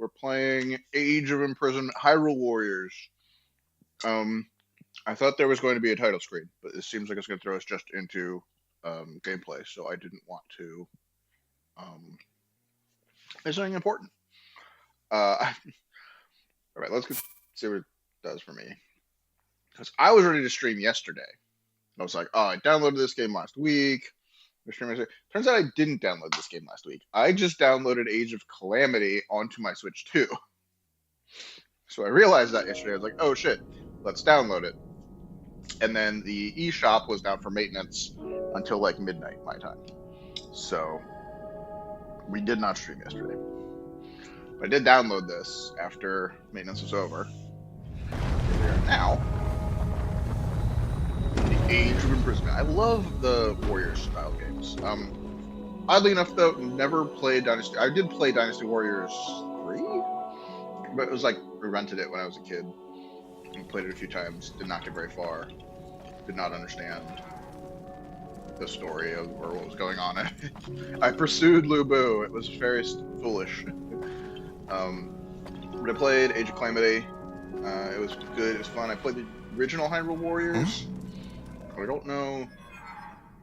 We're playing Age of Imprisonment Hyrule Warriors. I thought there was going to be a title screen, but it seems like it's going to throw us just into gameplay, so I didn't want to. There's something important. All right, let's see what it does for me. Because I was ready to stream yesterday. I was like, oh, I downloaded this game last week. Turns out I didn't download this game last week. I just downloaded Age of Calamity onto my Switch 2. So I realized that yesterday. I was like, oh shit, let's download it. And then the eShop was down for maintenance until like midnight my time. So we did not stream yesterday. But I did download this after maintenance was over. Here we are now. The Age of Imprisonment. I love the Warriors style games. Oddly enough, though, never played Dynasty. I did play Dynasty Warriors 3, but it was like we rented it when I was a kid. And played it a few times. Did not get very far. Did not understand the story of or what was going on. I pursued Lu Bu. It was very foolish. But I played Age of Calamity. It was good. It was fun. I played the original Hyrule Warriors. I don't know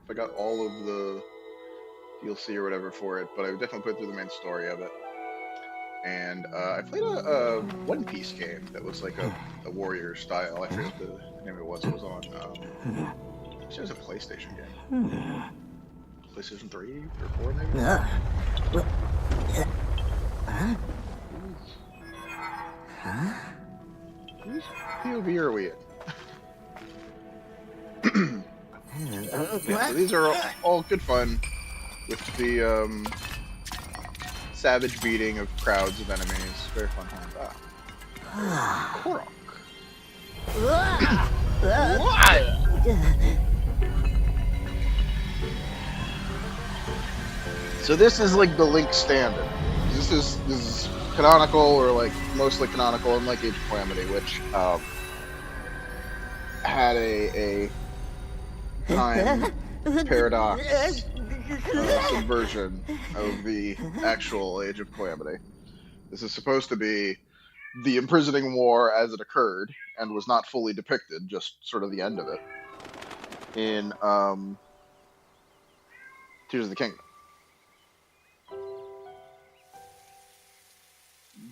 if I got all of the DLC or whatever for it, but I definitely put through the main story of it. And I played a One Piece game that was like a warrior style. I forget what the name of it was. It was on. It was a PlayStation game. PlayStation 3 or 4 maybe. Whose POV are we in? Yeah, so these are all good fun with the savage beating of crowds of enemies. Very fun times. Korok. So this is like the Link standard. This is canonical, or like mostly canonical, in like Age of Calamity, which had a time paradox subversion of the actual Age of Calamity. This is supposed to be the imprisoning war as it occurred, and was not fully depicted, just sort of the end of it, in Tears of the Kingdom.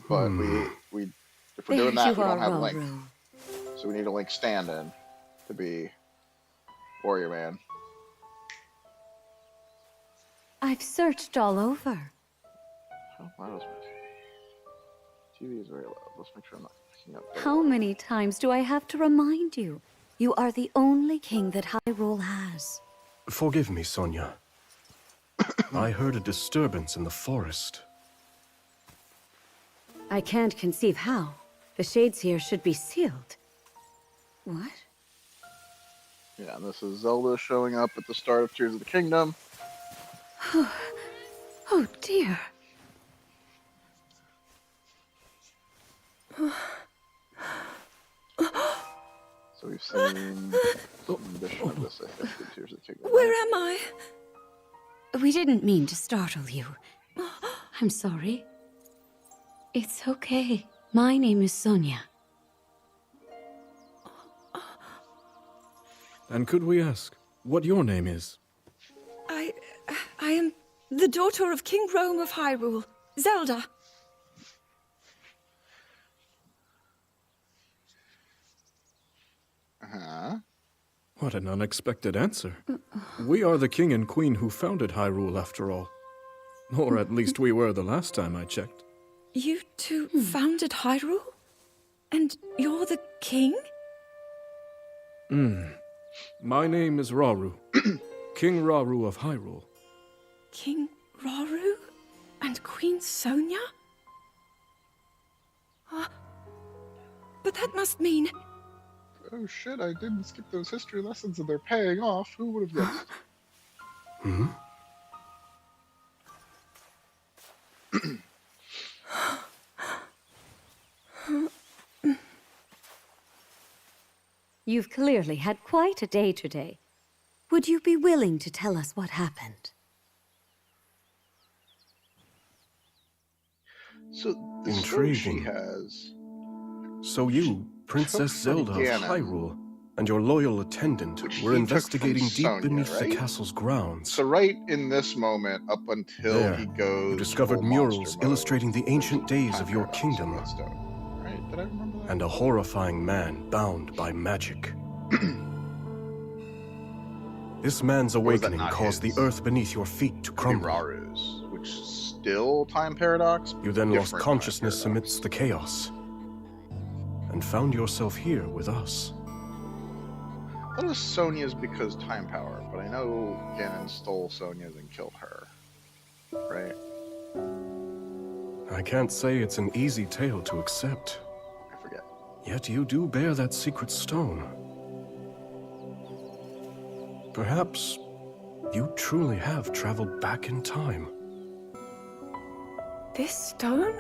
But we if we're doing that, we don't have Link. So we need a Link stand-in to be Warrior Man. I've searched all over. How loud is my TV? TV is very loud. Let's make sure I'm not picking up. How many times do I have to remind you? You are the only king that Hyrule has. Forgive me, Sonia. I heard a disturbance in the forest. I can't conceive how. The shades here should be sealed. What? Yeah, and this is Zelda showing up at the start of Tears of the Kingdom. Oh dear. So we've seen some rendition of this, I think, in Tears of the Kingdom. Where am I? We didn't mean to startle you. I'm sorry. It's okay. My name is Sonia. And could we ask what your name is? I am the daughter of King Rome of Hyrule, Zelda. Uh-huh. What an unexpected answer. We are the king and queen who founded Hyrule, after all. Or at least we were the last time I checked. You two founded Hyrule? And you're the king? My name is Rauru. King Rauru of Hyrule. King Rauru? And Queen Sonia? But that must mean... Oh shit, I didn't skip those history lessons and they're paying off. Who would have guessed? You've clearly had quite a day today. Would you be willing to tell us what happened? So The story she Intriguing. has. So you, Princess from Zelda of Ganon, Hyrule, and your loyal attendant which were he took investigating from deep Sonia, beneath the right? castle's grounds. So right in this moment, up until There, he goes, you discovered full murals monster mode, illustrating the ancient days time of your paradox kingdom, in that stone. Right? Did I remember that? and a horrifying man bound by magic. This man's Or was that awakening not caused his? the earth beneath your feet to Maybe crumble. Raru's, which is still time paradox. You then lost different consciousness time paradox. amidst the chaos, and found yourself here with us. I thought it was Sonia's because time power, but I know Ganon stole Sonia's and killed her. Right? I can't say it's an easy tale to accept. I forget. Yet you do bear that secret stone. Perhaps you truly have traveled back in time. This stone?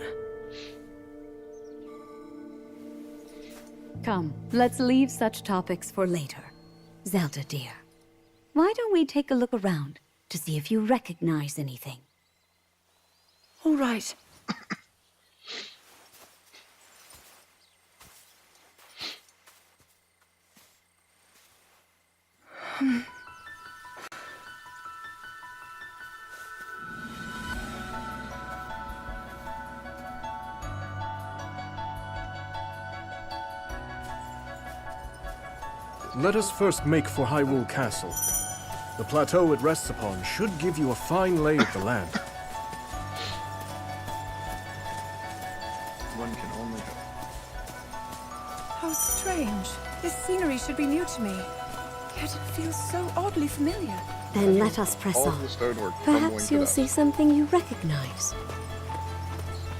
Come, let's leave such topics for later. Zelda, dear, why don't we take a look around to see if you recognize anything? All right. Let us first make for Hyrule Castle. The plateau it rests upon should give you a fine lay of the land. One can only hope. How strange. This scenery should be new to me. Yet it feels so oddly familiar. Then let us press All of on. the stonework crumbling Perhaps to you'll dust. see something you recognize.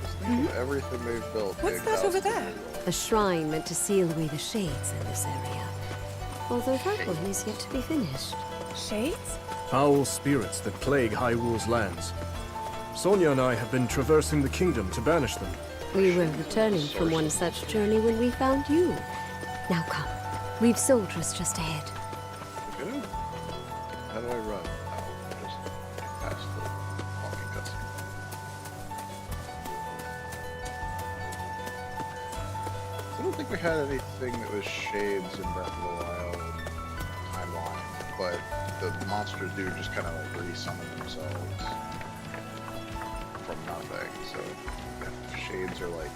Just think of everything they've built. What's big that over houses there? everywhere. A shrine meant to seal away the shades in this area. Although that one is yet to be finished. Shades? Foul spirits that plague Hyrule's lands. Sonia and I have been traversing the kingdom to banish them. We were returning from one such journey when we found you. Now come. We've soldiers just ahead. Good. How do I run? Oh, just get past the walking cutscene. I don't think we had anything that was shades in Breath of the Wild timeline, but the monsters do just kind of like re-summon themselves from nothing. So if shades are like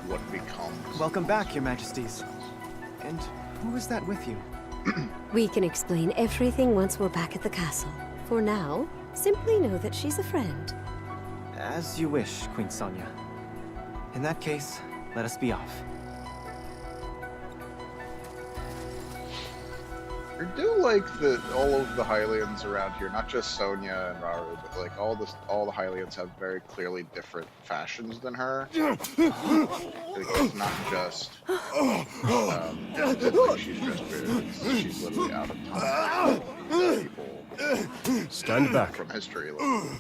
what becomes. Welcome back, Your Majesties. And who is that with you? We can explain everything once we're back at the castle. For now, simply know that she's a friend. As you wish, Queen Sonia. In that case, let us be off. I do like that all of the Hylians around here, not just Sonia and Raru, but like all the Hylians have very clearly different fashions than her. Like, it's not just like she's dressed weird. She's literally out of time. These people Stand back. from history. Like,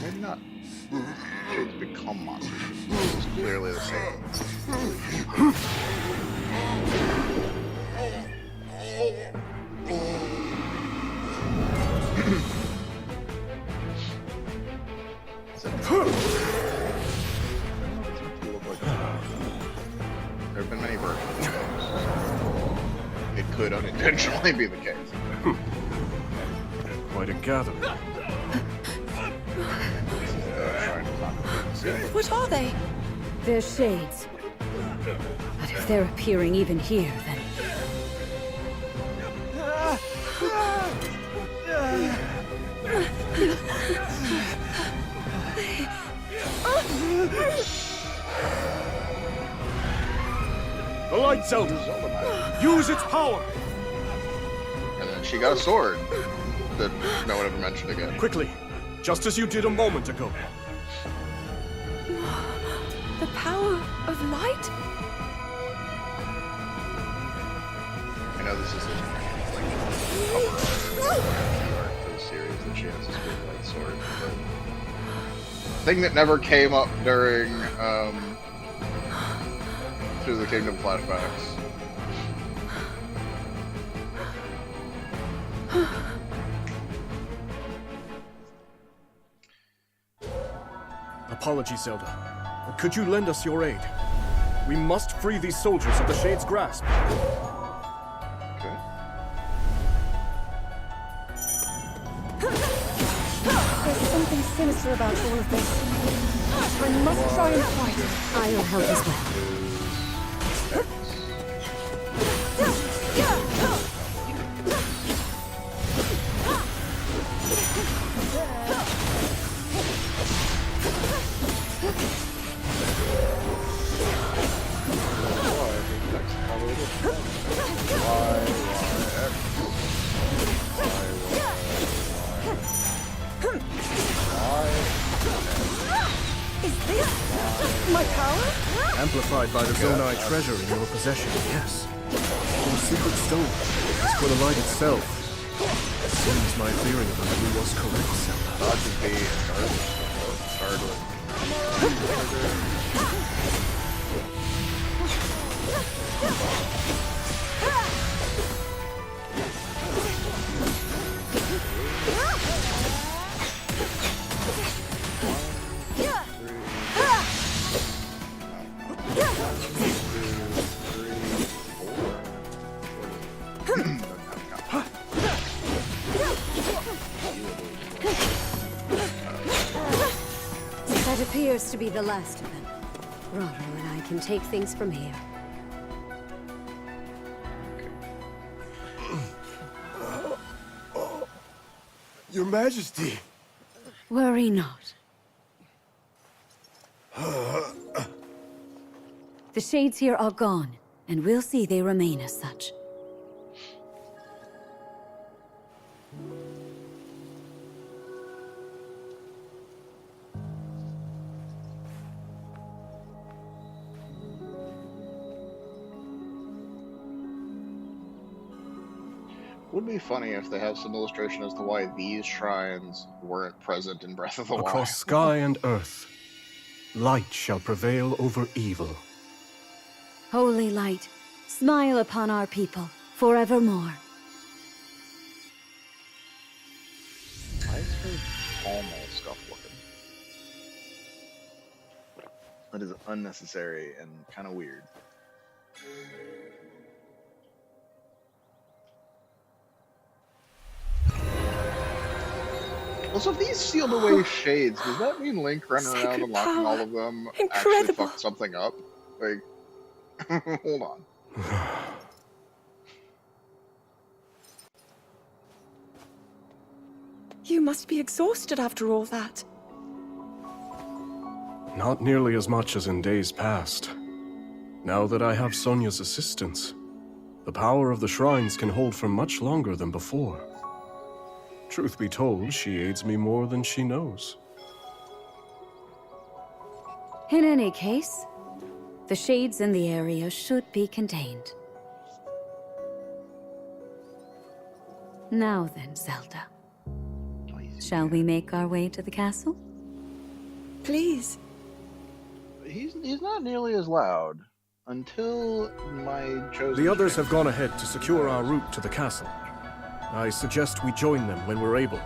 maybe not. Shades become monsters. It's clearly the same. There have been many versions. It could unintentionally be the case. Quite a gathering. What are they? They're shades. But if they're appearing even here, then... The light Zelda! Use its power! And then she got a sword that no one ever mentioned again. Quickly, just as you did a moment ago. The power of light? I know this is like cover to the series that she has this big light sword, but thing that never came up during Through the Kingdom flashbacks. Apologies, Zelda. But could you lend us your aid? We must free these soldiers of the Shade's grasp. Okay. There's something sinister about all of this. I must try and fight it. I'll help as well. Is this my power? Amplified by the Zonai treasure in your possession, yes. Your secret stone, as for the light itself. Seems my theory about you was correct, Zelda. That should be That appears to be the last of them. Raro and I can take things from here. Your Majesty! Worry not. The shades here are gone, and we'll see they remain as such. Would be funny if they have some illustration as to why these shrines weren't present in Breath of the Wild. Across sky and earth, light shall prevail over evil. Holy light, smile upon our people forevermore. Why is her palm all scuffed looking? That is unnecessary and kind of weird. Also, if these sealed away shades, does that mean Link running around Sacred unlocking power. all of them actually Incredible. fucked something up? Like, hold on. You must be exhausted after all that. Not nearly as much as in days past. Now that I have Sonia's assistance, the power of the shrines can hold for much longer than before. Truth be told, she aids me more than she knows. In any case, the shades in the area should be contained. Now then, Zelda. Shall we make our way to the castle? Please. He's not nearly as loud until my chosen. The others have gone ahead to secure our route to the castle. I suggest we join them when we're able.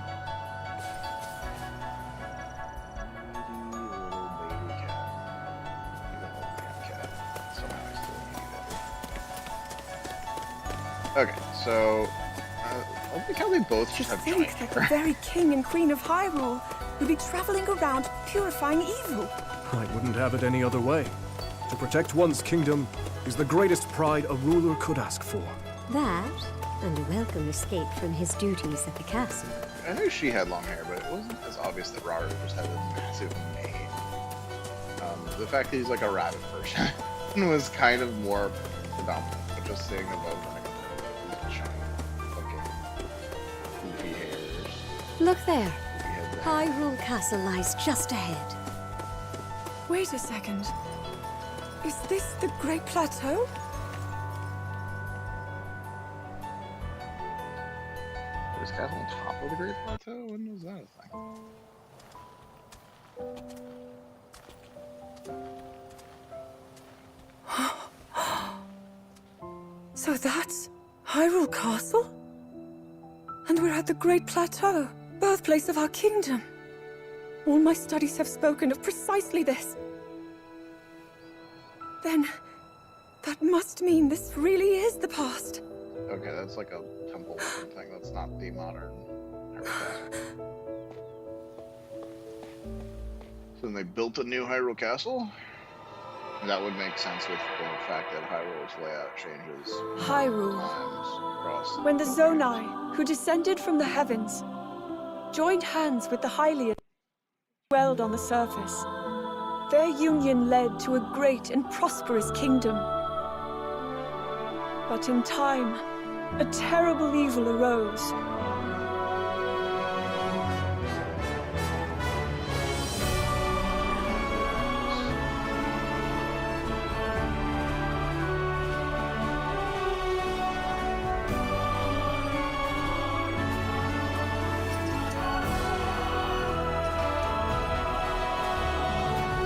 Okay, so I think how they both To just have think giant that the hair. very king and queen of Hyrule will be traveling around purifying evil. I wouldn't have it any other way. To protect one's kingdom is the greatest pride a ruler could ask for. That, and a welcome escape from his duties at the castle. I knew she had long hair, but it wasn't as obvious that Robert just had a massive mane. The fact that he's like a rabbit person was kind of more predominant, but just seeing them both like these giant fucking goofy hairs. Look there. Goofy heads there. Hyrule Castle lies just ahead. Wait a second. Is this the Great Plateau? There's castle on top of the Great Plateau? When was that a thing? So that's Hyrule Castle? And we're at the Great Plateau, birthplace of our kingdom. All my studies have spoken of precisely this. Then, that must mean this really is the past. Okay, that's like a temple or something. That's not the modern Hyrule Castle. So then they built a new Hyrule Castle? That would make sense with the fact that Hyrule's layout changes Hyrule. across. When the Zonai, who descended from the heavens, joined hands with the Hylians who dwelled on the surface, their union led to a great and prosperous kingdom. But in time, a terrible evil arose.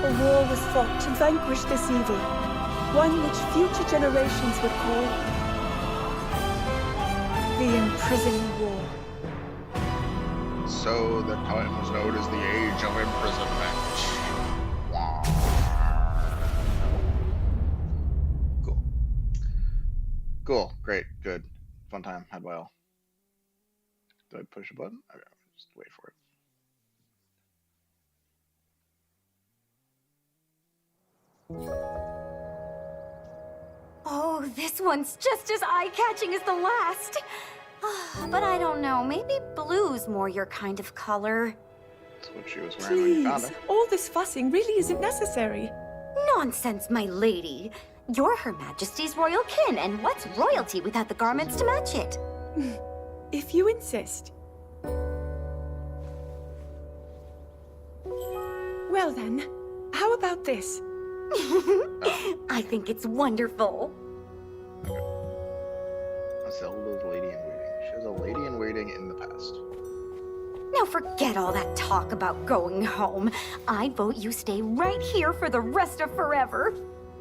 A war was fought to vanquish this evil, one which future generations would call the Imprisoning War. So the time was known as the Age of Imprisonment. Cool. Cool. Great. Good. Fun time. Had well. Do I push a button? Okay, just wait for it. Oh, this one's just as eye-catching as the last. But I don't know, maybe blue's more your kind of color. That's what she was wearing when you found Please, her. all this fussing really isn't necessary. Nonsense, my lady. You're Her Majesty's royal kin, and what's royalty without the garments to match it? If you insist. Well then, how about this? I think it's wonderful. Zelda's lady in waiting. She has a lady in waiting in the past. Now forget all that talk about going home. I vote you stay right here for the rest of forever.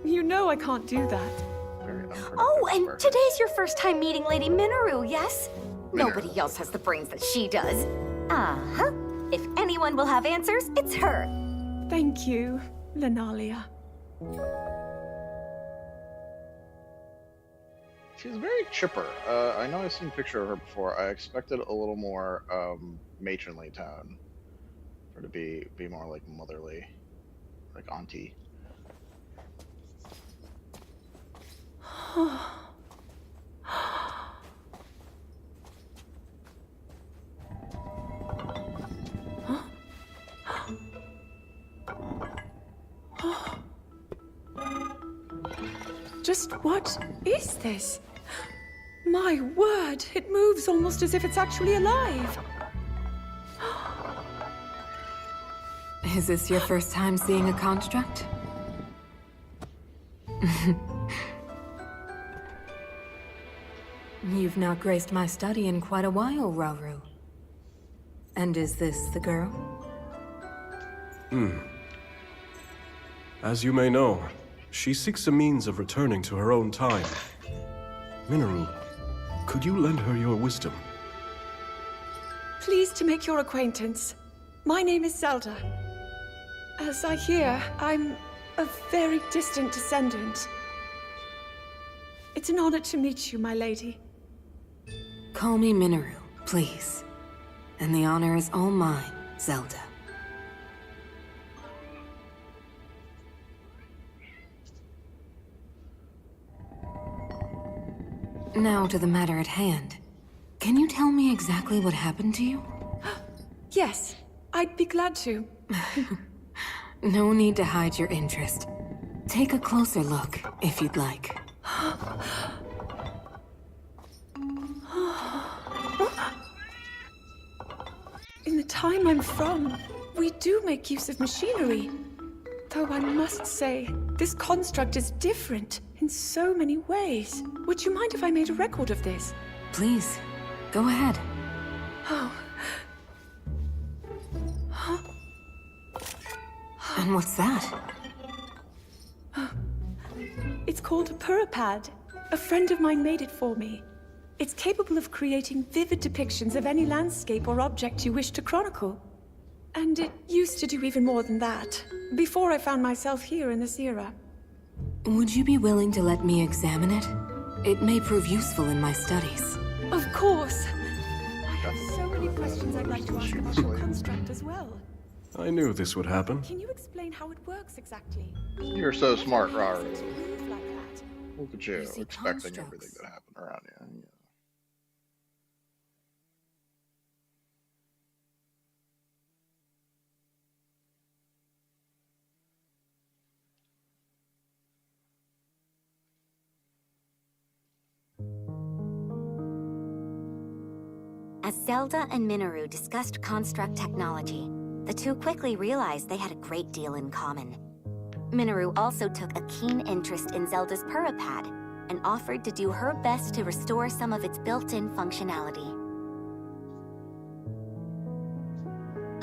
You know I can't do that. Very unpredictable Oh, and person. today's your first time meeting Lady Minoru, yes? Minoru. Nobody else has the brains that she does. Uh-huh. If anyone will have answers, it's her. Thank you, Lenalia. She's very chipper. I know I've seen a picture of her before. I expected a little more matronly tone. For her to be more like motherly. Like auntie. Just what is this? My word, it moves almost as if it's actually alive. Is this your first time seeing a construct? You've not graced my study in quite a while, Rauru. And is this the girl? As you may know, she seeks a means of returning to her own time. Minoru, could you lend her your wisdom? Pleased to make your acquaintance. My name is Zelda. As I hear, I'm a very distant descendant. It's an honor to meet you, my lady. Call me Minoru, please. And the honor is all mine, Zelda. Now to the matter at hand. Can you tell me exactly what happened to you? Yes, I'd be glad to. No need to hide your interest. Take a closer look, if you'd like. In the time I'm from, we do make use of machinery. Though I must say, this construct is different in so many ways. Would you mind if I made a record of this? Please, go ahead. Oh. And what's that? It's called a Purapad. A friend of mine made it for me. It's capable of creating vivid depictions of any landscape or object you wish to chronicle. And it used to do even more than that, before I found myself here in this era. Would you be willing to let me examine it? It may prove useful in my studies. Of course. I have so many questions I'd like to ask about the construct as well. I knew this would happen. Can you explain how it works exactly? You're so smart, Raru. Does it move like that? Look at you, You see expecting constructs. everything to happen around you. As Zelda and Minoru discussed construct technology, the two quickly realized they had a great deal in common. Minoru also took a keen interest in Zelda's Purapad and offered to do her best to restore some of its built-in functionality.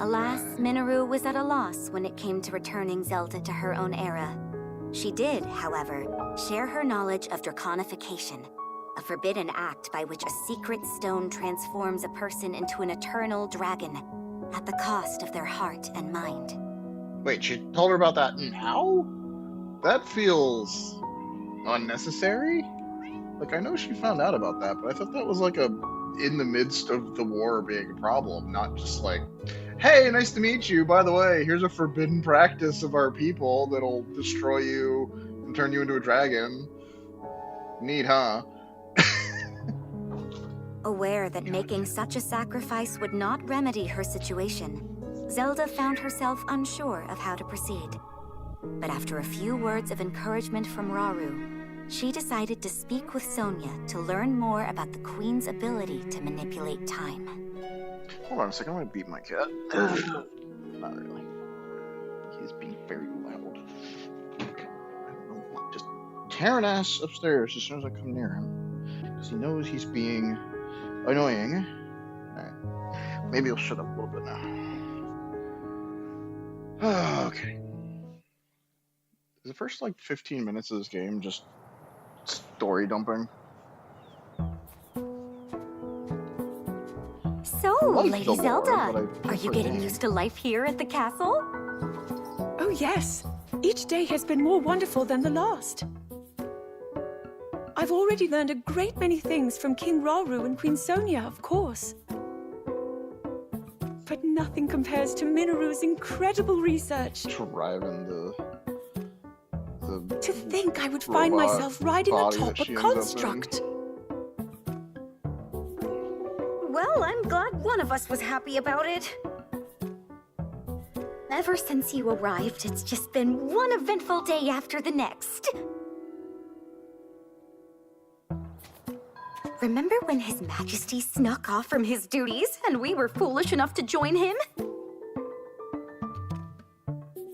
Alas, Minoru was at a loss when it came to returning Zelda to her own era. She did, however, share her knowledge of draconification, a forbidden act by which a secret stone transforms a person into an eternal dragon at the cost of their heart and mind. Wait, she told her about that now? That feels unnecessary. Like, I know she found out about that, but I thought that was like a in the midst of the war being a problem, not just like, hey, nice to meet you. By the way, here's a forbidden practice of our people that'll destroy you and turn you into a dragon. Neat, huh? Aware that making such a sacrifice would not remedy her situation, Zelda found herself unsure of how to proceed. But after a few words of encouragement from Raru, she decided to speak with Sonia to learn more about the Queen's ability to manipulate time. Hold on a second, I'm gonna beat my cat. Not really. He's being very loud. I don't know what. Just tearing ass upstairs as soon as I come near him. Because he knows he's being annoying. Alright. Maybe he'll shut up a little bit now. Okay. Is the first like 15 minutes of this game just story dumping? So, like Lady the lore, Zelda, but I are you prefer getting the- used to life here at the castle? Oh yes, each day has been more wonderful than the last. I've already learned a great many things from King Rauru and Queen Sonia, of course. But nothing compares to Minoru's incredible research. Driving the To think I would find robot myself riding body atop that a she ends up in. construct. Well, I'm glad one of us was happy about it. Ever since you arrived, it's just been one eventful day after the next. Remember when His Majesty snuck off from his duties and we were foolish enough to join him?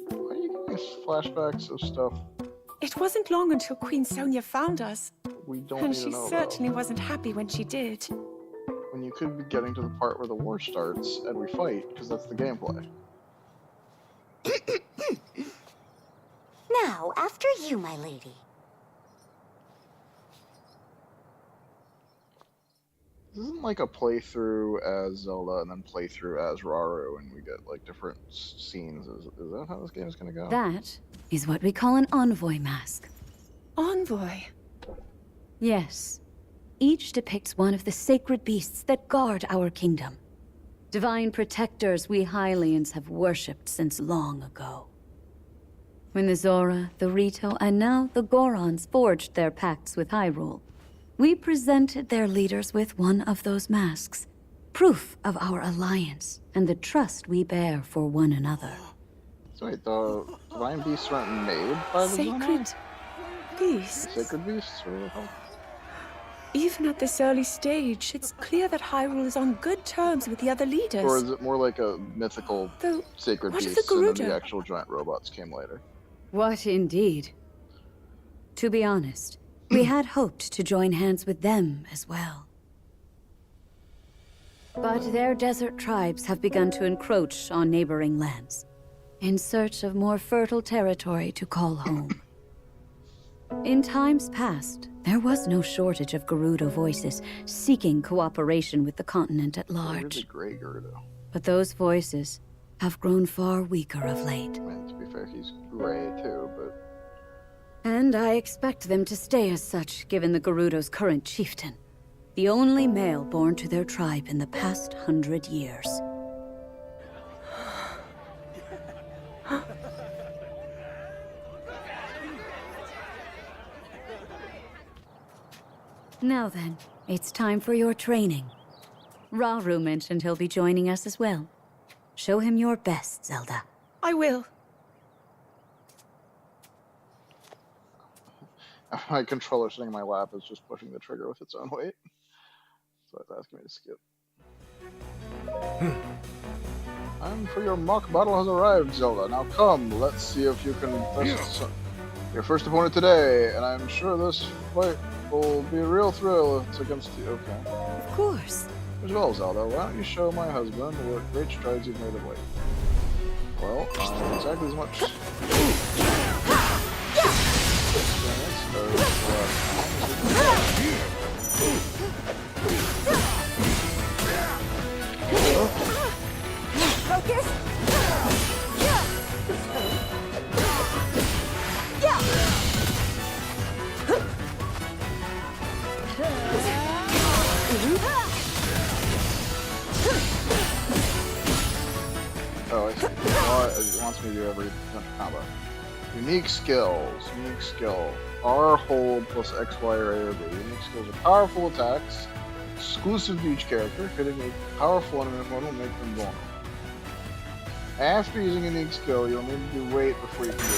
Why are you giving us flashbacks of stuff It wasn't long until Queen Sonia found us, we don't and need to she know certainly about? wasn't happy when she did. When you could be getting to the part where the war starts and we fight, because that's the gameplay. Now, after you, my lady. This isn't like a playthrough as Zelda and then playthrough as Raru, and we get like different scenes. Is that how this game is gonna go? That is what we call an envoy mask. Envoy. Yes. Each depicts one of the sacred beasts that guard our kingdom. Divine protectors we Hylians have worshipped since long ago. When the Zora, the Rito, and now the Gorons forged their pacts with Hyrule, we presented their leaders with one of those masks, proof of our alliance and the trust we bear for one another. So wait, the divine beasts weren't made by the Sacred Zona? beasts. Sacred beasts? What the hell? Even at this early stage, it's clear that Hyrule is on good terms with the other leaders. Or is it more like a mythical Though, sacred what of beasts the and then Gerudo? the actual giant robots came later? What indeed? To be honest, we had hoped to join hands with them as well. But their desert tribes have begun to encroach on neighboring lands, in search of more fertile territory to call home. In times past, there was no shortage of Gerudo voices seeking cooperation with the continent at You're the large. great Gerudo. But those voices, have grown far weaker of late. I mean, to be fair, he's gray too, but And I expect them to stay as such, given the Gerudo's current chieftain. The only male born to their tribe in the past 100 years. Now then, it's time for your training. Rauru mentioned he'll be joining us as well. Show him your best, Zelda. I will. my controller sitting in my lap is just pushing the trigger with its own weight. So it's asking me to skip. Time for your mock battle has arrived, Zelda. Now come, let's see if you can best your first opponent today, and I'm sure this fight will be a real thrill if it's against you. Okay. Of course. As well, Zelda, why don't you show my husband what great strides you've made of late? Well, exactly as much Focus! Oh, I see. Well, it wants me to do every combo. Unique skills. Unique skill. R hold plus X, Y, or A or B. Unique skills are powerful attacks, exclusive to each character. Hitting a powerful enemy opponent will make them vulnerable. After using a unique skill, you'll need to do wait before you can do it.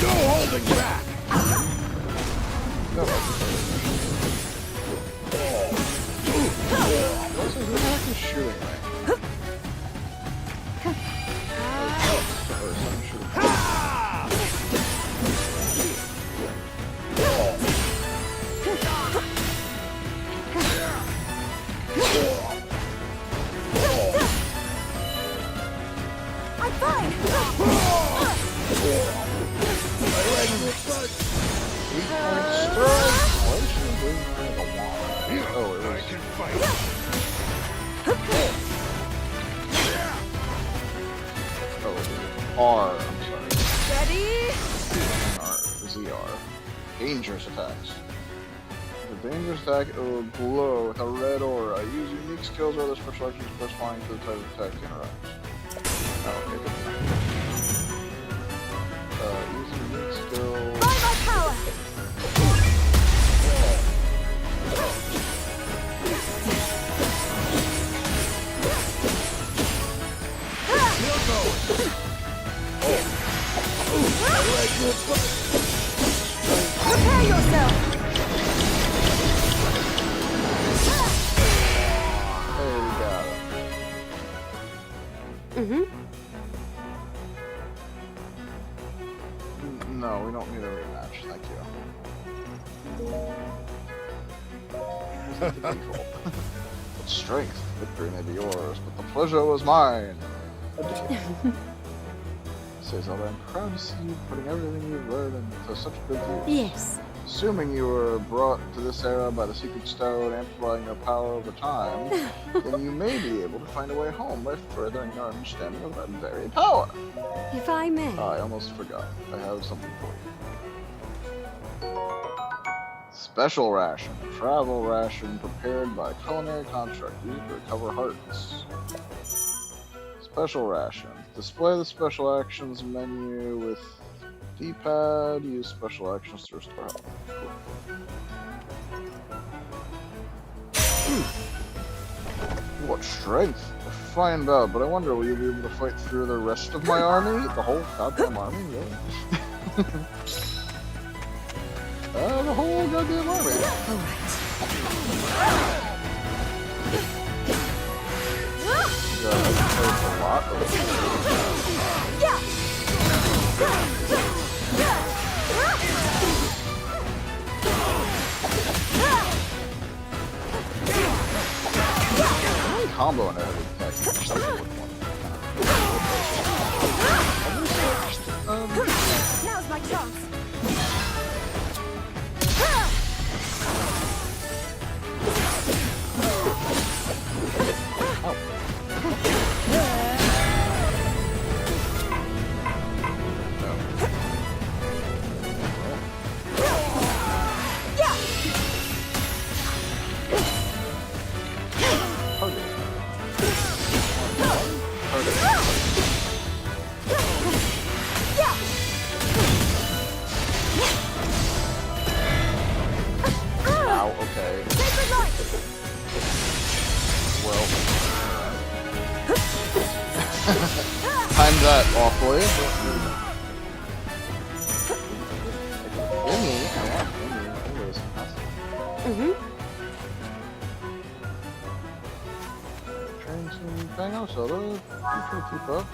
No holding back! What's the heck is shooting me? Or something shooting me. I'm fine! I can fight. R, I'm sorry. Ready? ZR. Dangerous attacks. The dangerous attack, it will glow with a red aura. Use unique skills or other special actions corresponding to the type of attack interrupt. Oh, okay, good. Use unique skills. By my power! Prepare yourself! Hey, we got it. No, we don't need a rematch, thank you. With strength, victory may be yours, but the pleasure was mine. Say, Zelda, I'm proud to see you putting everything you've learned into such good use. Yes. Assuming you were brought to this era by the Secret Stone, amplifying your power over time, then you may be able to find a way home by furthering your understanding of that very power. If I may. I almost forgot. I have something for you. Special ration. Travel ration prepared by culinary construct used to recover hearts. Special ration. Display the special actions menu with D-pad. Use special actions to restore health. Cool. What strength! A fine bout, but I wonder will you be able to fight through the rest of my army? The whole goddamn army? Really? The whole goddamn army. A lot of combo and a heavy attack. that awfully. Train some Fango Soda. You can keep up.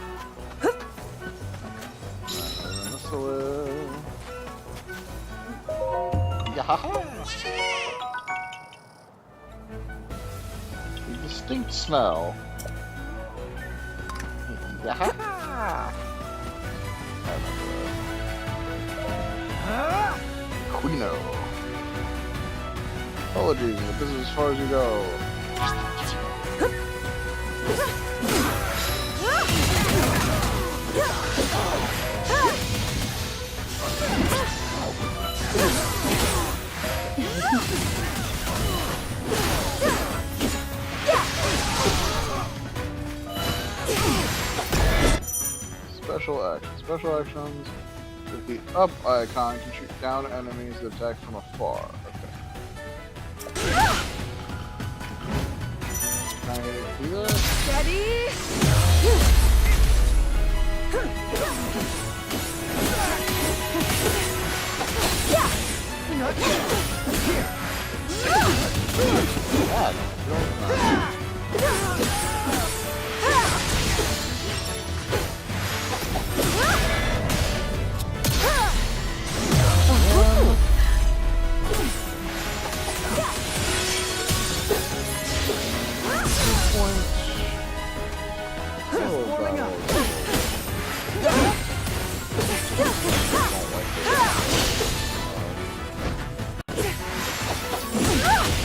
A distinct smell. Quino. Apologies, but this is as far as you go. Special actions. With the up icon, can shoot down enemies that attack from afar. Okay. Can I do that? Ready? God,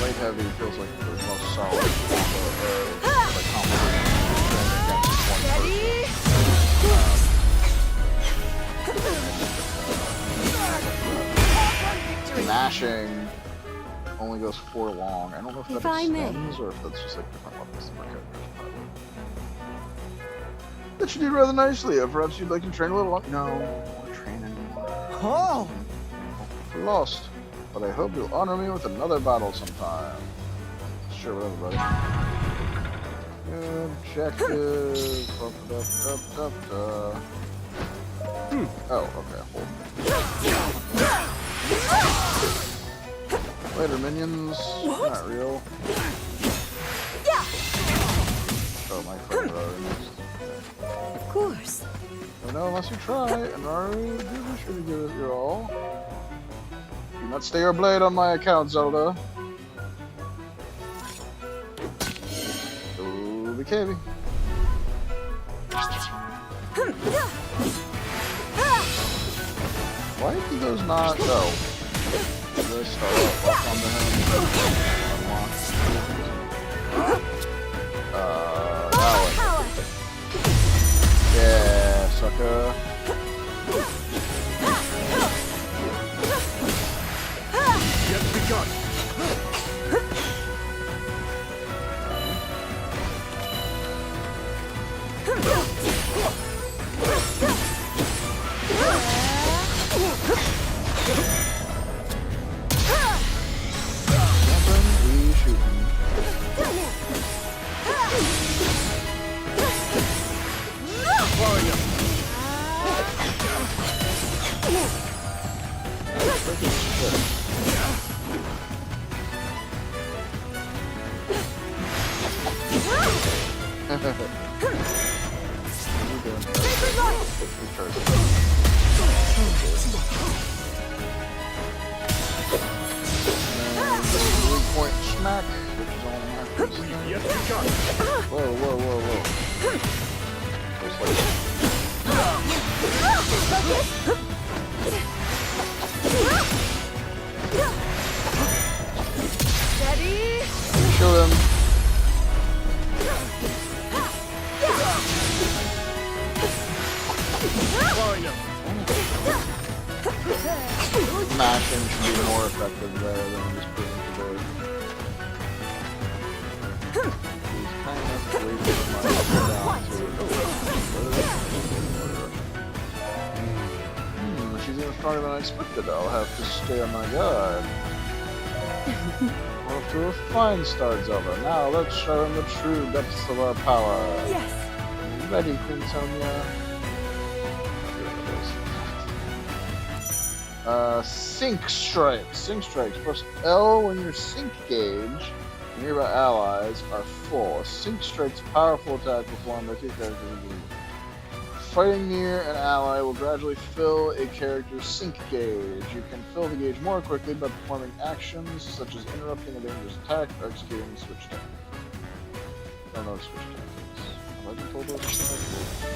Light heavy feels like the most solid Mashing only goes 4 long. I don't know if that extends or if that's just like different levels of my characters. That should do rather nicely. Perhaps you'd like to train a little longer. No, I don't want to train anymore. Oh! We're lost. But I hope you'll honor me with another battle sometime. Sure, whatever, buddy. Objective. Oh, okay. Hold. Later, minions. What? Not real. Oh, my friend Naru. Of course. No, unless you try. And Naru, do be sure to give it your all. Do not stay your blade on my account, Zelda. Ooh, be caving. Why do those not go? Do they start off on the hand? Yeah, sucker. Yet begun. Point smack, which is only half this thing. Yet begun. Whoa, whoa, whoa, whoa. Just like Ready? shoot him. Mashing should be more effective there than just proving to be. He's kind of waiting for my down to... she's even stronger than I expected. I'll have to stay on my guard. Off to a fine start, Zelda. Now let's show him the true depths of our power. Yes. Ready, Queen Sonia? Sync strikes. Sync strikes. Press L when your sync gauge and nearby allies are full. A sync strike's powerful attack performed by 2 characters. Fighting near an ally will gradually fill a character's sync gauge. You can fill the gauge more quickly by performing actions such as interrupting a dangerous attack or executing switch tactics. I don't know what switch tactics. Have I been told those?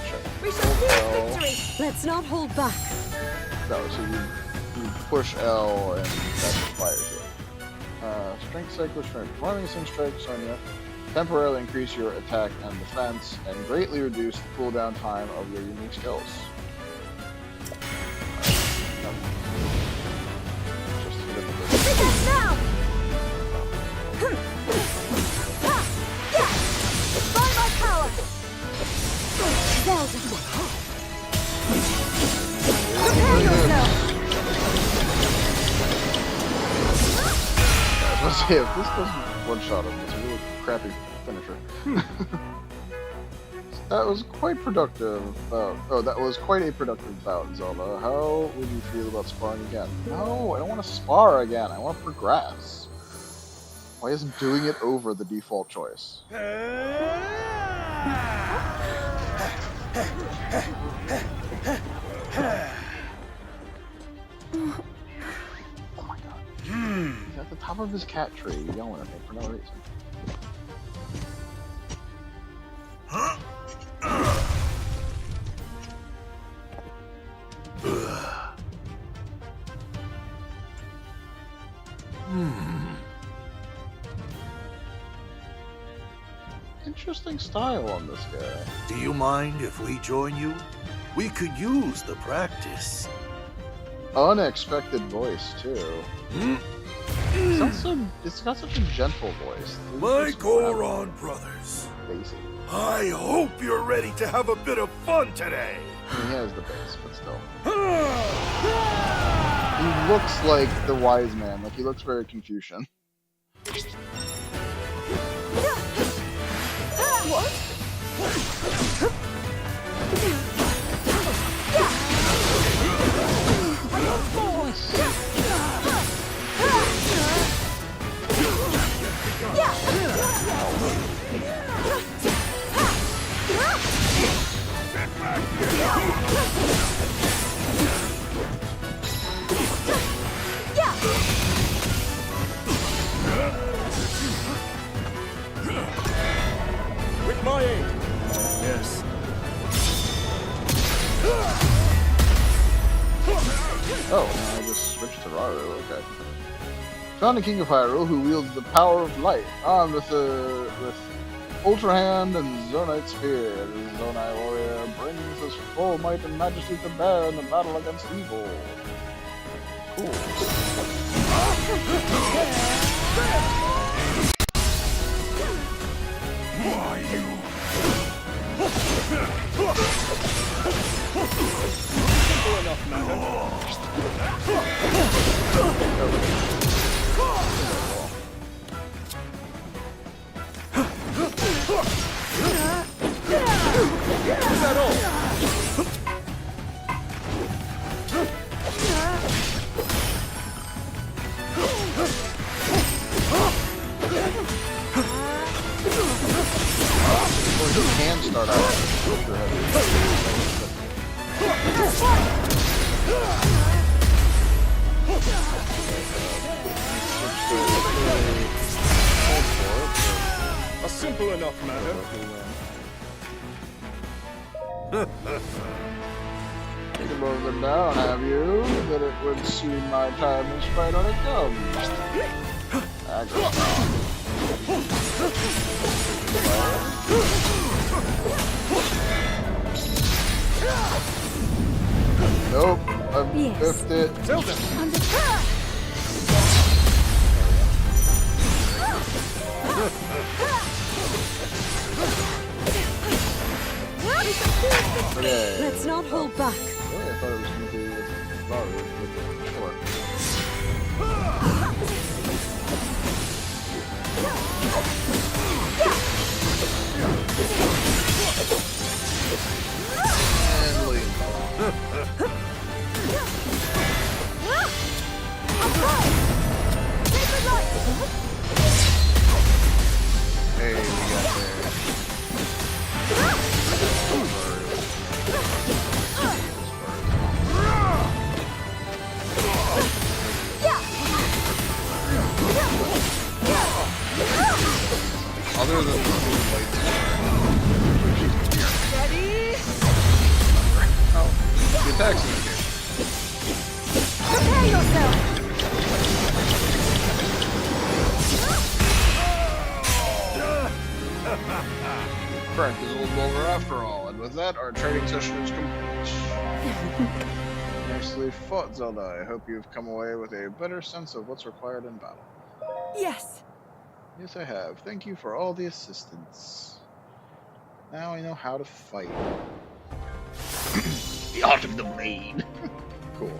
Check. We shall seize victory! Let's not hold back. No, so you push L and that fires it. Strength cycle strength. Performing a sync strike, Sonya, temporarily increase your attack and defense, and greatly reduce the cooldown time of your unique skills. Just a little bit. Now! By my power! Zelda! Prepare yourself! I was gonna say, if this doesn't one-shot him, it's a really crappy finisher. That was quite productive. That was quite a productive bout, Zelda. How would you feel about sparring again? No, I don't want to spar again. I want to progress. Why isn't doing it over the default choice? Oh my god. He's at the top of his cat tree yelling at me for no reason. Interesting style on this guy. Do you mind if we join you? We could use the practice. Unexpected voice too. It's got such a gentle voice. My Goron brothers, Basic. I hope you're ready to have a bit of fun today. I mean, he has the bass, but still. He looks like the wise man. Like, he looks very Confucian. With my aid. Yes. Oh, I just switched to Raru, okay. Found the King of Hyrule, who wields the power of light, armed with Ultra Hand and Zonite Spear. The Zonite Warrior brings his full might and majesty to bear in the battle against evil. Cool. Why you? Simple enough, madam. Is that all? Well, you can start out with your head. A simple enough matter. Think about them down, have you? That it would seem my time is right on it comes. Nope, I've biffed it. Zelda! Okay. Let's not hold back. Really, I thought it was going to be with Raru, but sure. And leave. other than the lights. Ready? Oh, the attacks in here. Prepare yourself! Frank is a little over after all, and with that, our training session is complete. Nicely fought, Zelda. I hope you've come away with a better sense of what's required in battle. Yes. Yes, I have. Thank you for all the assistance. Now I know how to fight. The art of the blade. Cool.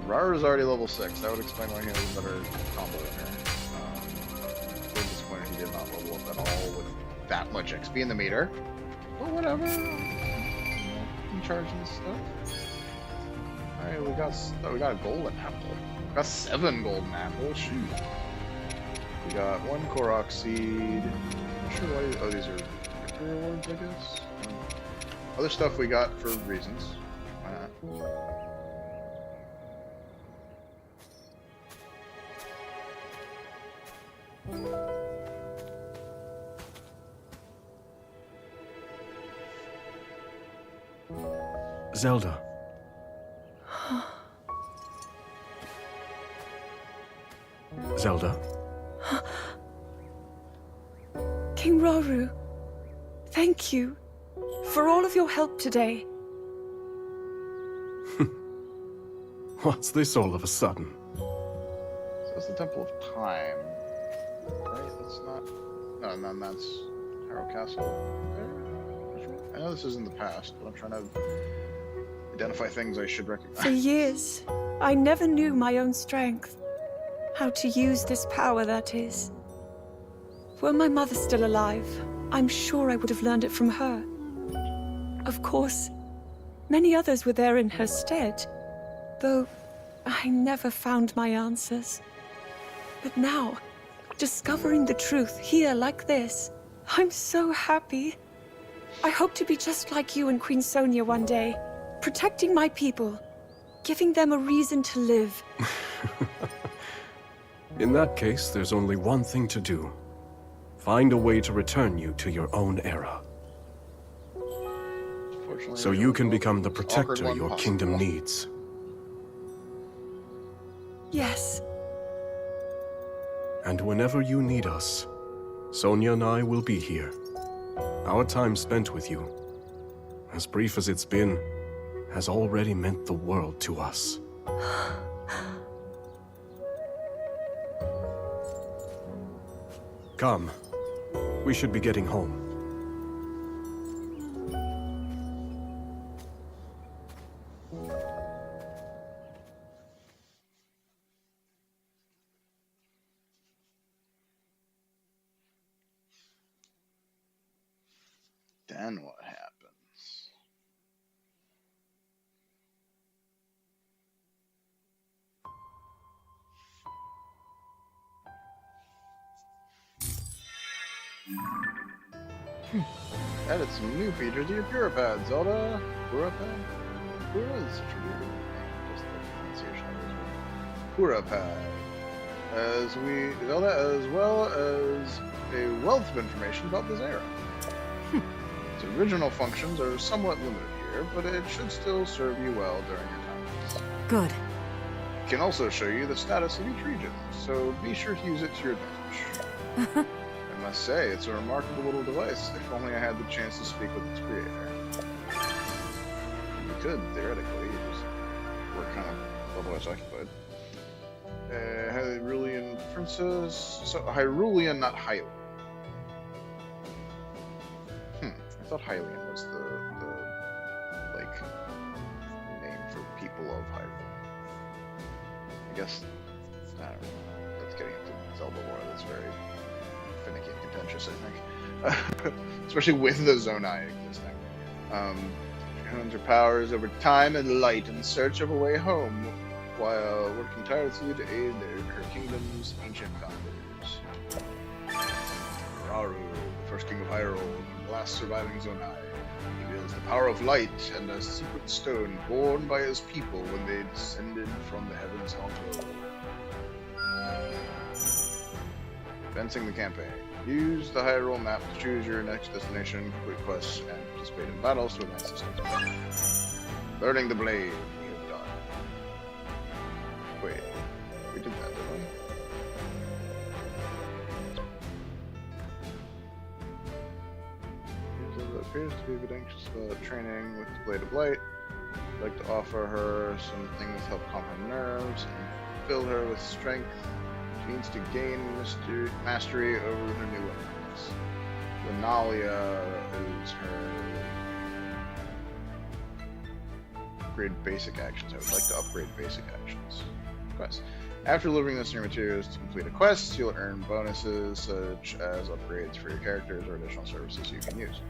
Raru's already level 6. That would explain why he has a better combo in here. Very disappointed he did not level up at all with that much XP in the meter. But whatever. I'm charging this stuff. Alright, we got a golden apple. We got 7 golden apples. Shoot. We got 1 Korok seed. Not sure why. Oh, these are victory rewards, I guess. Other stuff we got for reasons. Why not? Zelda. Zelda. King Rauru, thank you for all of your help today. What's this all of a sudden? So that's the Temple of Time. Right? That's not... No, and then that's Hyrule Castle. I know this is in the past, but I'm trying to identify things I should recognize. For years, I never knew my own strength. How to use this power, that is. Were my mother still alive, I'm sure I would have learned it from her. Of course, many others were there in her stead, though I never found my answers. But now, discovering the truth here like this, I'm so happy. I hope to be just like you and Queen Sonia one day, protecting my people, giving them a reason to live. In that case, there's only one thing to do. Find a way to return you to your own era. So you can become the protector your kingdom needs. Yes. And whenever you need us, Sonia and I will be here. Our time spent with you, as brief as it's been, has already meant the world to us. Come. We should be getting home. Then what happens? Added some new features to your Puripad, Zelda. Puripad? Pura is such a weird name. Just the pronunciation of it. Puripad. Zelda, as well as a wealth of information about this era. Its original functions are somewhat limited here, but it should still serve you well during your time. Good. It can also show you the status of each region, so be sure to use it to your advantage. I must say, it's a remarkable little device, if only I had the chance to speak with its creator. You could, theoretically, just work kind of otherwise occupied. Hyrulean princess... So, Hyrulean, not Hylian. I thought Hylian was the like, name for people of Hyrule. I guess, I don't know, that's getting into Zelda lore, that's very finicky and contentious, I think. Especially with the Zonai existing. She hones her powers over time and light in search of a way home, while working tirelessly to aid her kingdom's ancient founders. Rauru, the first king of Hyrule, the last surviving Zonai, reveals the power of light and a secret stone borne by his people when they descended from the heavens altar. Advancing the campaign. Use the Hyrule map to choose your next destination, complete quests, and participate in battles to advance the story. Learning the blade. We have done. Wait, we did that, didn't we? Appears to be a bit anxious about training with the Blade of Light. I'd like to offer her some things to help calm her nerves and fill her with strength. She needs to gain mastery over her new weapons. Linalia is her upgrade basic actions. I would like to upgrade basic actions. Quest. After delivering the necessary materials to complete a quest, you'll earn bonuses such as upgrades for your characters or additional services you can use.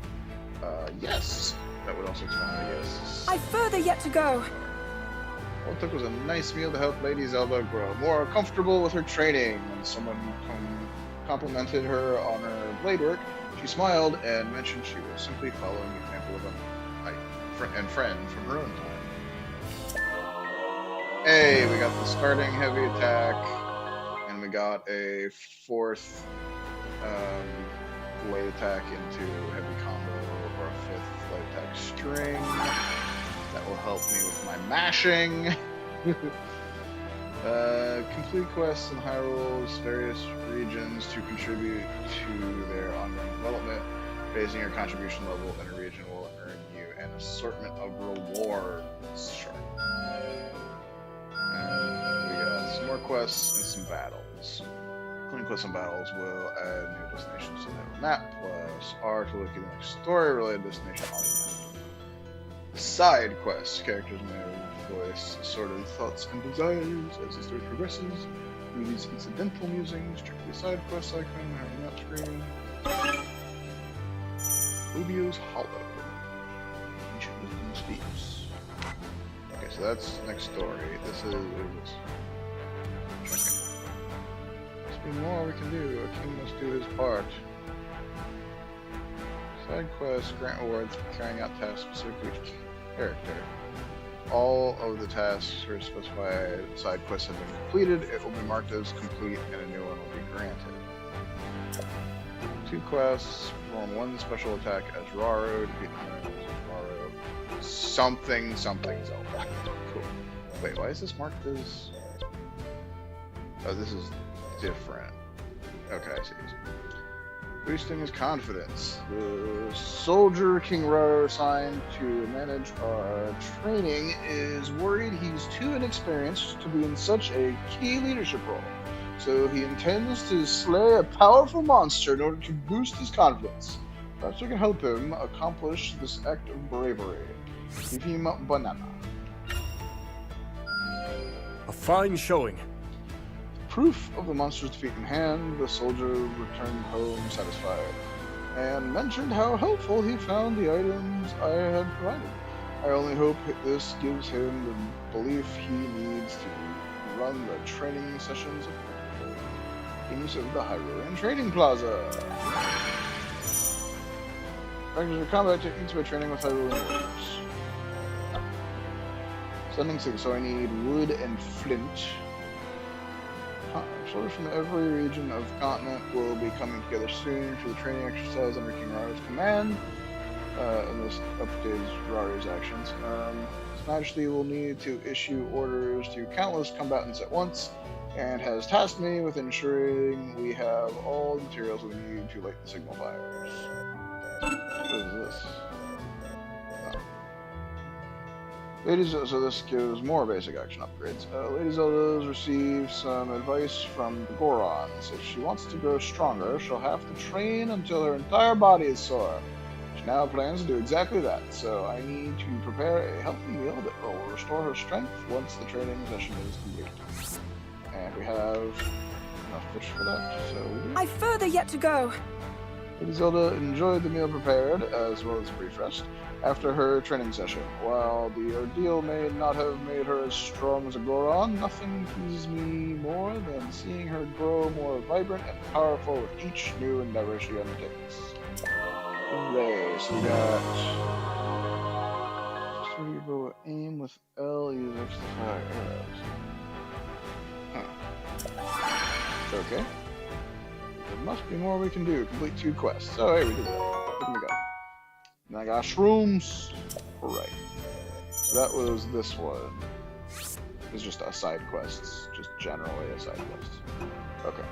Yes. That would also expand my yes. I've further yet to go. All it took was a nice meal to help Lady Zelda grow more comfortable with her training. When someone complimented her on her blade work, she smiled and mentioned she was simply following the example of a friend from her own time. Hey, we got the starting heavy attack, and we got a fourth light attack into heavy combo, or a fifth light attack string. That will help me with my mashing. Complete quests in Hyrule's various regions to contribute to their ongoing development. Raising your contribution level in a region will earn you an assortment of rewards. Sure. And we got some more quests and some battles. Completing quests and battles will add new destinations to the map, plus R to look at the next story-related destination on the map. Side quests. Characters may voice assorted thoughts and desires as the story progresses. These incidental musings, check the side quest icon on the map screen. Rubio's Hollow. Ancient Wisdom Steeps. Okay, so that's next story. This is... Must be more we can do. A king must do his part. Side quests grant awards for carrying out tasks specifically to character. All of the tasks for specified side quests have been completed. It will be marked as complete and a new one will be granted. 2 quests. Perform 1 special attack as Raru. Defeat 100 as Raru. Something Zelda. Cool. Wait, why is this marked as... Oh, this is different. Okay, I see. Boosting his confidence. The soldier King Raru assigned to manage our training is worried he's too inexperienced to be in such a key leadership role. So he intends to slay a powerful monster in order to boost his confidence. Perhaps we can help him accomplish this act of bravery. Give him a banana. A fine showing. Proof of the monster's defeat in hand, the soldier returned home satisfied, and mentioned how helpful he found the items I had provided. I only hope this gives him the belief he needs to run the training sessions effectively. In use of the Hyrule Training Plaza. Practice your combat techniques by training with Hyrule Warriors. Sending 6, so I need wood and flint. Soldiers from every region of the continent will be coming together soon for the training exercise under King Raru's command. And this updates Raru's actions. His Majesty will need to issue orders to countless combatants at once, and has tasked me with ensuring we have all the materials we need to light the signal fires. What is this? So this gives more basic action upgrades. Lady Zelda's received some advice from the Gorons. If she wants to grow stronger, she'll have to train until her entire body is sore. She now plans to do exactly that, so I need to prepare a healthy meal that will restore her strength once the training session is complete. And we have enough fish for that, so we do. I've further yet to go. Lady Zelda enjoyed the meal prepared, as well as a brief rest, after her training session. While the ordeal may not have made her as strong as a Goron, nothing pleases me more than seeing her grow more vibrant and powerful with each new endeavor she undertakes. Hooray, so we got... Just go aim with L, use extra fire arrows. Huh. Okay. There must be more we can do. Complete 2 quests. Oh, hey, we did that. Look at me go. And I got shrooms. Right. That was this one. It's just a side quest. Just generally a side quest. Okay.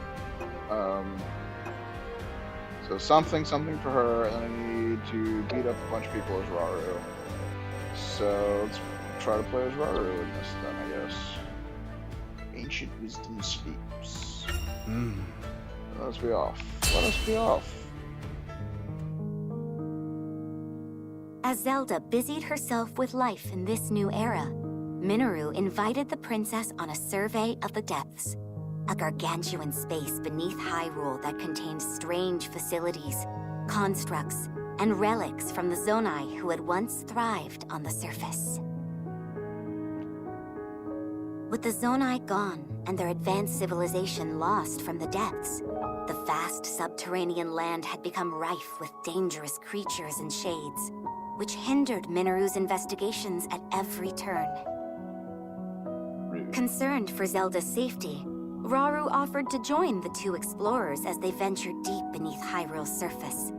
So something for her, and I need to beat up a bunch of people as Rauru. So let's try to play as Rauru in this then, I guess. Ancient Wisdom Speaks. Let us be off. Let us be off. As Zelda busied herself with life in this new era, Minoru invited the princess on a survey of the depths, a gargantuan space beneath Hyrule that contained strange facilities, constructs, and relics from the Zonai who had once thrived on the surface. With the Zonai gone and their advanced civilization lost from the depths, the vast subterranean land had become rife with dangerous creatures and shades, which hindered Minoru's investigations at every turn. Concerned for Zelda's safety, Rauru offered to join the 2 explorers as they ventured deep beneath Hyrule's surface.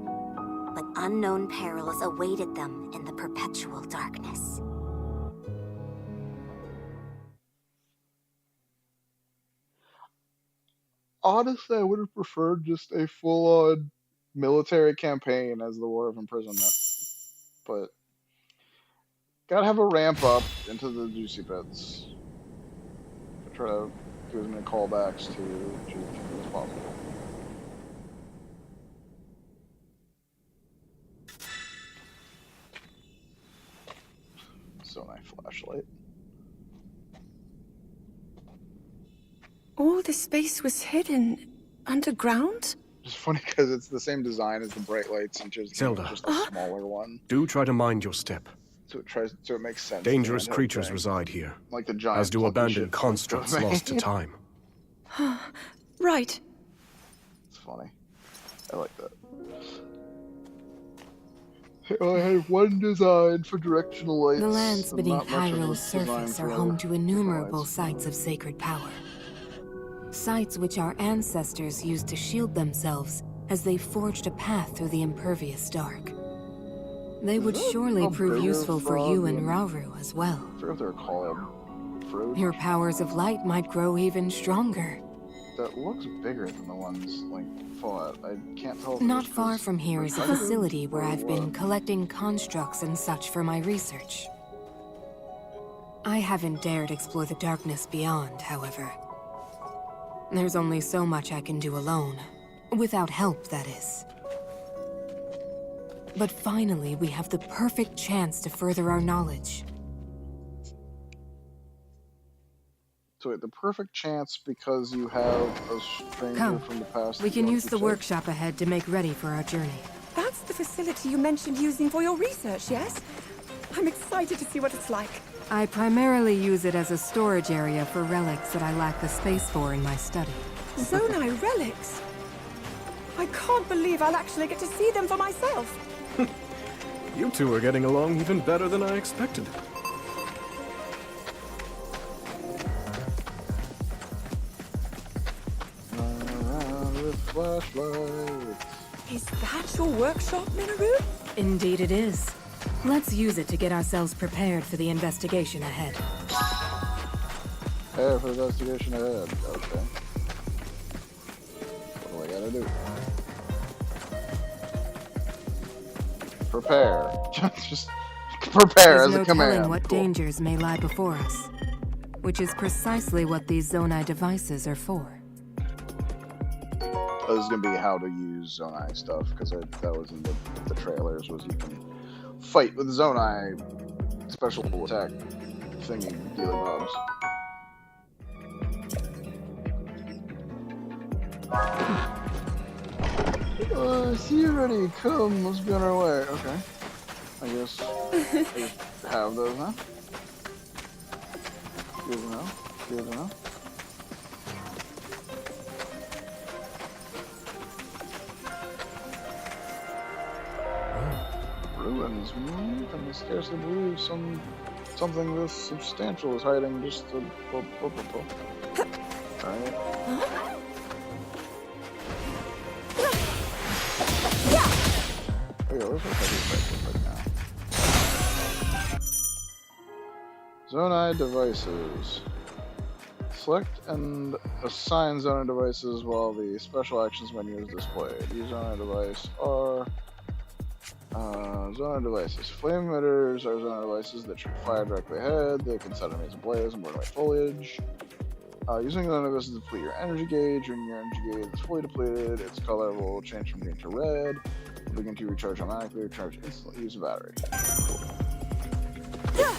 But unknown perils awaited them in the perpetual darkness. Honestly, I would have preferred just a full-on military campaign as the War of Imprisonment. But gotta have a ramp up into the juicy bits. I try to do as many callbacks to as possible. So nice flashlight. All this space was hidden underground? It's funny because it's the same design as the bright lights and just Zelda. Just a smaller one. Do try to mind your step. So it makes sense. Dangerous creatures reside here, like the giant as do abandoned constructs lost to time. Right. It's funny. I like that. I had one design for directional lights. The lands beneath not much of a Hyrule's design surface are for home to innumerable lights. sites of sacred power. Sites which our ancestors used to shield themselves as they forged a path through the impervious dark. They would surely prove useful for you and Rauru as well. I forget what they're called. Fruit? Your powers of light might grow even stronger. That looks bigger than the ones like fought. I can't tell. If Not it's far just from here is a perspective facility where or I've been what. collecting constructs and such for my research. I haven't dared explore the darkness beyond, however. There's only so much I can do alone. Without help, that is. But finally, we have the perfect chance to further our knowledge. So wait, the perfect chance because you have a stranger Come, from the past. we that can you use want the to workshop ahead to make ready for our journey. That's the facility you mentioned using for your research, yes? I'm excited to see what it's like. I primarily use it as a storage area for relics that I lack the space for in my study. Zonai relics? I can't believe I'll actually get to see them for myself. You two are getting along even better than I expected. With flashlights. Is that your workshop, Minoru? Indeed it is. Let's use it to get ourselves prepared for the investigation ahead. Hey, for investigation ahead. Okay. What do I gotta do? Prepare. Just prepare There's as no a command. telling what Cool. dangers may lie before us, which is precisely what these Zonai devices are for. This is gonna be how to use Zonai stuff because that was in the trailers. Was you can fight with Zonai special attack thingy dealy bobs. See you ready. Come, let's be on our way. Okay. I guess I just have those, huh? Good to know. Good to know. Ruins. I can scarcely believe something this substantial is hiding just a... Alright. yeah, where's our heavy effective right now? Zonai devices. Select and assign Zonai devices while the special actions menu is displayed. Use Zonai device are Zonai devices. Flame emitters are Zonai devices that should fire directly ahead. They can set enemies ablaze and burn away foliage. Using Zonai devices to deplete your energy gauge. When your energy gauge is fully depleted, its color will change from green to red. Begin to recharge automatically. Recharge instantly. Use a battery. Cool.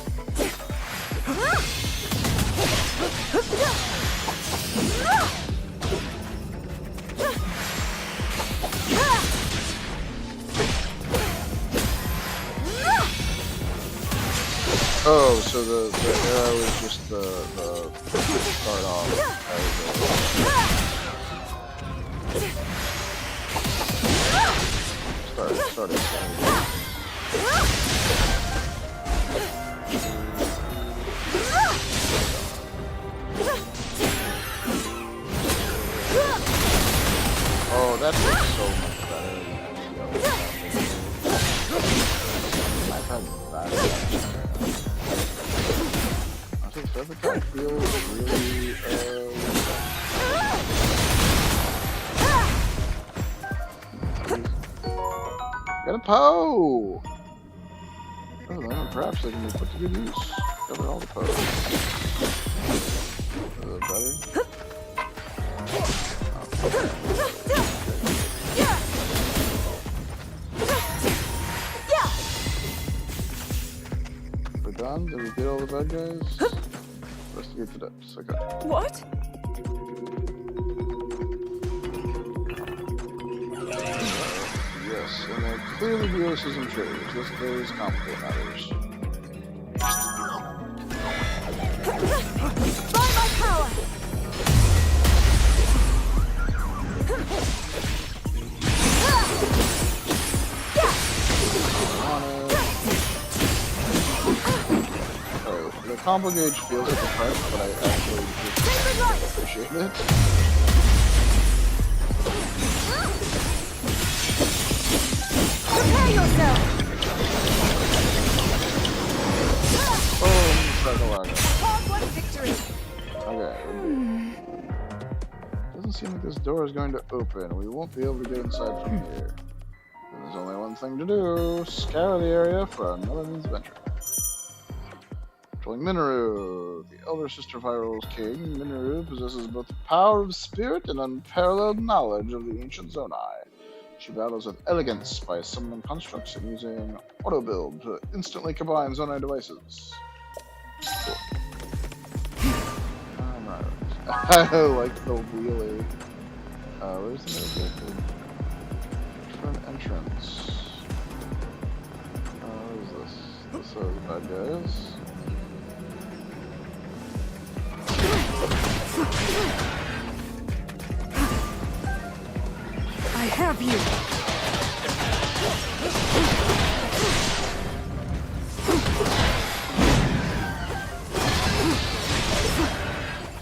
Oh, so the arrow is just the start off. Start. Oh, that looks so much better than the other. I've had bad I think Feathertop feels really, Got a Poe! Oh, then perhaps they can be put to good use. Cover all the Poes. Better. We're done? Did we get all the bad guys? Investigate the depths. Okay. What? Yes, and there clearly be uses and trades. This does complicate matters. By my power! The combo gauge feels like a threat, but I actually just appreciate it. Prepare yourself! Oh, start to lag. Hard won victory! Okay. Doesn't seem like this door is going to open. We won't be able to get inside from here. And there's only one thing to do. Scour the area for another means of entry. Controlling Minoru. The elder sister of Hyrule's king, Minoru possesses both the power of spirit and unparalleled knowledge of the ancient Zonai. She battles with elegance by summoning constructs and using auto-build to instantly combine Zonai devices. Cool. Alright. I like the wheelie. Where's the middle? Front entrance. What is this? This are the bad guys. I have you!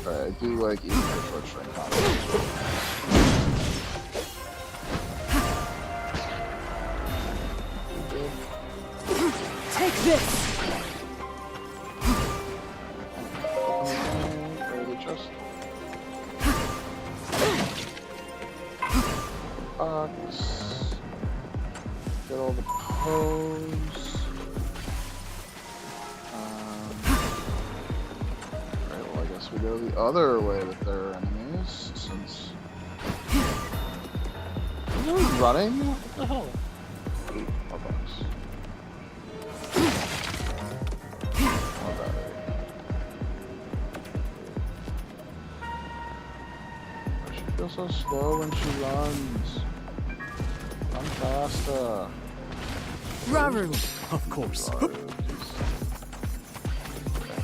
Alright, I do like eating the short string combos. Take this! Chest. Box. Get all the pose. Alright, well I guess we go the other way that there are enemies, since... Are they running? What the hell? Ooh, more box. More battery. She feels so slow when she runs. Run faster. Raru! Of course.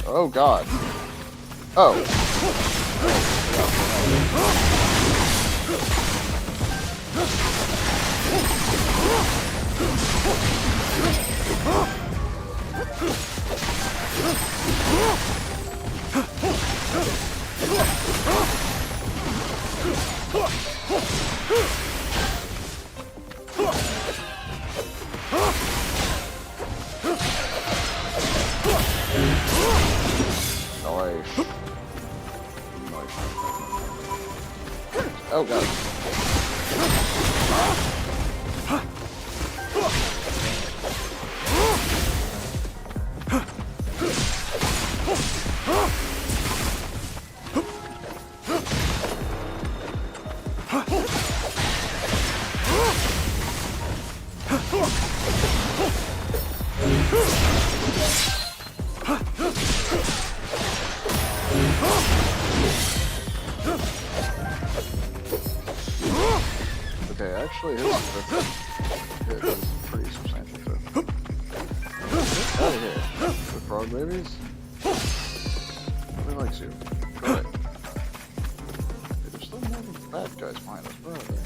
Oh god. Oh. Oh god. Okay, actually, hit is pretty substantial too. Get out of here, the frog babies. Nobody likes you. Go away. Hey, there's still more bad guys behind us. Where are they?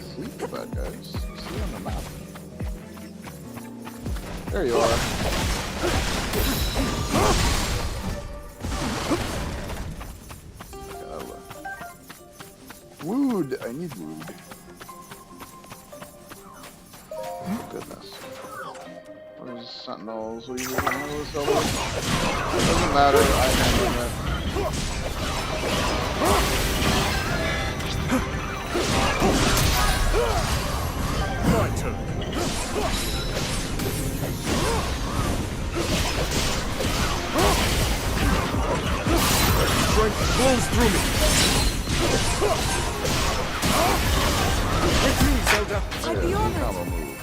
See the bad guys? See on the map. There you are. Wood! I need wood. Oh, goodness. What is sentinels? What do you handle this over? Doesn't matter, I'm handling it. My turn. Strength flows through me. With me, Zelda. I'd be honored. Combo move.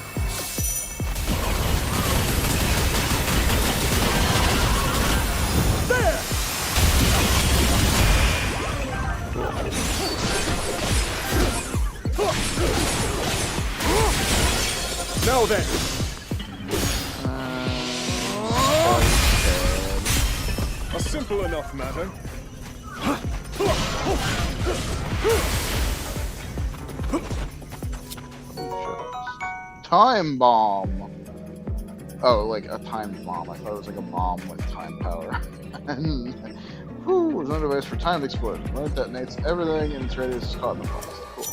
There! Now then. A simple enough matter. Time bomb. Oh, like a timed bomb. I thought it was like a bomb with time power. And whew, there's no device for timed explosion. When it detonates, everything in its radius is caught in the blast. Cool.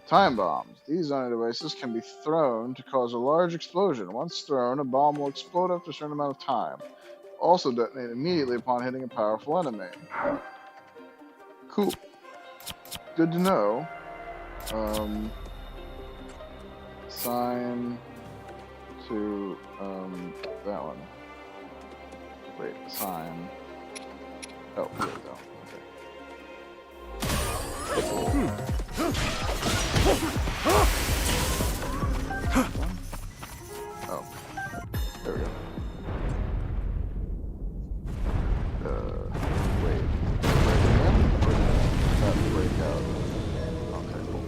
Time bombs. These zoning devices can be thrown to cause a large explosion. Once thrown, a bomb will explode after a certain amount of time. Also detonate immediately upon hitting a powerful enemy. Cool. Good to know. Assign to that one. Wait, assign. Oh, here we go. Oh, there we go. Wait. Break in? Or did that break out? Okay, cool.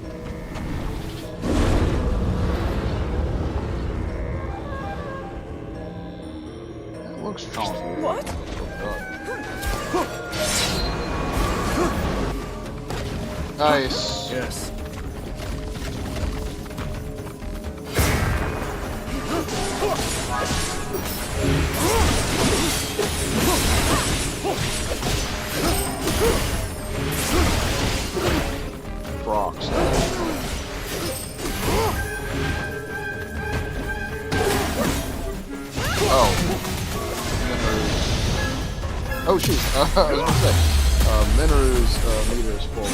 It looks strong. What? Oh, nice. Yes. Rocks. Oh. Oh shoot. I was gonna say. Minoru's meter is full.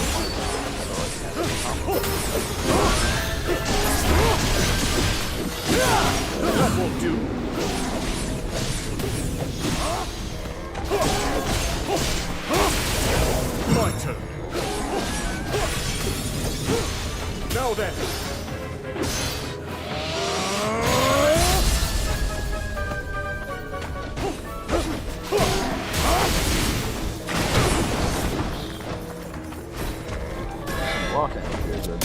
That won't do. My turn. Now then. Walking. Okay, good.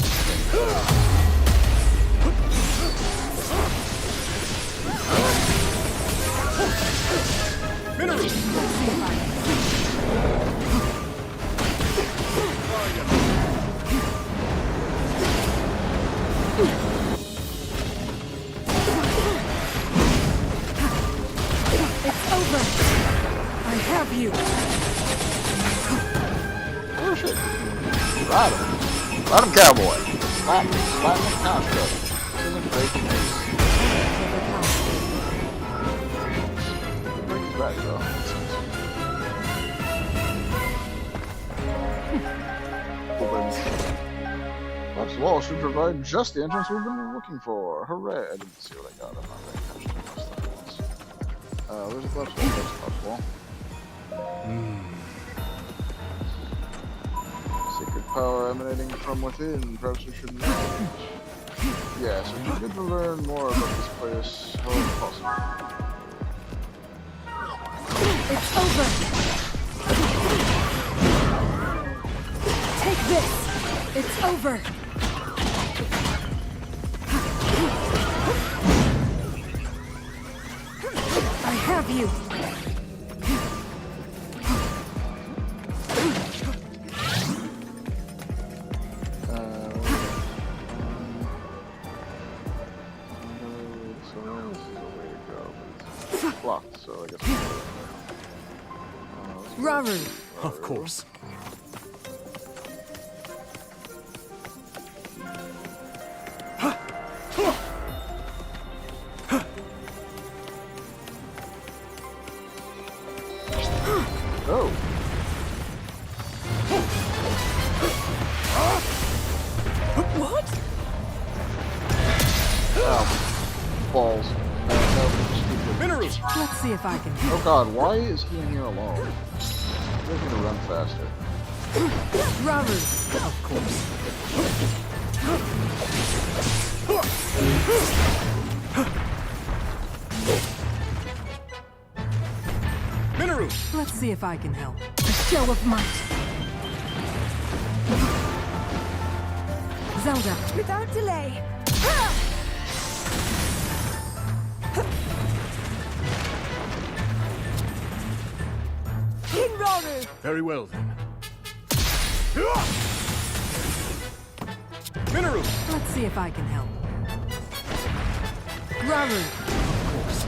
Minoru! It's over. I have you. Oh shit. Ride him. Ride him, cowboy. Slap him. Slap him, construct. This isn't breaking news. Break his back, though. This wall should provide just the entrance we've been looking for. Hooray! I didn't see what I got. I'm not paying attention to my stuff. Where's the collapse wall? There's the collapse wall. Secret power emanating from within. Perhaps we should know. Yes, it would be good to learn more about this place. However possible. It's over! Take this! It's over! I have you! Blocked, so I guess. Raru! Of course. Oh! What? Oh. Balls. Minoru! Let's see if I can. Oh god, why is he in here alone? He's going to run faster. Raru! Of course. Minoru! Let's see if I can help. A show of might. Zelda. Without delay. King Raru! Very well then. Minoru! Let's see if I can help. Raru. Of course.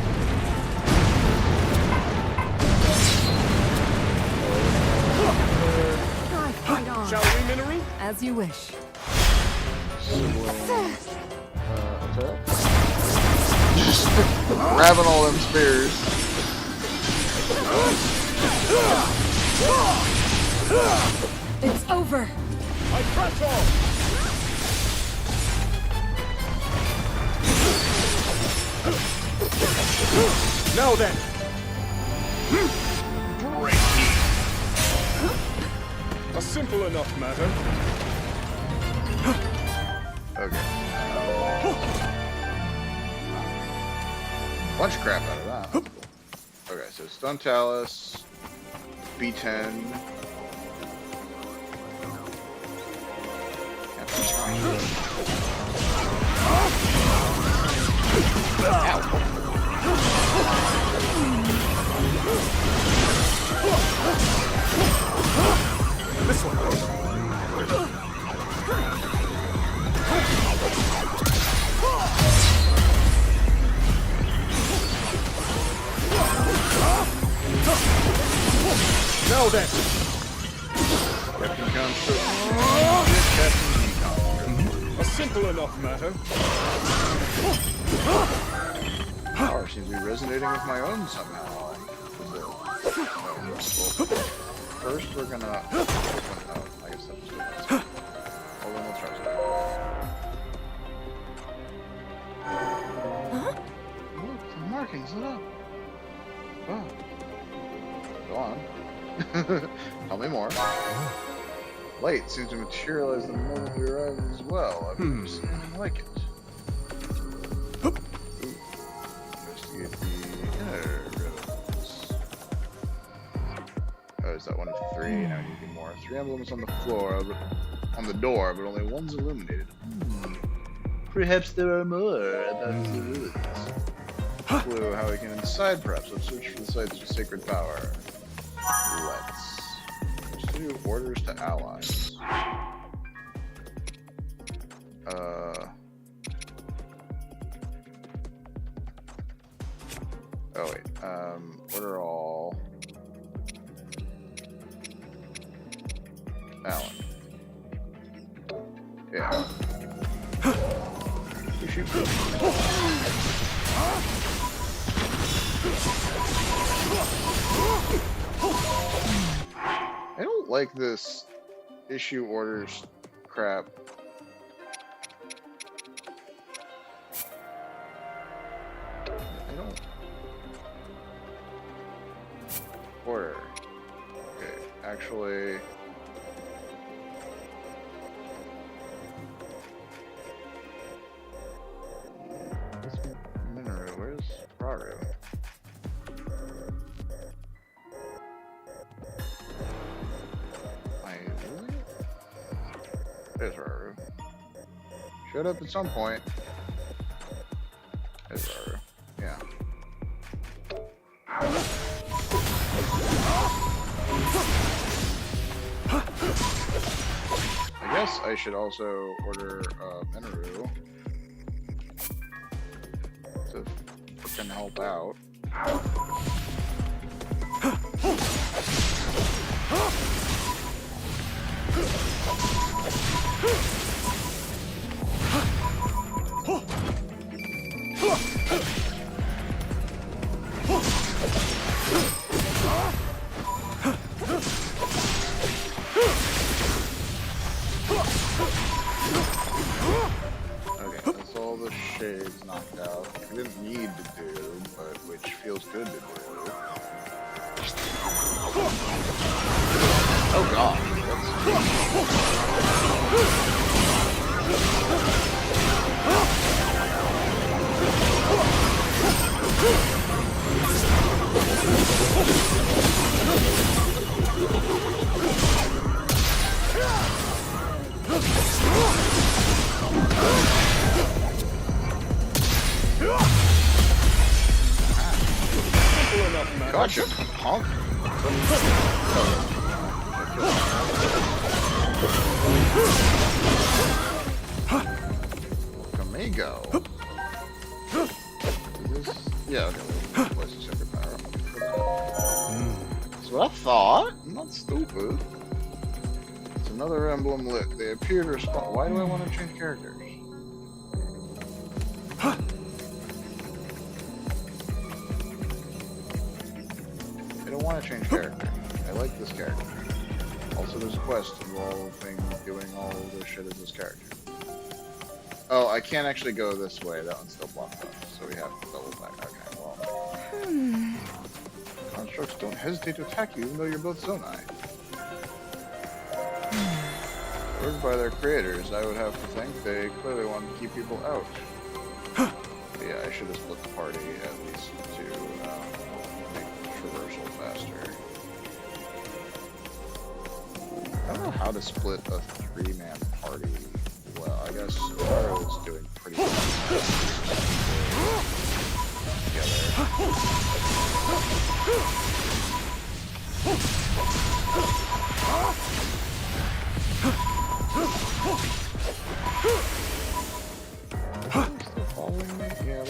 I fight on. Shall we, Minoru? As you wish. Attack? Just grabbing all them spears. It's over. I press on! Now then! A simple enough matter. Okay. Bunch of crap out of that. Cool. Okay, so Stun Talus, B10. This one. Now then. Captain Construct. Captain Construct. A simple enough matter. Power seems to be resonating with my own somehow. First, we're gonna. I guess that's good. Hold on, let's try something. Look, the markings lit up. Oh. Go on. Tell me more. Light seems to materialize the moment we arrive as well. I've never seen anything like it. Ooh. Investigate the inner rooms. Oh, is that one of three? Now we need more. 3 emblems on the floor, on the door, but only one's illuminated. Perhaps there are more about the ruins. Clue how we can inside, perhaps. Let's search for the sites of sacred power. Let's do orders to allies. Oh wait. Order all. Alan. Yeah. You shoot. I don't like this issue orders crap. order. Okay, actually. Minoru, where's Raru? Am I losing it? There's Raru. Showed up at some point. There's Raru. Yeah. I guess I should also order Minoru to freaking help out. Okay, that's all the shades knocked out. I didn't need to do, but which feels good to do. Oh god. Gotcha, punk. Amigo. Is this? Yeah, okay. We'll place a separate power. That's what I thought. I'm not stupid. It's another emblem lit. They appear to respond. Why do I want to change characters? I don't want to change character. I like this character. Also, there's a quest involving doing all the shit as this character. Oh, I can't actually go this way. That one's still blocked up, so we have to double back. Okay, well. Constructs don't hesitate to attack you, even though you're both Zonai. Ordered by their creators, I would have to think they clearly want to keep people out. But yeah, I should have split the party at least to make traversal faster. I don't know how to split a 3-man party. Well, I guess Haru is doing pretty well Still following me? Yeah,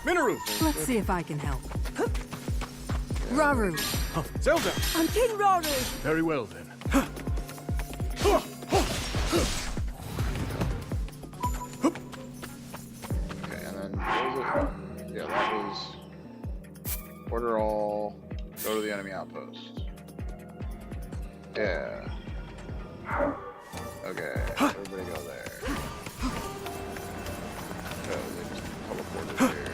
Minoru! Let's see if I can help. Raru! Oh, Zelda! I'm King Raru! Very well then. Okay, and then what was it? Yeah, that was order all, go to the enemy outpost. Yeah. Okay, everybody go there. Oh, they just teleported here.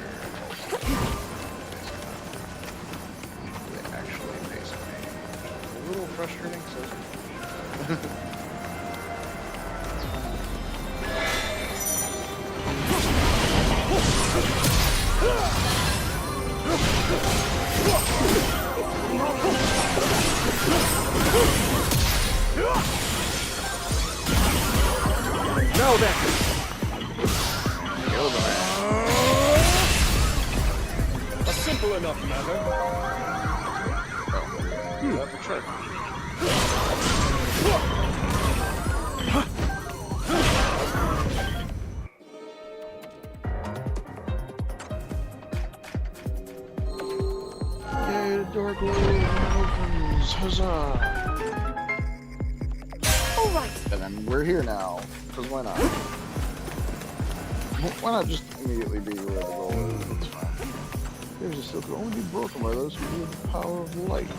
They actually pace me. A little frustrating, so. Now then! Kill the man. A simple enough matter. Oh, that's a trick. Yay, the door closes and opens. Huzzah! Alright! And then we're here now, because why not? Why not just immediately be where the goal is? It's fine. Here's a silk can only be broken by those who wield the power of light.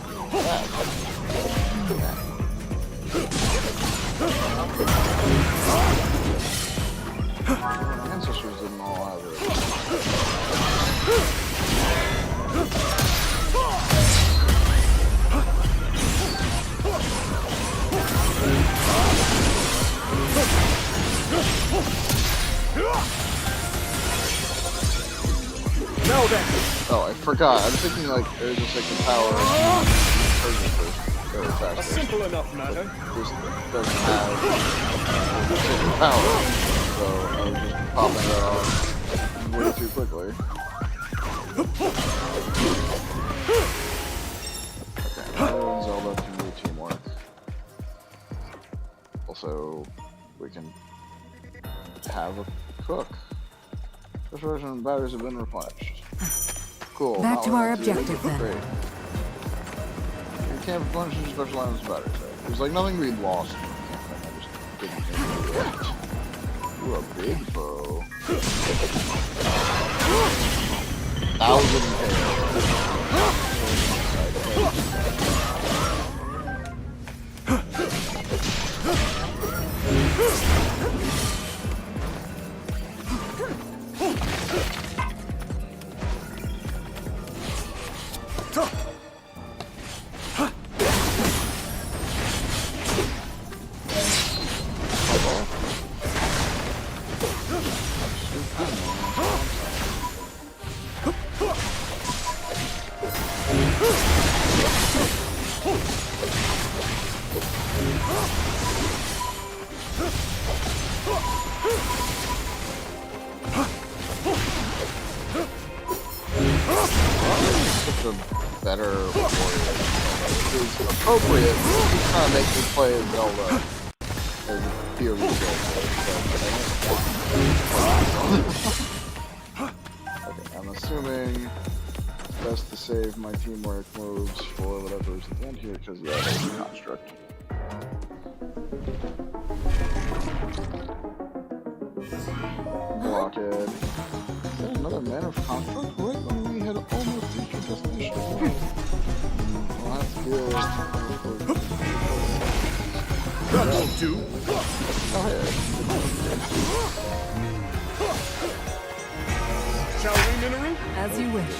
Ancestors didn't all have it. Oh, I forgot. I'm thinking like there's just like the power. A simple enough matter. This doesn't have the power, so I was just popping it off way too quickly. Okay, Mario and Zelda can do teamwork. Also, we can have a cook. Special version batteries have been replenished. Cool. Back to our objective then. Great. You can't replenish your special items batteries. Right? There's like nothing we lost. I just didn't think of it. Ooh, a big bow. 1,000 better warrior. It is appropriate. It's trying to make me play as Zelda as a pure Zelda. Okay, I'm assuming it's best to save my teamwork moves for whatever's at the end here, because yeah, there's a construct. Blockhead. Is there another man of construct right when we had almost reached our destination? Well, that's good. That'll do. Go ahead. Shall we, Minoru? As you wish.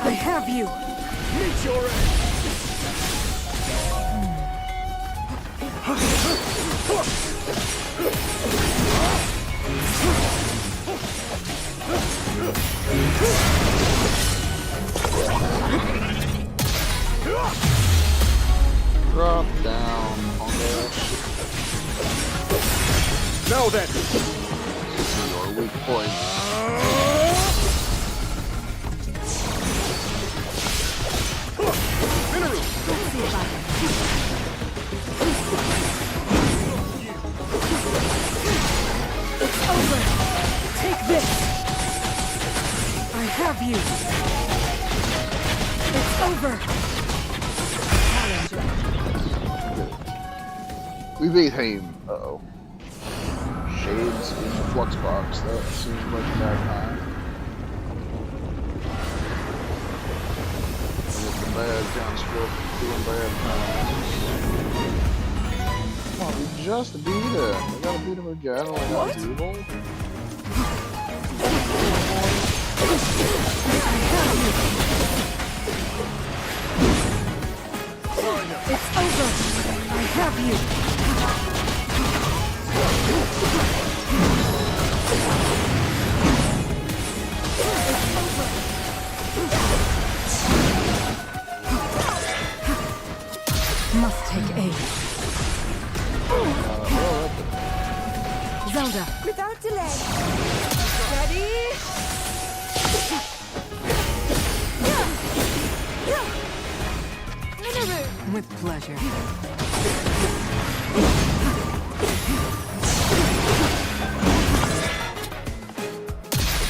I have you. Meet your end. Drop down on there. Now then. Your weak point. It's over. Take this. I have you. It's over. We beat him. Uh-oh. Shades in the flux box. That seems like a bad time. With the bad construct doing bad times. Come on, we just beat him. We gotta beat him again. Only that's evil. It's over. I have you. Must take aim. Zelda. Without delay. Ready? Minoru! With pleasure.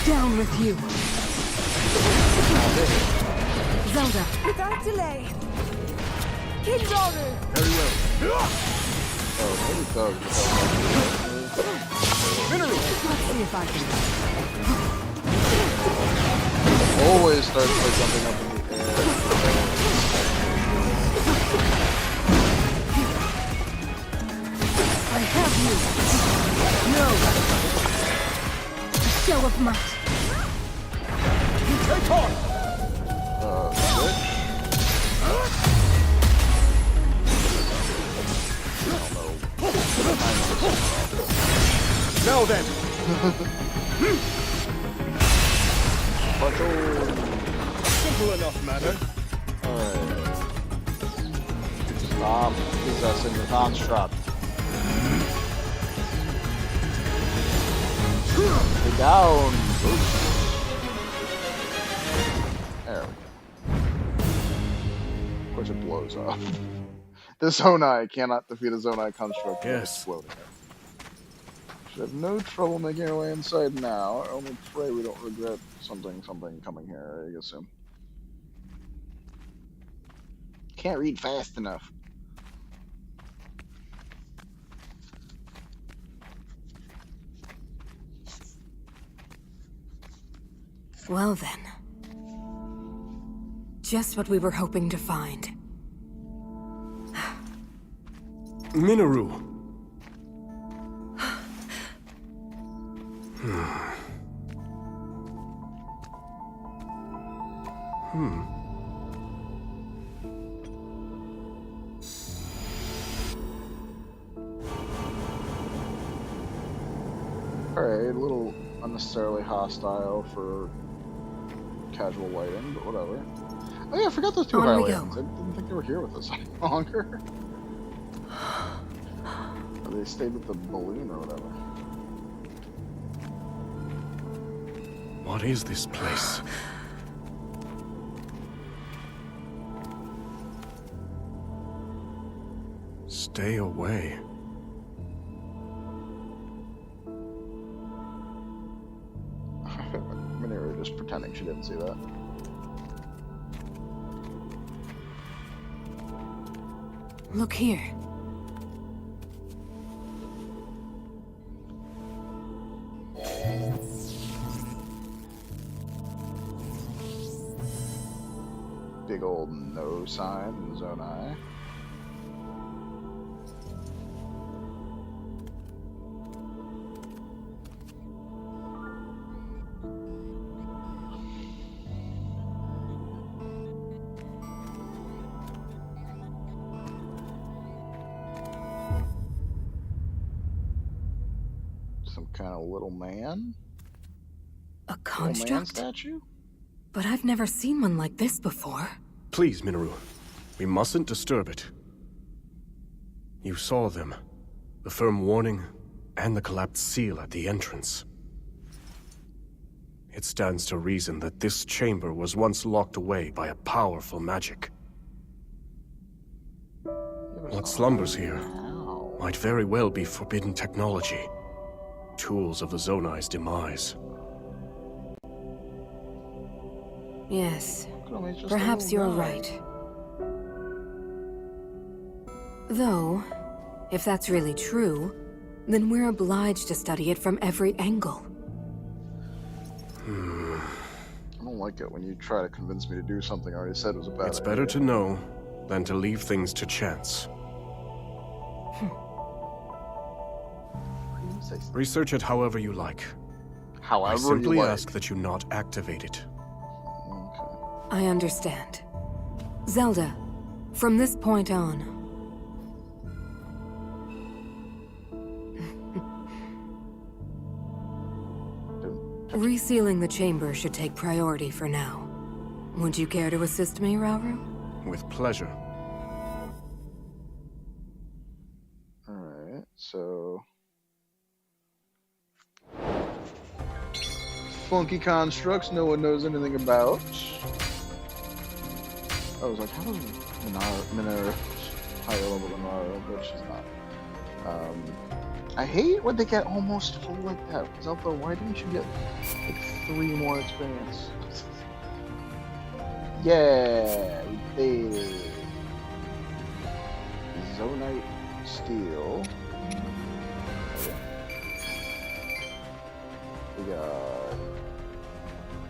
Down with you. Zelda. Without delay. Kindoru! Very well. Oh, maybe Thug. Minoru! Let's see if I can. Always starts by jumping up in the air. I have you. No. A show of might. Take on! Switch. Now then! Simple enough matter. Alright. Stop possessing the construct. Stay down. There we go. Of course it blows up. This Zonai cannot defeat a Zonai construct without Yes. exploding it. Should have no trouble making our way inside now. I only pray we don't regret something coming here, I assume. Can't read fast enough. Well then. Just what we were hoping to find. Minoru. Alright, a little unnecessarily hostile for casual lighting, but whatever. Oh yeah, I forgot those two On we Hylians. go. I didn't think they were here with us any longer. Or they stayed with the balloon or whatever. What is this place? Stay away. Minoru just pretending she didn't see that. Look here. Big old no sign in Zonai. Some kind of little man? A Little man construct? statue? But I've never seen one like this before. Please, Minoru. We mustn't disturb it. You saw them. The firm warning, and the collapsed seal at the entrance. It stands to reason that this chamber was once locked away by a powerful magic. What slumbers here might very well be forbidden technology. Tools of the Zonai's demise. Yes, Oh, he's just a perhaps you're little guy. right. Though, if that's really true, then we're obliged to study it from every angle. I don't like it when you try to convince me to do something I already said was a bad It's idea. better to know than to leave things to chance. Research it however you like. However I simply you like. ask that you not activate it. Okay. I understand. Zelda, from this point on... Resealing the chamber should take priority for now. Would you care to assist me, Rauru? With pleasure. Alright, so... Funky constructs no one knows anything about. I was like, how does Minoru higher level than Rauru, but she's not. I hate when they get almost full like that. Zelda, why didn't you get like 3 more experience? Yeah, we did. Zonite Steel. We got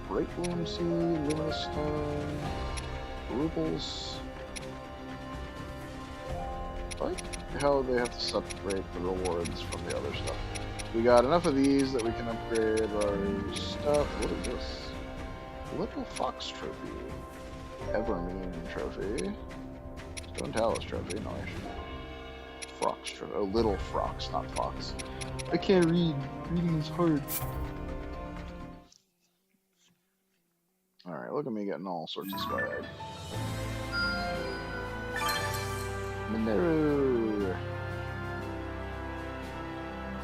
Great Bloom Seed, Luminous Stone, Rubles. What the hell do they have to separate the rewards from the other stuff? We got enough of these that we can upgrade our stuff. What is this? Little Fox Trophy. Evermean Trophy. Stone Talus Trophy. Nice. Frox. Oh, little Frox, not Fox. I can't read. Reading is hard. Alright, look at me getting all sorts of swag. Mineru.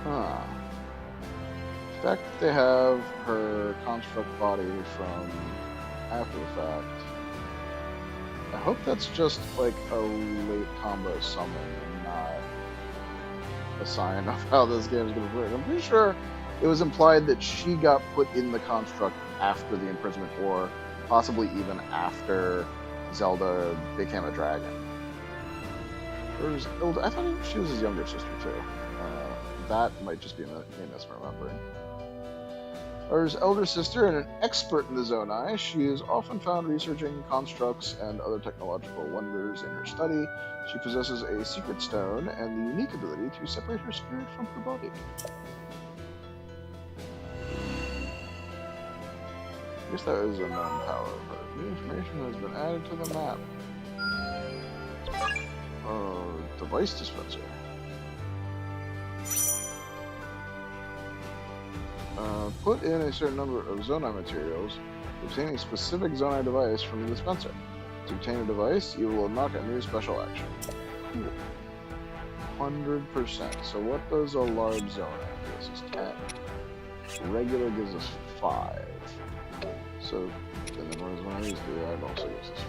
Huh. The fact that they have her construct body from after the fact. I hope that's just like a late combo summon and not a sign of how this game is going to work. I'm pretty sure it was implied that she got put in the construct after the imprisonment, or possibly even after Zelda became a dragon. I thought she was his younger sister too. That might just be me misremembering. Her elder sister and an expert in the Zonai, she is often found researching constructs and other technological wonders in her study. She possesses a secret stone and the unique ability to separate her spirit from her body. I guess that is a known power, but new information has been added to the map. Device dispenser. Put in a certain number of Zonai materials to obtain a specific Zonai device from the dispenser. To obtain a device, you will unlock a new special action. Cool. 100%. So what does a large Zonai give us? 10. Regular gives us 5. So, and then what does one of these do? That also gives us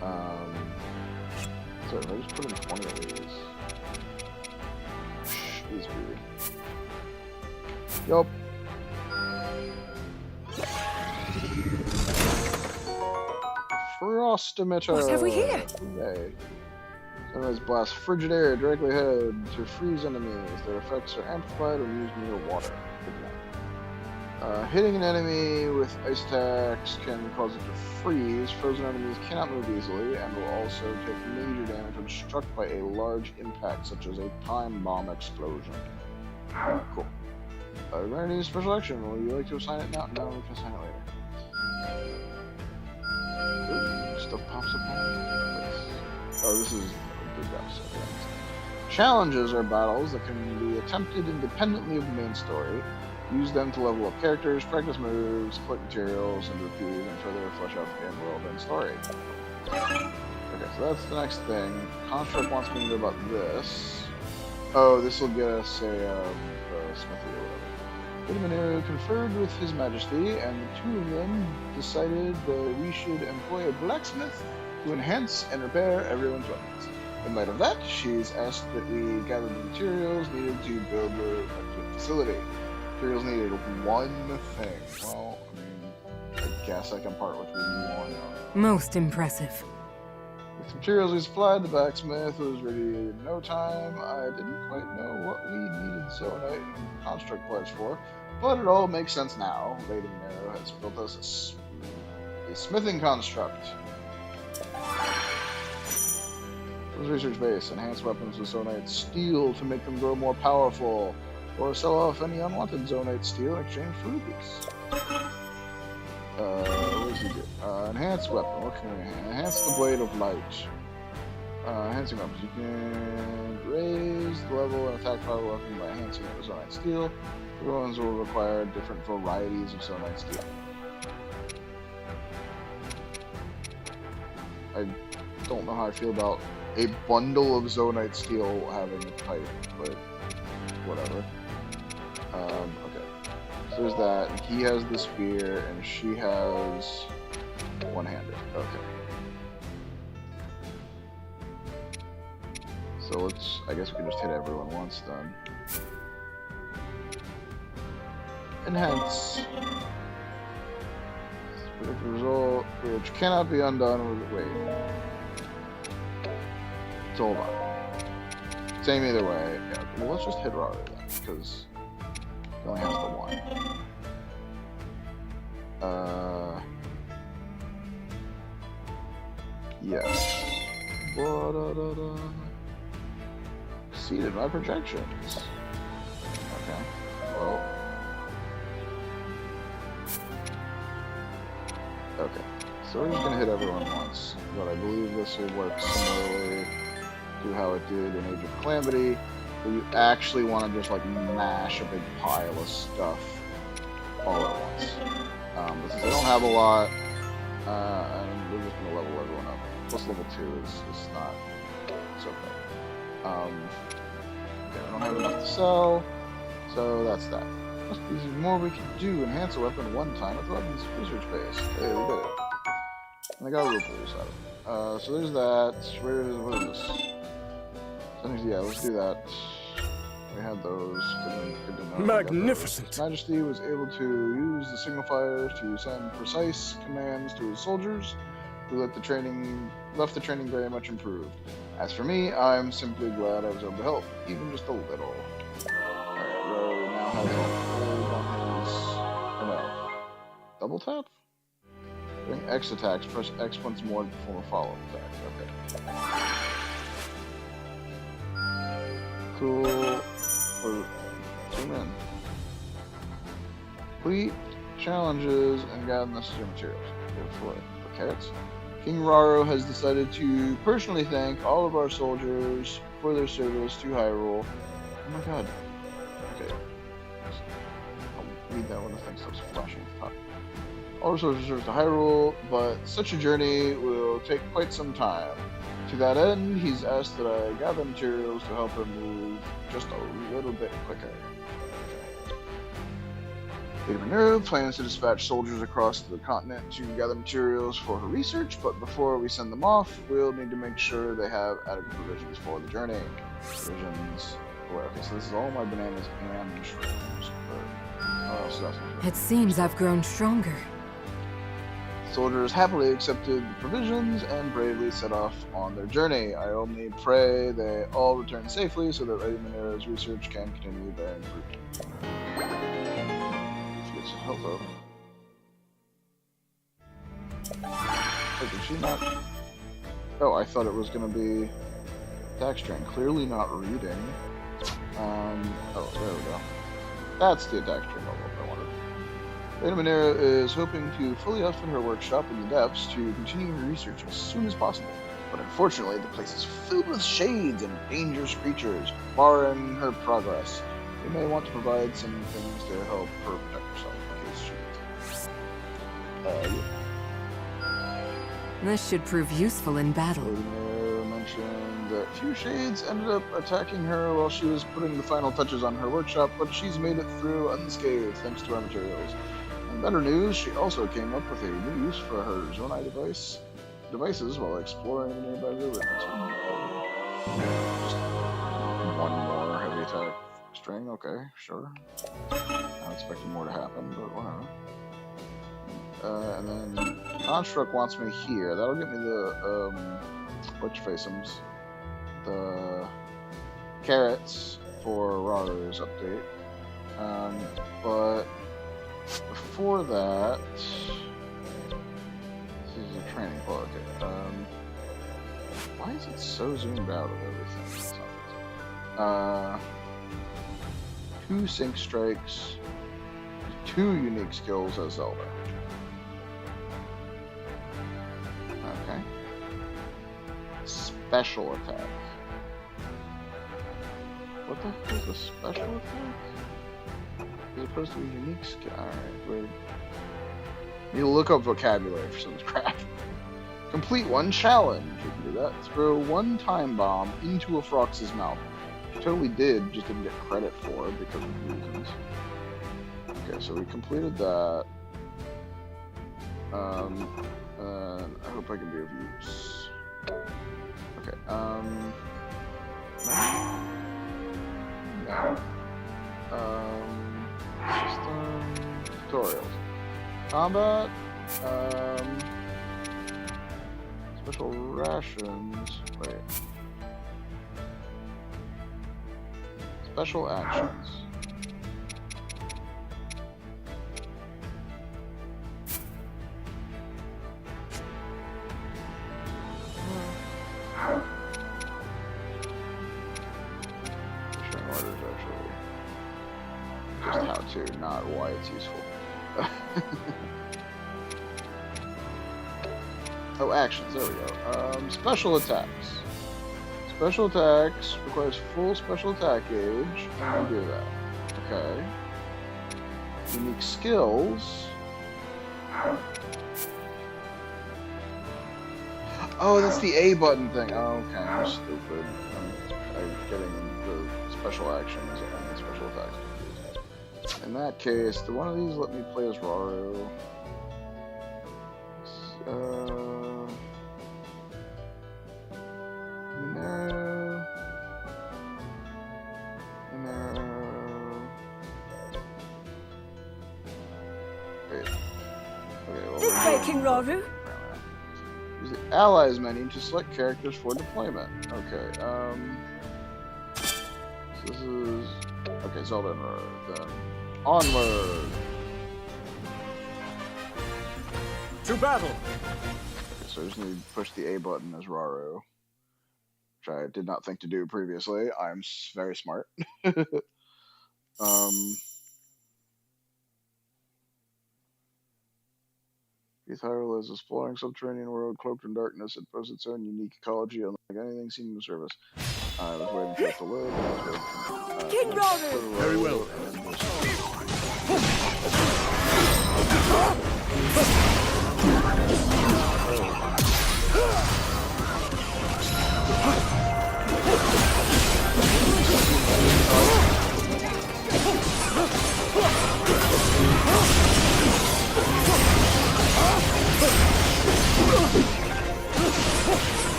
5. So if I just put in 20 of these. Jeez, weird. Yup. Frost emitter. What have we here? Yay. Sunrise blast frigid air directly ahead to freeze enemies. Their effects are amplified when used near water. Hitting an enemy with ice attacks can cause it to freeze. Frozen enemies cannot move easily and will also take major damage when struck by a large impact, such as a time bomb explosion. Cool. We're going to need a special action. Would you like to assign it now? No, we can assign it later. Ooh, stuff pops up on this. Oh, this is a good episode. Challenges are battles that can be attempted independently of the main story. Use them to level up characters, practice moves, collect materials, and repeat and further flesh out the game world and story. Okay, so that's the next thing. Construct wants me to know about this. Oh, this will get us a smithy or whatever. Mineru conferred with His Majesty, and the two of them decided that we should employ a blacksmith to enhance and repair everyone's weapons. In light of that, she's asked that we gather the materials needed to build the facility. Materials needed one thing. Well, I mean, I guess I can part with one. Most impressive. With the materials we supplied, the blacksmith was ready in no time. I didn't quite know what we needed Zonite and construct parts for, but it all makes sense now. Lady Mineru has built us a smithing construct. Research base. Enhance weapons with Zonite steel to make them grow more powerful. Or sell off any unwanted Zonite steel in exchange for rupees. What does he do? Enhance weapon. What can we enhance? The blade of light. Enhancing weapons. You can raise the level and attack power of the weapon by enhancing it with Zonite steel. The ones will require different varieties of Zonite steel. I don't know how I feel about a bundle of Zonite steel having a type, but whatever. Okay. So there's that, and he has the spear, and she has one-handed. Okay. So let's, I guess we can just hit everyone once then. Enhance. Predicted result, which cannot be undone with, wait. So hold on. Same either way. Yeah, well, let's just hit Rara then, because he only has the one. Yes. Exceeded my projections. Okay. Well. Okay. So we're just gonna hit everyone once, but I believe this will work similarly do how it did in Age of Calamity, where you actually want to just like mash a big pile of stuff all at once. But since I don't have a lot, and we're just gonna level everyone up. Plus level 2 is not so bad. Okay, we don't have enough to sell, so that's that. Must be more we can do. Enhance a weapon one time at the weapons research base. Hey, we did it. And I got rule pools out of it. So there's that. What is this? Yeah, let's do that. We had those. Good to know. Magnificent. His Majesty was able to use the signifiers to send precise commands to his soldiers, who left the training very much improved. As for me, I'm simply glad I was able to help, even just a little. Alright, Ro now has a hold on his... Oh no. Double tap? During X attacks, press X once more to perform a follow-up attack. Okay. Cool. Zoom in. Complete challenges and gather necessary materials. For carrots. King Raro has decided to personally thank all of our soldiers for their service to Hyrule. Oh my god. Okay. I'll read that when the thing stops flashing at the top. All our soldiers service to Hyrule, but such a journey will take quite some time. To that end, he's asked that I gather materials to help him move just a little bit quicker. Lady Minerva plans to dispatch soldiers across the continent to gather materials for her research, but before we send them off, we'll need to make sure they have adequate provisions for the journey. Provisions. Well, okay, so this is all my bananas and mushrooms. So that's It seems I've grown stronger. Soldiers happily accepted the provisions and bravely set off on their journey. I only pray they all return safely so that Lady Minerva's research can continue bearing fruit. Let's get some health up. Oh, did she not? Oh, I thought it was going to be attack strength. Clearly not reading. Oh, there we go. That's the attack strength level I wanted. Lady Minerva is hoping to fully outfit her workshop in the depths to continue her research as soon as possible. But unfortunately, the place is filled with shades and dangerous creatures, barring her progress. We may want to provide some things to help her protect herself in case she... This should prove useful in battle. Lady Minerva mentioned that few shades ended up attacking her while she was putting the final touches on her workshop, but she's made it through unscathed thanks to our materials. And better news, she also came up with a new use for her Zonai devices while exploring the nearby ruins. Just one more heavy attack string, okay, sure. Not expecting more to happen, but whatever. And then Construct wants me here. That'll get me the whatchafaceums, the carrots for Rara's update. But before that, this is a training plug. Why is it so zoomed out of everything? 2 sync strikes, 2 unique skills as Zelda. Okay. Special attack. What the heck is a special attack? As opposed to a unique skill. Alright, weird. Need to look up vocabulary for some crap. Complete one challenge. You can do that. Throw 1 time bomb into a Frox's mouth. Which totally did, just didn't get credit for it because of reasons. Okay, so we completed that. I hope I can be of use. Okay, system tutorials. Combat, special rations, wait. Special actions. Not why it's useful. Oh, actions, there we go. Special attacks. Special attacks requires full special attack gauge. How do we do that? Okay. Unique skills. Oh, that's the A button thing. Oh, okay, I'm stupid. I'm getting the special actions and the special attacks confused. In that case, do one of these let me play as Raru? No. Wait. Okay, well, This way, King Raru. use the Allies menu to select characters for deployment. Okay, so this is... Okay, Zelda and Raru, then. Onward! To battle! Okay, so I just need to push the A button as Raru. Which I did not think to do previously. I'm very smart. Hyrule is a exploring subterranean world cloaked in darkness. It boasts its own unique ecology, unlike anything seen in the service. I was waiting for it to load. King Raru! Very well.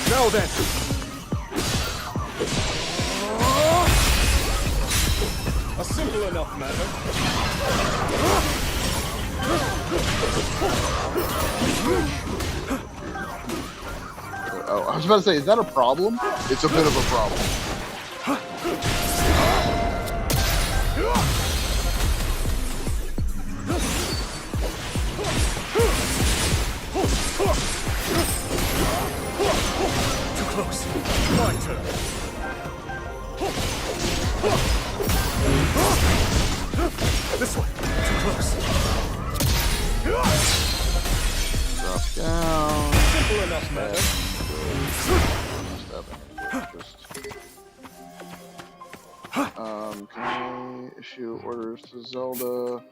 Now then! A simple enough matter. Oh, I was about to say, is that a problem? It's a bit of a problem. Too close. My turn. This way. Too close. Drop down. Simple enough matter. Can I issue orders to Zelda?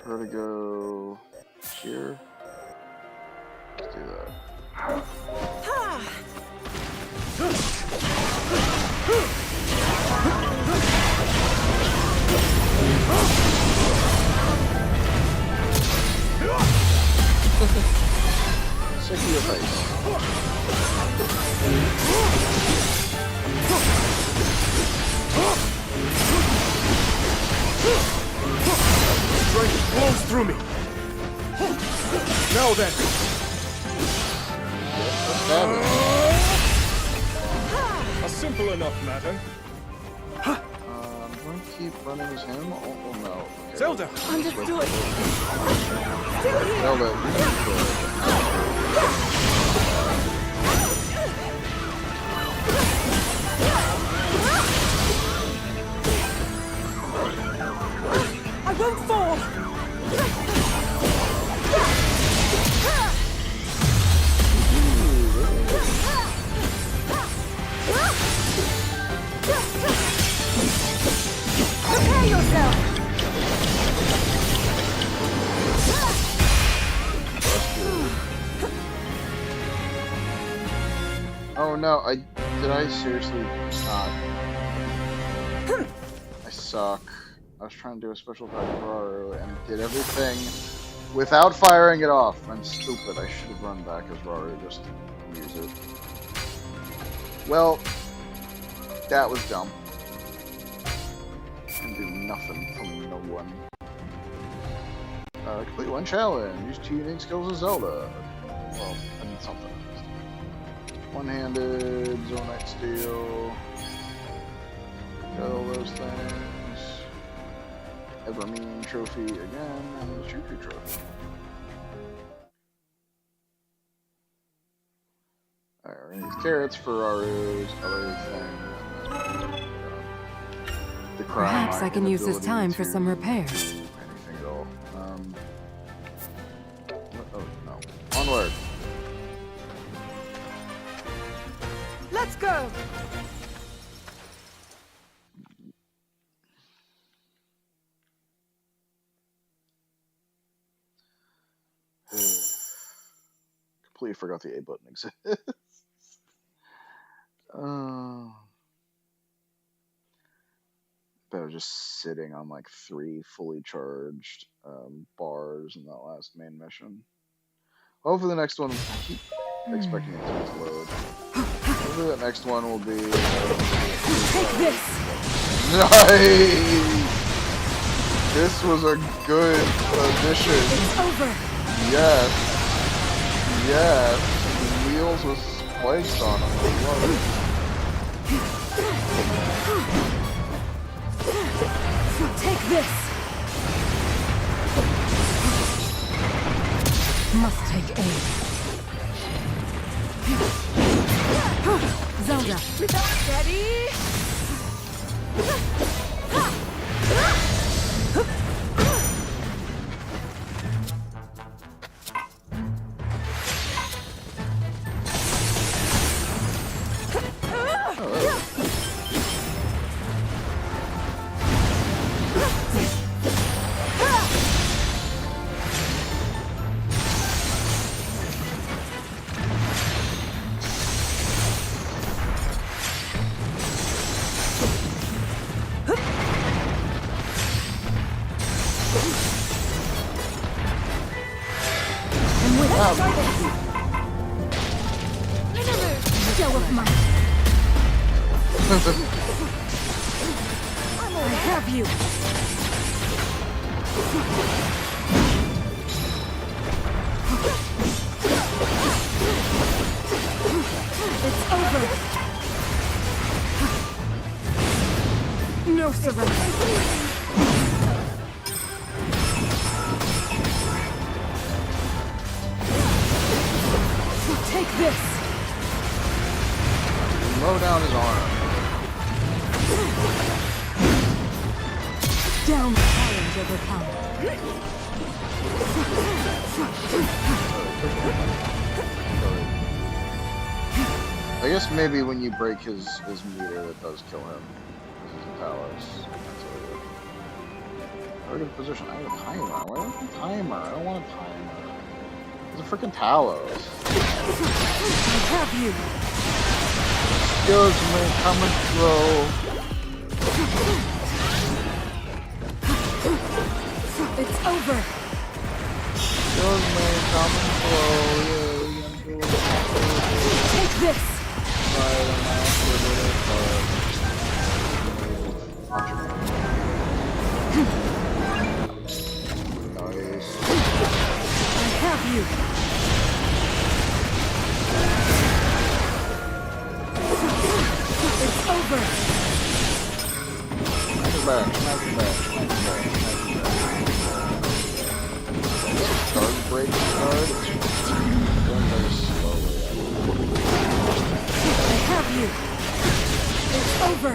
Her to go here. Let's do that. Sick of your face. Strength flows through me. Now then. A simple enough matter. I'm going to keep running as him. Oh no. Okay. Zelda! Understood. Zelda, you need to I won't fall. Prepare yourself! Oh no, did I seriously not? I suck. I was trying to do a special attack with Raru and did everything without firing it off. I'm stupid. I should have run back as Raru just to use it. Well, that was dumb. Can do nothing from no one. Complete one challenge. Use 2 unique skills of Zelda. Well, I need something. One-handed, Zonite Steel. Got all those things. Evermean Trophy again, and the Choo-Choo Trophy. Alright, these carrots for Raru's other thing. The crime Perhaps I can use this time for some repairs. completely forgot the A button exists. But I was just sitting on like 3 fully charged bars in that last main mission. Hopefully the next one, I keep expecting it to load. Hopefully the next one will be... Take this! Nice! This was a good addition. It's over! Yes. Yes. The wheels with spikes on them. I love it. Take this! Must take aim. Zelda! Ready? Show of might. I have you. It's over. No surrender. Take this! Slow down his arm. Down challenge overcome. I guess maybe when you break his meter, it does kill him. Because he's a Talos. That's a very good position. I have a timer. Why do I want a timer? I don't want a timer. He's a freaking Talos. I have you. Excuse me, come and throw. It's over. Excuse me, come and throw. Take this. Nice. I have you. It's over. Charge break card. Going very slowly. I have you. It's over.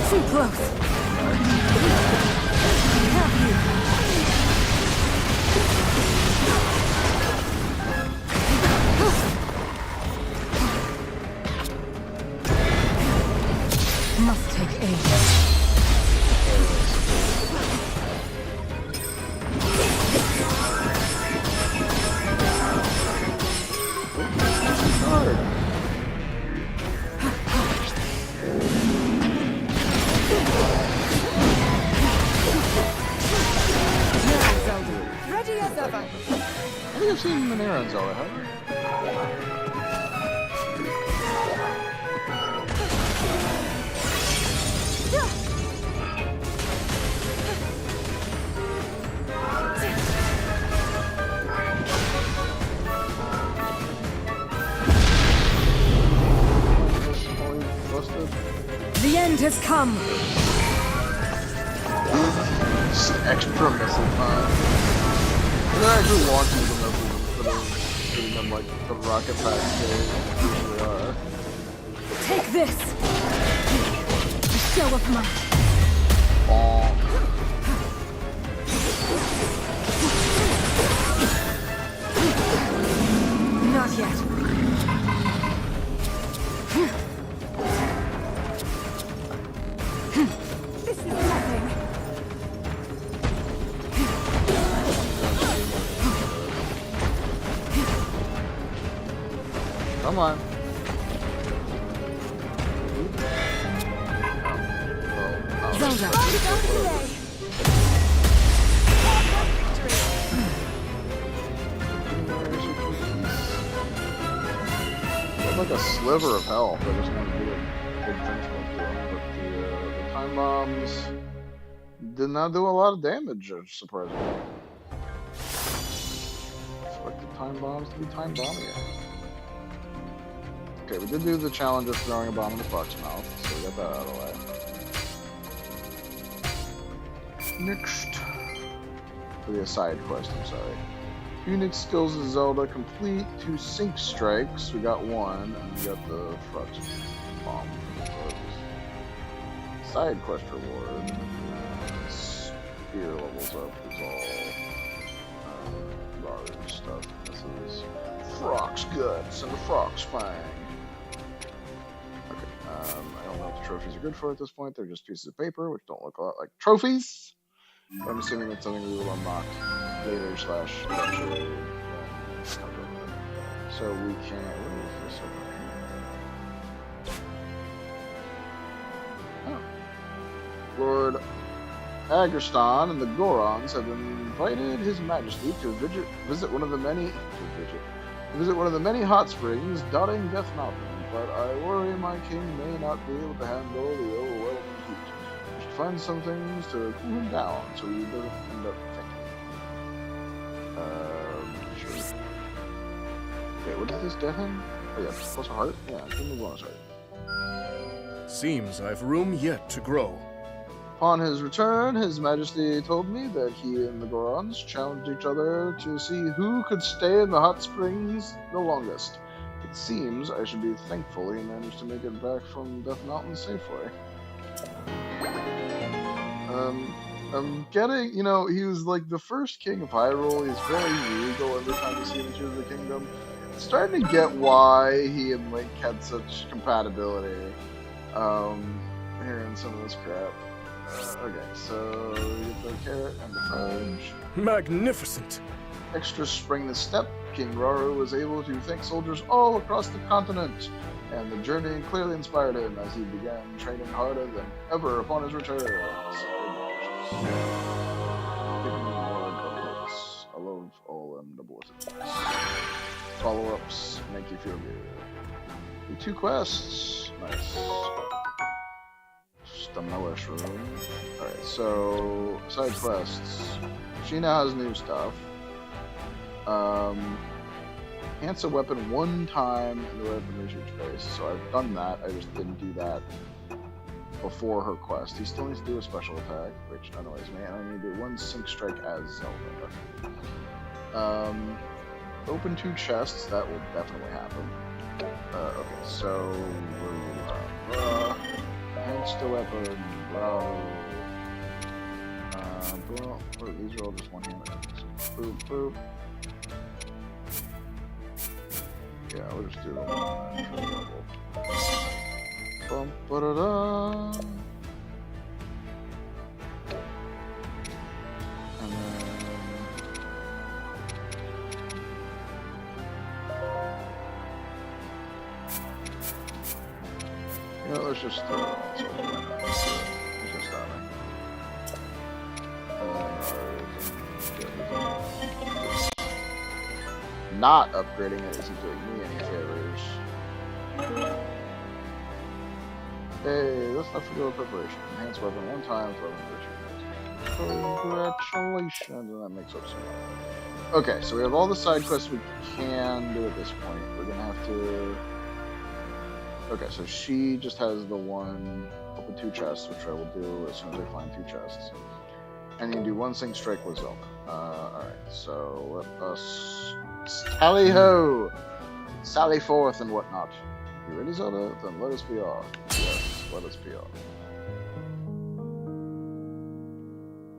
Too close. I have you. Must take aim. Ready as ever. I think I've seen Minera and Zelda, haven't I? The end has come. Just extra missile time. They're actually launching the missiles instead of putting them like the rocket pack they usually are. Take this. A show of might. Bonk. Not yet. This is nothing. Come on. Zelda. Like a sliver of health. I just want to do big things to them. But the time bombs did not do a lot of damage, surprisingly. Expect the time bombs to be time bombing it. Okay, we did do the challenge of throwing a bomb in the fox mouth, so we got that out of the way. Next, for the side quest, I'm sorry. Unique skills of Zelda complete 2 sync strikes. We got 1, and we got the front bomb. Side quest reward. Spear levels up is all large stuff. This is Frog's guts and the frog spine. Okay, I don't know what the trophies are good for at this point. They're just pieces of paper, which don't look a lot like trophies. But I'm assuming that's something we will unlock later / eventually. So we can. What is this over here? Oh. Lord Agriston and the Gorons have invited His Majesty to visit one of the many hot springs dotting Death Mountain. But I worry my king may not be able to handle the overwhelming heat. We should find some things to cool him down so he doesn't end up fainting. Sure. Okay, what does this get him? Oh yeah, plus a heart? Yeah, give me a bonus heart. Seems I've room yet to grow. Upon his return, His Majesty told me that he and the Gorons challenged each other to see who could stay in the hot springs the longest. It seems I should be thankful he managed to make it back from Death Mountain safely. I'm getting, you know, he was like the first king of Hyrule. He's very regal every time you see him choose the kingdom. It's starting to get why he and Link had such compatibility. Hearing some of this crap. Okay, so you get the carrot and the fudge. Magnificent! Extra spring the step, King Rauru was able to thank soldiers all across the continent, and the journey clearly inspired him as he began training harder than ever upon his return. Give me more doublets. I love all them doublets. Follow-ups make you feel good. Do 2 quests. Nice. Just a mellish room. Alright, so side quests. She now has new stuff. Enhance a weapon 1 time in the weapon research base. So I've done that. I just didn't do that before her quest. He still needs to do a special attack, which annoys me, and I need to do 1 sync strike as Zelda. Open 2 chests. That will definitely happen. Okay, so enhance the weapon. These are all just one-handed. Boop, boop. Yeah, we'll just do it. Bum, ba-da-da. And then... You know, let's just not upgrading it isn't doing me any favors. Hey, let's not forget preparation. Enhance weapon 1 time, congratulations, and that makes up some money. Okay, so we have all the side quests we can do at this point. We're gonna have to... Okay, so she just has the 1, open 2 chests, which I will do as soon as I find 2 chests. And you do 1 sync strike with Zelda. Alright, so let us tally ho! Sally forth and whatnot. You ready, Zelda? Then let us be off. Yes, let us be off.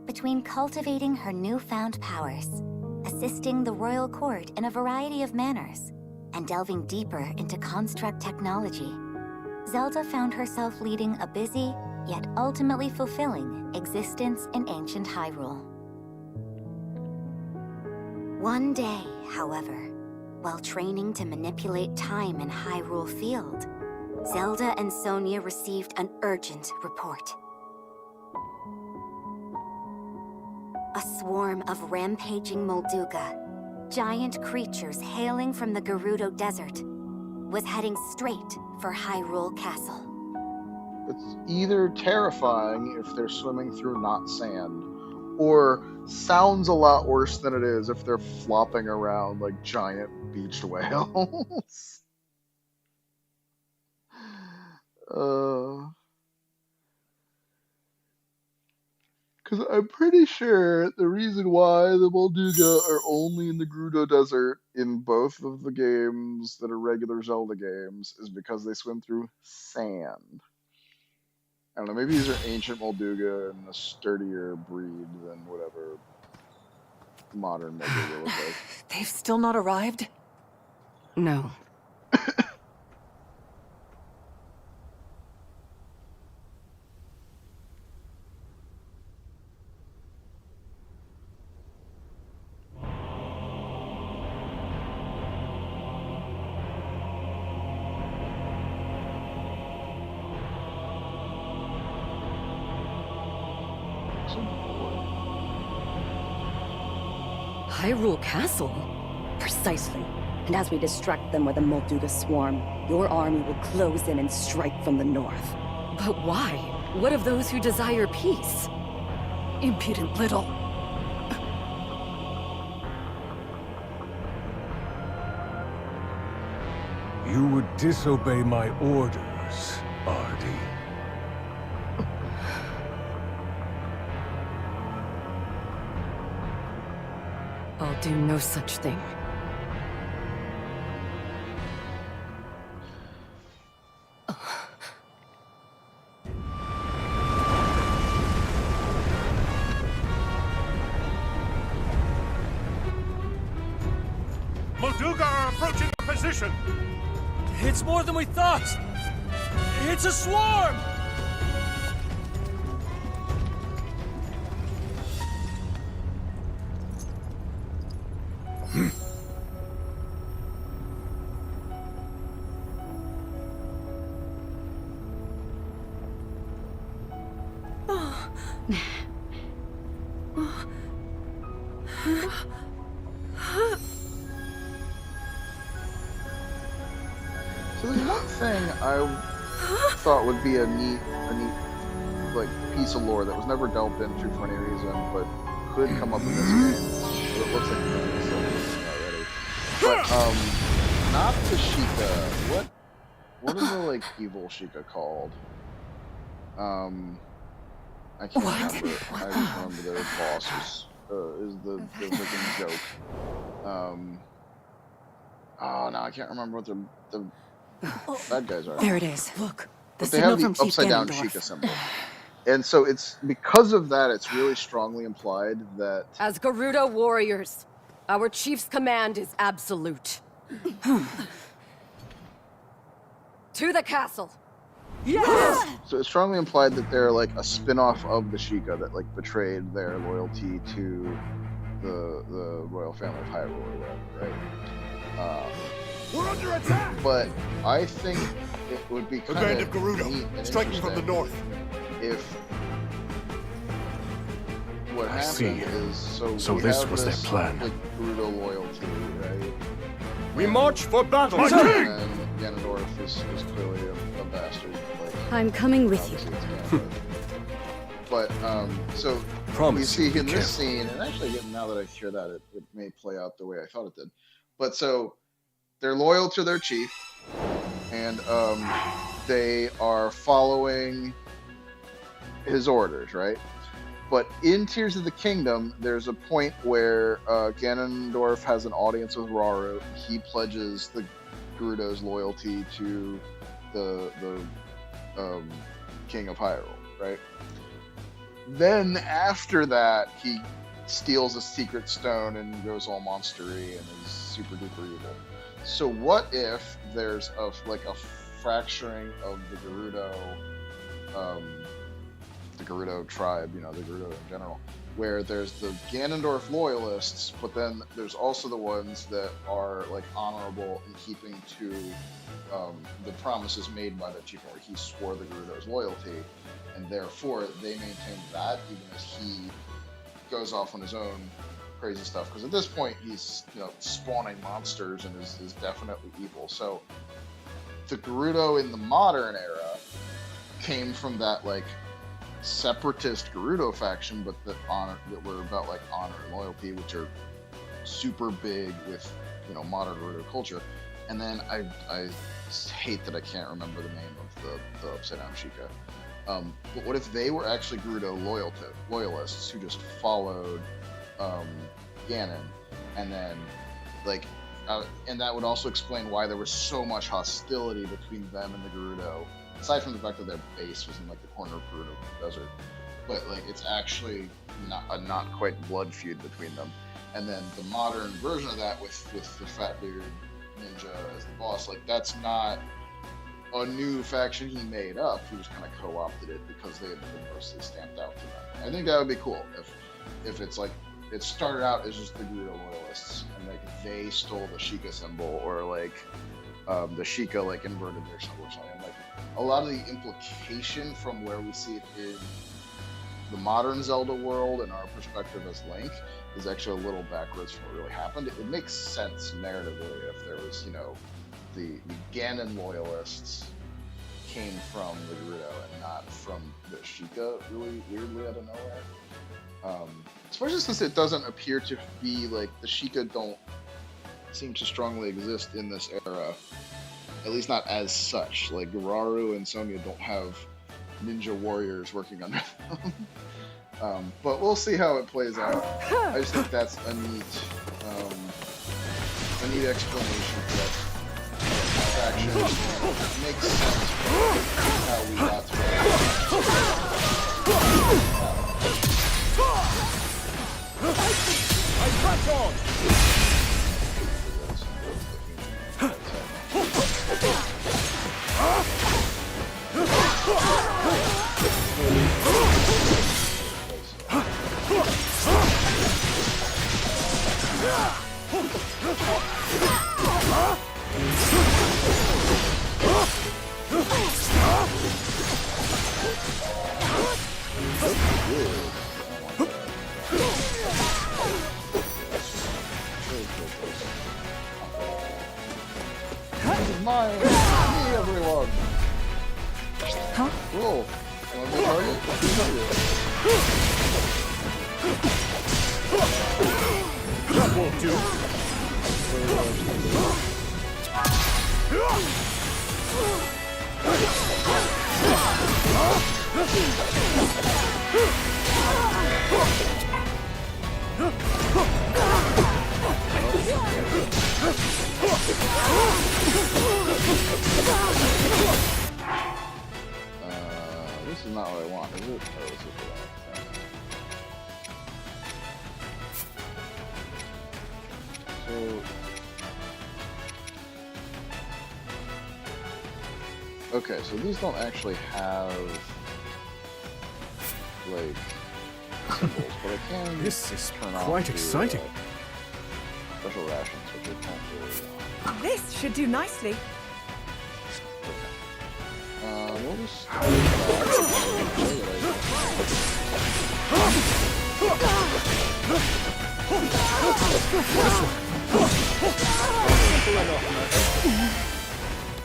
Between cultivating her newfound powers, assisting the royal court in a variety of manners, and delving deeper into construct technology, Zelda found herself leading a busy, yet ultimately fulfilling, existence in ancient Hyrule. One day, however, while training to manipulate time in Hyrule Field, Zelda and Sonia received an urgent report. A swarm of rampaging Molduga, giant creatures hailing from the Gerudo Desert, was heading straight for Hyrule Castle. It's either terrifying if they're swimming through not sand, or sounds a lot worse than it is if they're flopping around like giant beached whales. Because I'm pretty sure the reason why the Molduga are only in the Gerudo Desert in both of the games that are regular Zelda games is because they swim through sand. I don't know, maybe these are ancient Molduga and a sturdier breed than whatever modern Molduga looks like. They've still not arrived? No. Hyrule Castle? Precisely. And as we distract them with a Molduga swarm, your army will close in and strike from the north. But why? What of those who desire peace? Impudent little. You would disobey my orders, Artie. I'll do no such thing. Molduga are approaching the position! It's more than we thought! It's a swarm! So there's one thing I thought would be a neat like piece of lore that was never delved into for any reason, but could come up in this game. But it looks like we're doing this already. But not the Sheikah. What is the like evil Sheikah called? I can't remember. I just remember their boss is the freaking joke. Oh no, I can't remember what the bad guys are. There it is. Look. But they have the upside down Sheikah symbol. And so it's because of that, it's really strongly implied that As Hyrule Warriors, our chief's command is absolute. To the castle. so it's strongly implied that they're like a spin-off of the Sheikah that like betrayed their loyalty to the royal family of Hyrule or whatever, right? We're under attack! But I think it would be The kind band of of Gerudo, striking from the north. If what I happened see. is So we this have was their this, plan. like Gerudo loyalty, right? We march for battle! And Ganondorf is clearly a bastard. Like, I'm coming with you. obviously it's Ganondorf. But so Promise you you, see be in this careful. scene, and actually again, now that I hear that, it may play out the way I thought it did. But so they're loyal to their chief, and they are following his orders, right? But in Tears of the Kingdom, there's a point where Ganondorf has an audience with Rauru. He pledges the Gerudo's loyalty to the King of Hyrule, right? Then after that, he steals a secret stone and goes all monstery and is super duper evil. So what if there's a fracturing of the Gerudo tribe, you know, the Gerudo in general, where there's the Ganondorf loyalists, but then there's also the ones that are like honorable in keeping to the promises made by the chief, where he swore the Gerudo's loyalty, and therefore they maintain that even as he goes off on his own crazy stuff. Because at this point he's spawning monsters and is definitely evil. So the Gerudo in the modern era came from that like separatist Gerudo faction, but that were about like honor and loyalty, which are super big with modern Gerudo culture. And then I hate that I can't remember the name of the upside down Sheikah. But what if they were actually Gerudo loyalists who just followed Ganon, and then and that would also explain why there was so much hostility between them and the Gerudo. Aside from the fact that their base was in like the corner of Gerudo Desert, but like it's actually not quite blood feud between them. And then the modern version of that with the fat beard ninja as the boss, like that's not a new faction he made up. He just kind of co-opted it because they had been mostly stamped out to them. I think that would be cool if it's like it started out as just the Gerudo loyalists and like they stole the Sheikah symbol, or like the Sheikah like inverted their symbol or something. Like a lot of the implication from where we see it in the modern Zelda world and our perspective as Link is actually a little backwards from what really happened. It would make sense narratively if there was, the Ganon loyalists came from the Gerudo and not from the Sheikah, really weirdly out of nowhere. Especially since it doesn't appear to be like the Sheikah don't seem to strongly exist in this era. At least not as such. Like Gararu and Sonya don't have ninja warriors working under them. But we'll see how it plays out. I just think that's a neat explanation for that faction. It makes sense for how we got to it. I catch on! This is mine! Me, everyone! Huh? Cool. You want me to target? That won't do. This is not what I want, is it? Oh, this is what I want. So... Okay, so these don't actually have, like, symbols, but I can This is turn off quite the, exciting. Special rations, which I don't really want. This should do nicely. We'll just...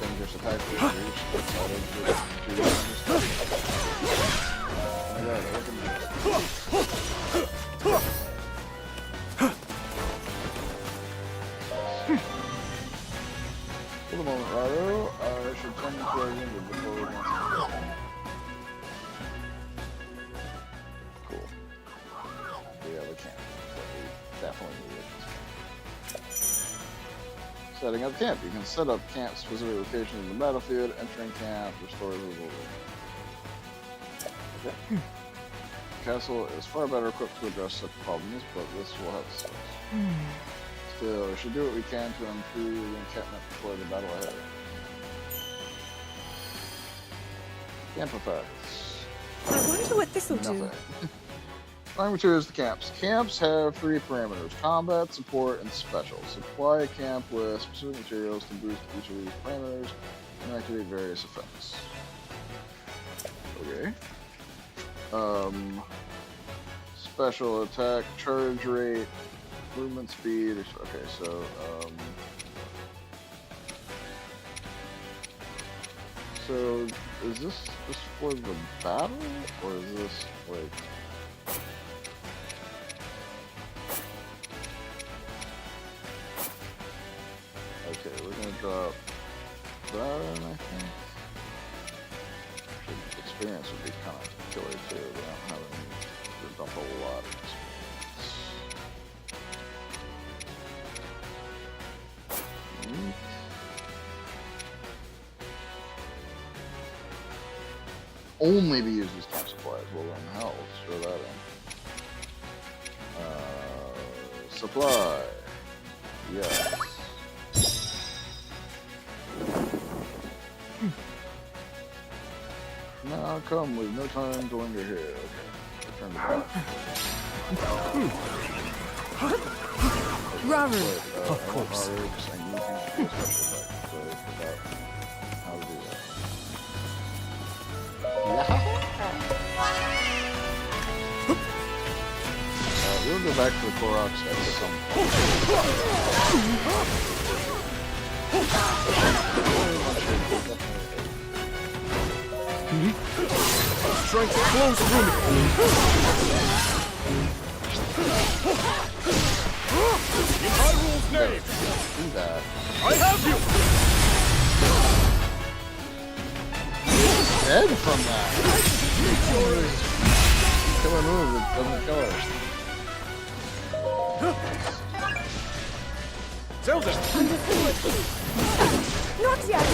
Dangerous attack for the moment, Rado, I should turn into a wounded before we advance. Cool. Yeah, we can. But we definitely need it. Setting up camp. You can set up camp specific locations in the battlefield. Entering camp restores the Okay. The castle is far better equipped to address such problems, but this will help us. Still, we should do what we can to improve the encampment before the battle ahead. Camp effects. I wonder what this'll do. Nothing. Buying materials to camps. Camps have 3 parameters: combat, support, and special. Supply a camp with specific materials to boost each of these parameters and activate various effects. Okay. Special attack, charge rate, movement speed. Okay, so so is this for the battle, or is this like? Okay, we're gonna drop that in, I think. Experience would be kind of killer too. We don't have any. We dump a lot of experience. Only be used as camp supplies. Well, then hell, let's throw that in. Supply. Yes. Now come with no time to linger here. Okay. Return to back. Robert. Of course. We'll go back to the Korok stuff at some point. Strength flows through me. In Hyrule's name, Do that. I have you! Dead from that. Killer move that doesn't kill her. Zelda! Not yet!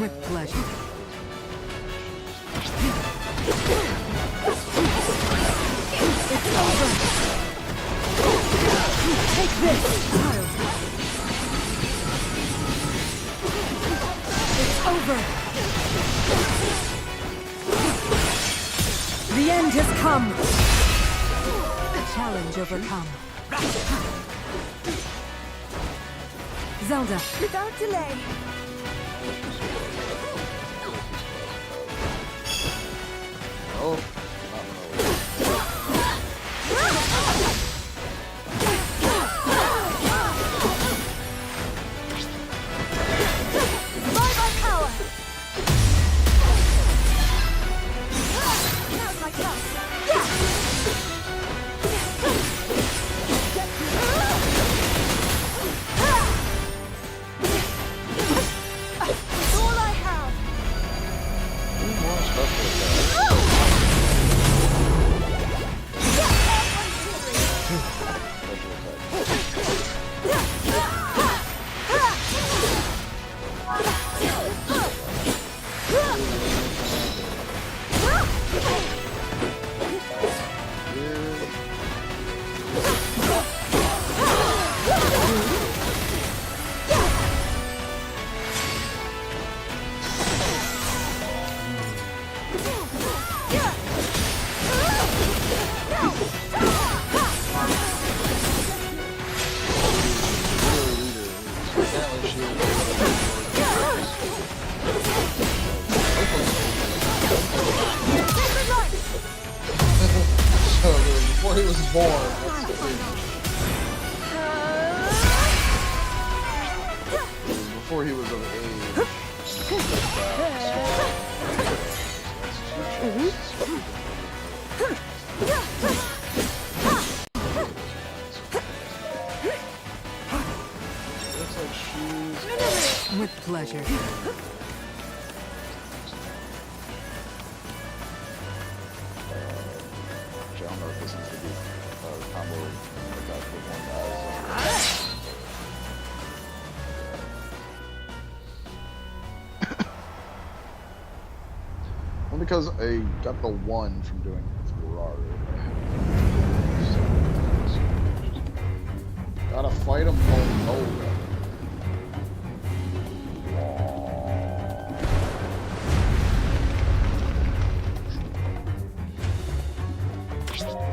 With pleasure. Take this! It's over! The end has come! Challenge overcome. Zelda. Without delay. Oh, By my power! Now's my chance! It's all I have! more stuff like that. born. That's crazy. Before he was of age. Looks like shoes. With pleasure. I don't know if this needs to be a combo with one Well, because I got the one from doing Ferrari. Gotta fight him. Oh no.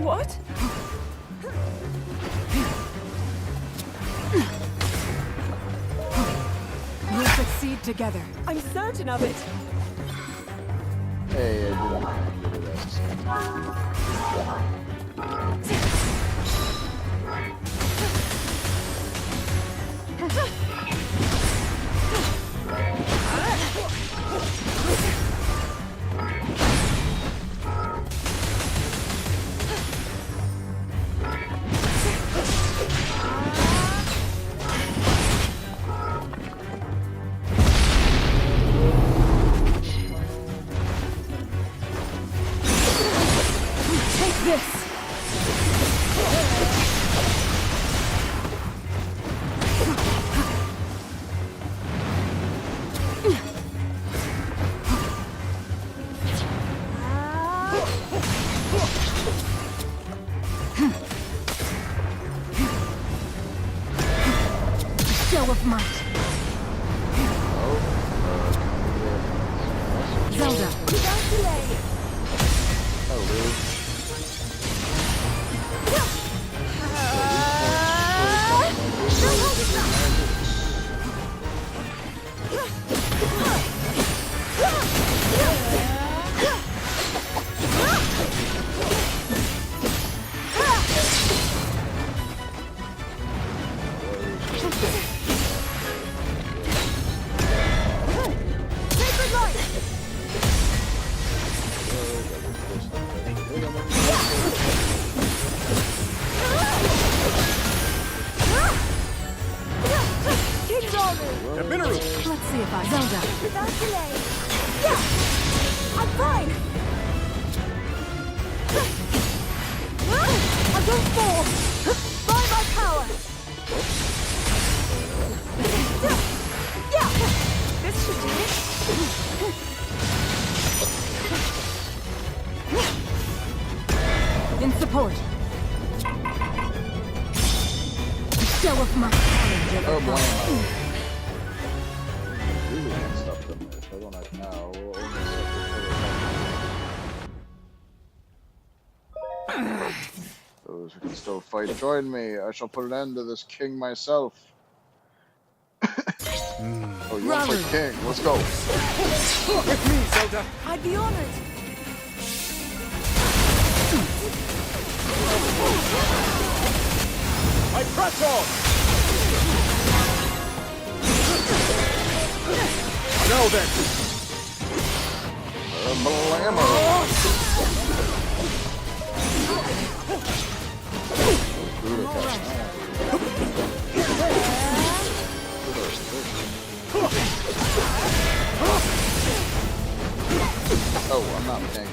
What? We'll succeed together. I'm certain of it. Hey, I didn't get it. Show of might. Zelda. Without delay. Let's see if I Zelda. Without delay. Yeah! I'm fine! I don't fall! By my power! Yeah! This should do it. In support. Show of my challenge of Oh boy. Really can't stop them. If I don't act now, we'll only those who can still fight, join me. I shall put an end to this king myself. Oh, you want to fight king? Let's go. With me, Zelda. I'd be honored. I press on. Now then. Oh, I'm not paying.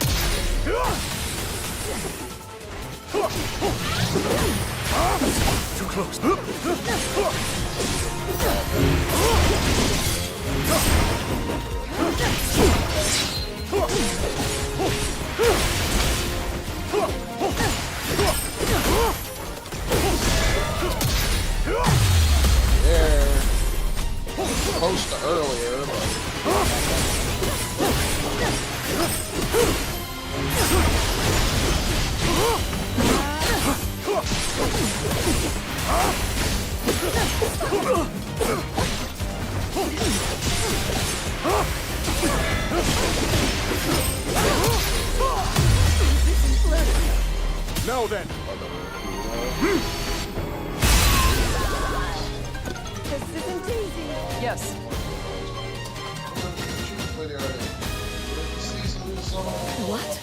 Too close. Yeah. Close to earlier, but... Now go then. This isn't easy. Yes. What?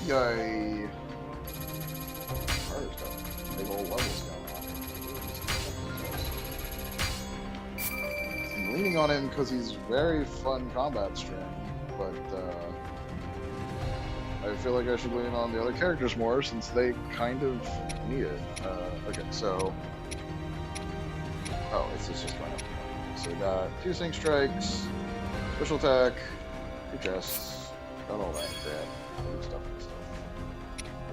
Yay. Big old levels going on. I'm leaning on him because he's very fun combat string, but I feel like I should lean on the other characters more since they kind of need it. Okay, so... Oh, it's just going up. So we got 2 Sync Strikes, Special Attack, 2 Chests, got all that crap. Good stuff, good stuff.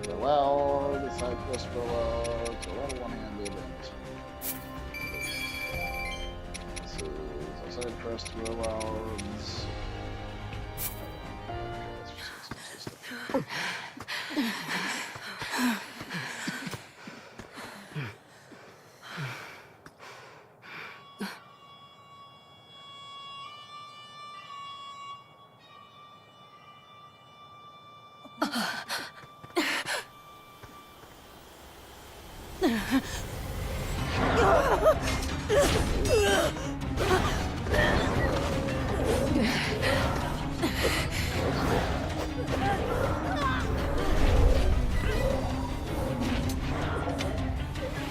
Go loud, the side quest go loud, so a lot of one-handed and... This is a side quest go loud.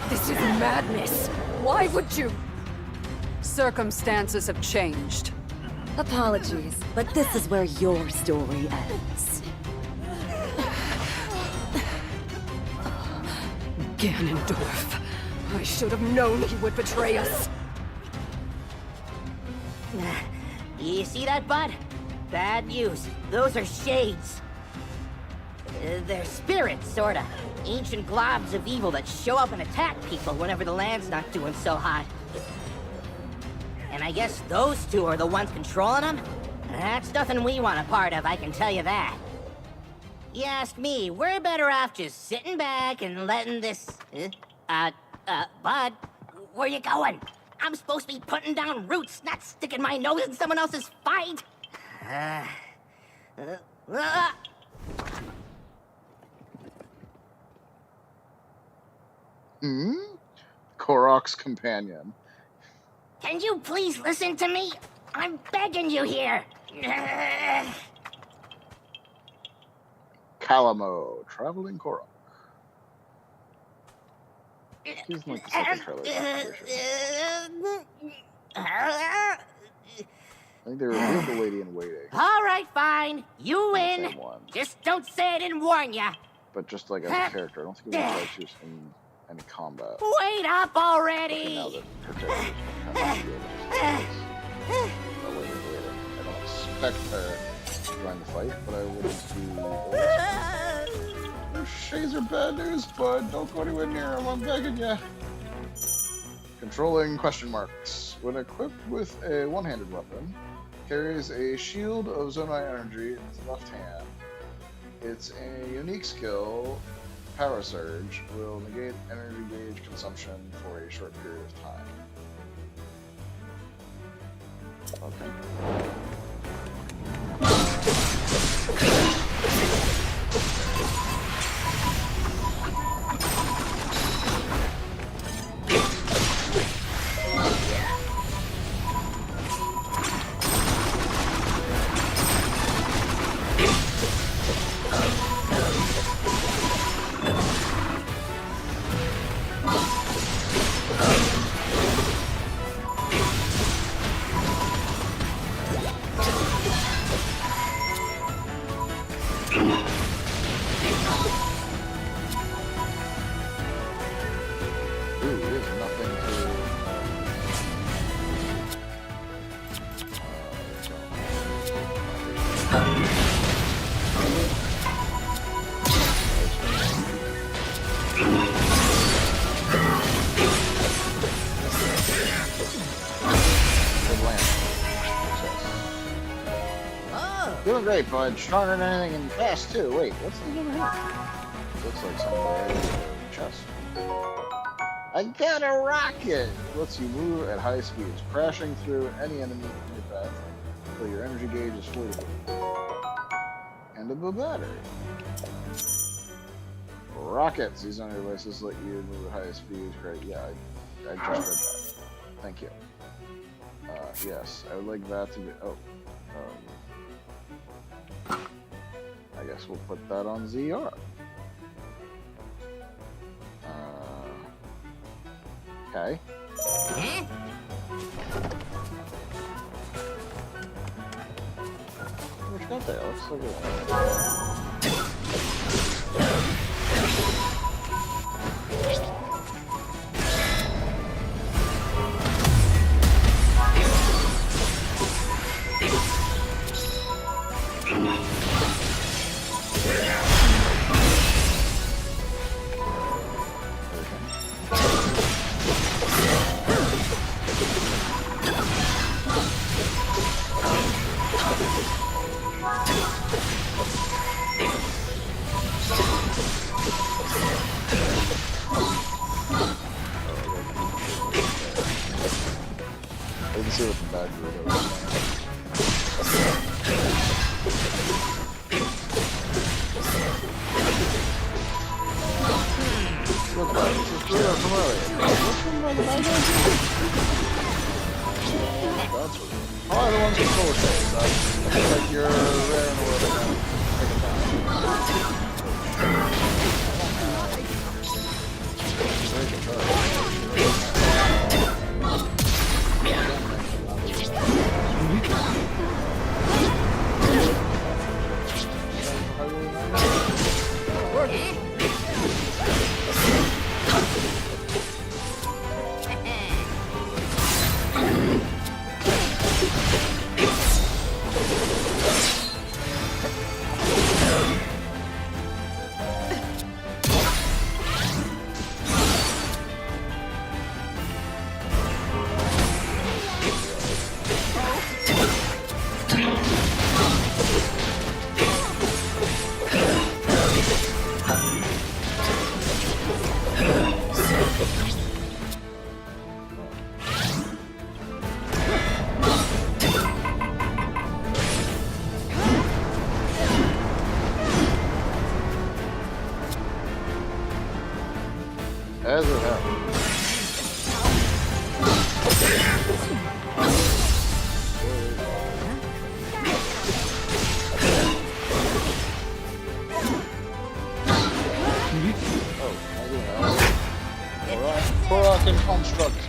This is madness. Why would you? Circumstances have changed. Apologies, but this is where your story ends. Ganondorf. I should have known he would betray us. You see that, bud? Bad news. Those are shades. They're spirits, sorta. Ancient globs of evil that show up and attack people whenever the land's not doing so hot. And I guess those two are the ones controlling them? That's nothing we want a part of, I can tell you that. You ask me, we're better off just sitting back and letting this... Bud, where you going? I'm supposed to be putting down roots, not sticking my nose in someone else's fight. Korok's companion. Can you please listen to me? I'm begging you here. Calamo, traveling Korok. He's like the second trailer. I think they revealed the lady in waiting. All right, fine. You win. Just don't say I didn't warn ya. But just like as a character, I don't think it was like she was in any combat. Wait up already. Now that her character kind of I don't expect her to join the fight, but I wouldn't be. Shades are bad news, bud. Don't go anywhere near them. I'm begging ya. Controlling question marks. When equipped with a one-handed weapon, carries a shield of Zonai energy in its left hand. It's a unique skill. Power Surge will negate energy gauge consumption for a short period of time. Okay. Doing great, bud. Stronger than anything and fast too. Wait, what's the over here? Looks like some chest. I got a rocket! Lets you move at high speeds, crashing through any enemy in your path until your energy gauge is fully depleted. And a battery. Rockets. These on your devices let you move at high speeds. Great. Yeah, I just read that. Thank you. Yes, I would like that to be. Oh. I guess we'll put that on ZR. Okay. Which got there? Let's look at see what the back row is. Look like this is real familiar. What's from the back row? Probably the ones with full shades. Looks like you're rare in the world. Take it down. As it happens. Korok and Construct.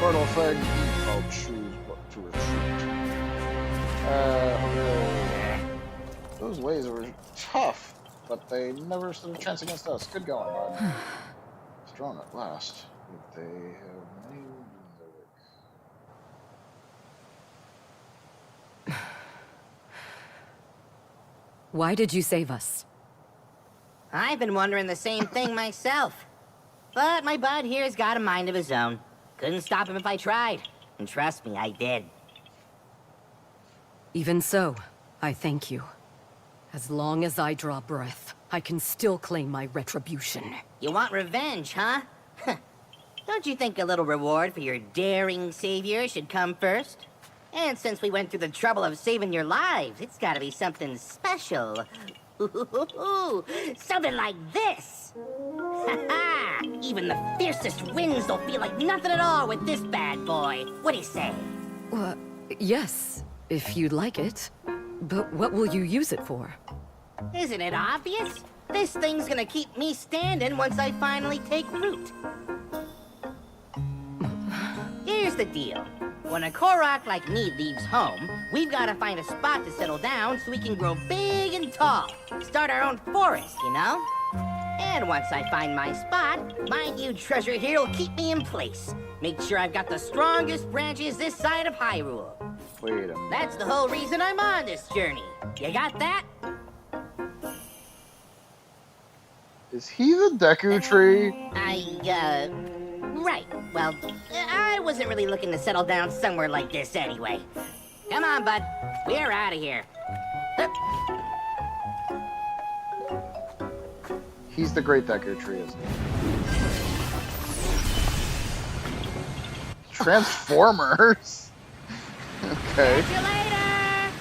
Portal flag, I'll choose what to retreat. Those ways were tough, but they never stood a chance against us. Good going, bud. Strong at last. But they have many wounds their work. Why did you save us? I've been wondering the same thing myself. But my bud here's got a mind of his own. Couldn't stop him if I tried. And trust me, I did. Even so, I thank you. As long as I draw breath, I can still claim my retribution. You want revenge, huh? Don't you think a little reward for your daring savior should come first? And since we went through the trouble of saving your lives, it's gotta be something special. Something like this! Ha-ha! Even the fiercest winds don't feel like nothing at all with this bad boy. What do you say? Yes, if you'd like it. But what will you use it for? Isn't it obvious? This thing's gonna keep me standing once I finally take root. Here's the deal. When a Korok like me leaves home, we've got to find a spot to settle down so we can grow big and tall. Start our own forest, you know? And once I find my spot, my new treasure here will keep me in place. Make sure I've got the strongest branches this side of Hyrule. Wait a minute. That's the whole reason I'm on this journey. You got that? Is he the Deku Tree? Right. Well, I wasn't really looking to settle down somewhere like this anyway. Come on, bud. We're out of here. He's the Great Deku Tree, isn't he? Transformers? Okay. Catch you later!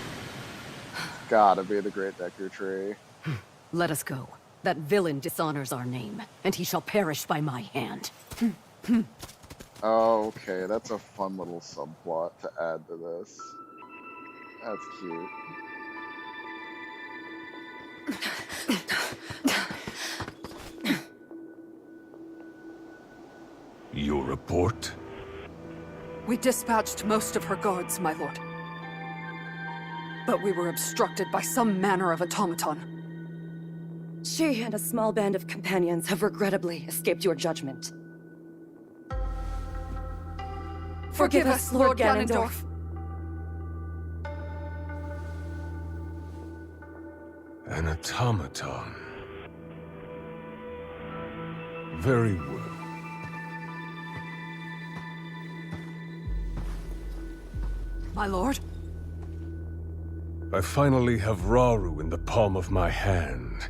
Gotta be the Great Deku Tree. Let us go. That villain dishonors our name, and he shall perish by my hand. Okay, that's a fun little subplot to add to this. That's cute. Your report? We dispatched most of her guards, my lord. But we were obstructed by some manner of automaton. She and a small band of companions have regrettably escaped your judgment. Forgive us, Lord Ganondorf. An automaton. Very well. My lord? I finally have Rauru in the palm of my hand.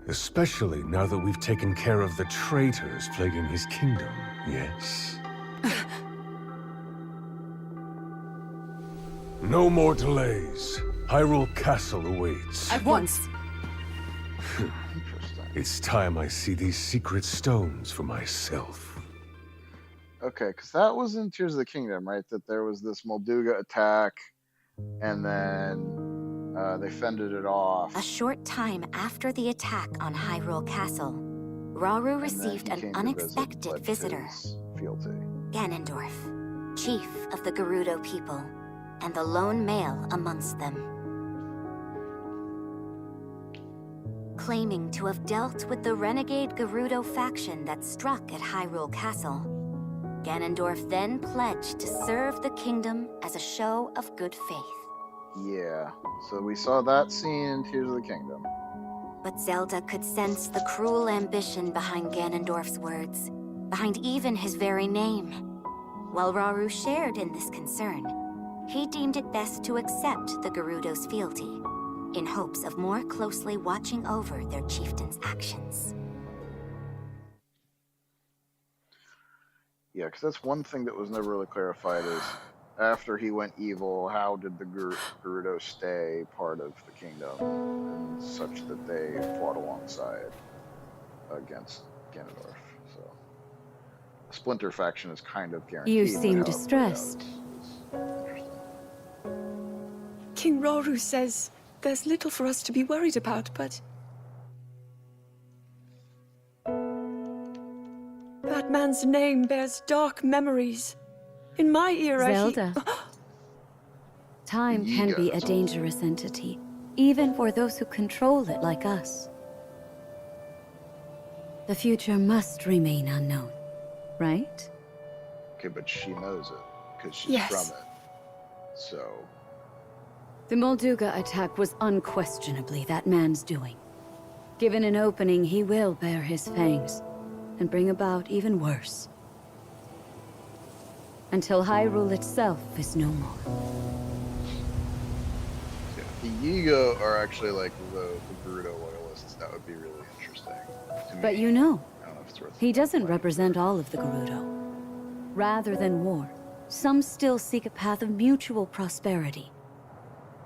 Especially now that we've taken care of the traitors plaguing his kingdom, yes? No more delays. Hyrule Castle awaits. At once! It's time I see these secret stones for myself. Okay, because that was in Tears of the Kingdom, right? That there was this Molduga attack, and then they fended it off. A short time after the attack on Hyrule Castle, Rauru received an unexpected visitor. Fealty. Ganondorf, chief of the Gerudo people, and the lone male amongst them. Claiming to have dealt with the renegade Gerudo faction that struck at Hyrule Castle, Ganondorf then pledged to serve the kingdom as a show of good faith. Yeah, so we saw that scene in Tears of the Kingdom. But Zelda could sense the cruel ambition behind Ganondorf's words, behind even his very name. While Rauru shared in this concern, he deemed it best to accept the Gerudo's fealty, in hopes of more closely watching over their chieftain's actions. Yeah, because that's one thing that was never really clarified is, after he went evil, how did the Gerudo stay part of the kingdom, and such that they fought alongside against Ganondorf? So, the Splinter faction is kind of guaranteed. You seem distressed. King Rauru says there's little for us to be worried about, but... that man's name bears dark memories. In my era, Zelda. Time can be a dangerous entity, even for those who control it like us. The future must remain unknown, right? Okay, but she knows it, because she's from it. So... The Molduga attack was unquestionably that man's doing. Given an opening, he will bare his fangs, and bring about even worse. Until Hyrule itself is no more. Yeah, the Yiga are actually like the Gerudo loyalists. That would be really interesting to me. But you know, I don't know if it's worth he doesn't represent all of the Gerudo. Rather than war, some still seek a path of mutual prosperity.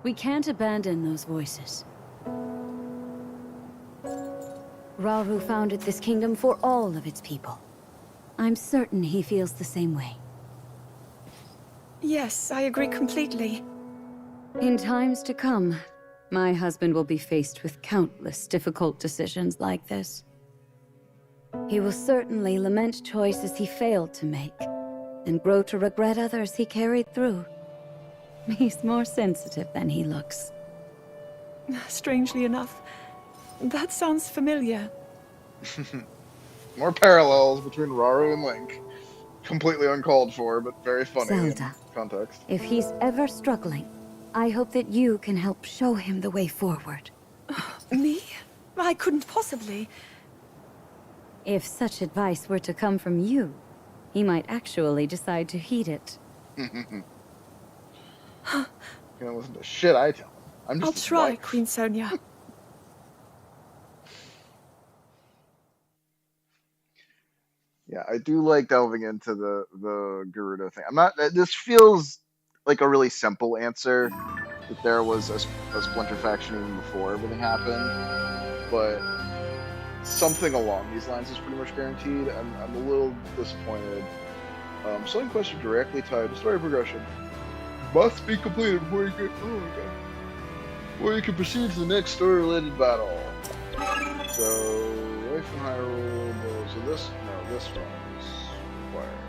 We can't abandon those voices. Rauru founded this kingdom for all of its people. I'm certain he feels the same way. Yes, I agree completely. In times to come, my husband will be faced with countless difficult decisions like this. He will certainly lament choices he failed to make, and grow to regret others he carried through. He's more sensitive than he looks. Strangely enough, that sounds familiar. More parallels between Rauru and Link. Completely uncalled for, but very funny Zelda, in context. if he's ever struggling, I hope that you can help show him the way forward. Me? I couldn't possibly. If such advice were to come from you, he might actually decide to heed it. You can't listen to shit I tell him. I'm just I'll his try, wife. Queen Sonia. Yeah, I do like delving into the Gerudo thing. I'm not. This feels like a really simple answer. That there was a splinter faction even before everything happened, but something along these lines is pretty much guaranteed. I'm a little disappointed. Some questions directly tied to story progression must be completed before you can. Oh my god. Before you can proceed to the next story-related battle. So, Life in Hyrule. So this one is required.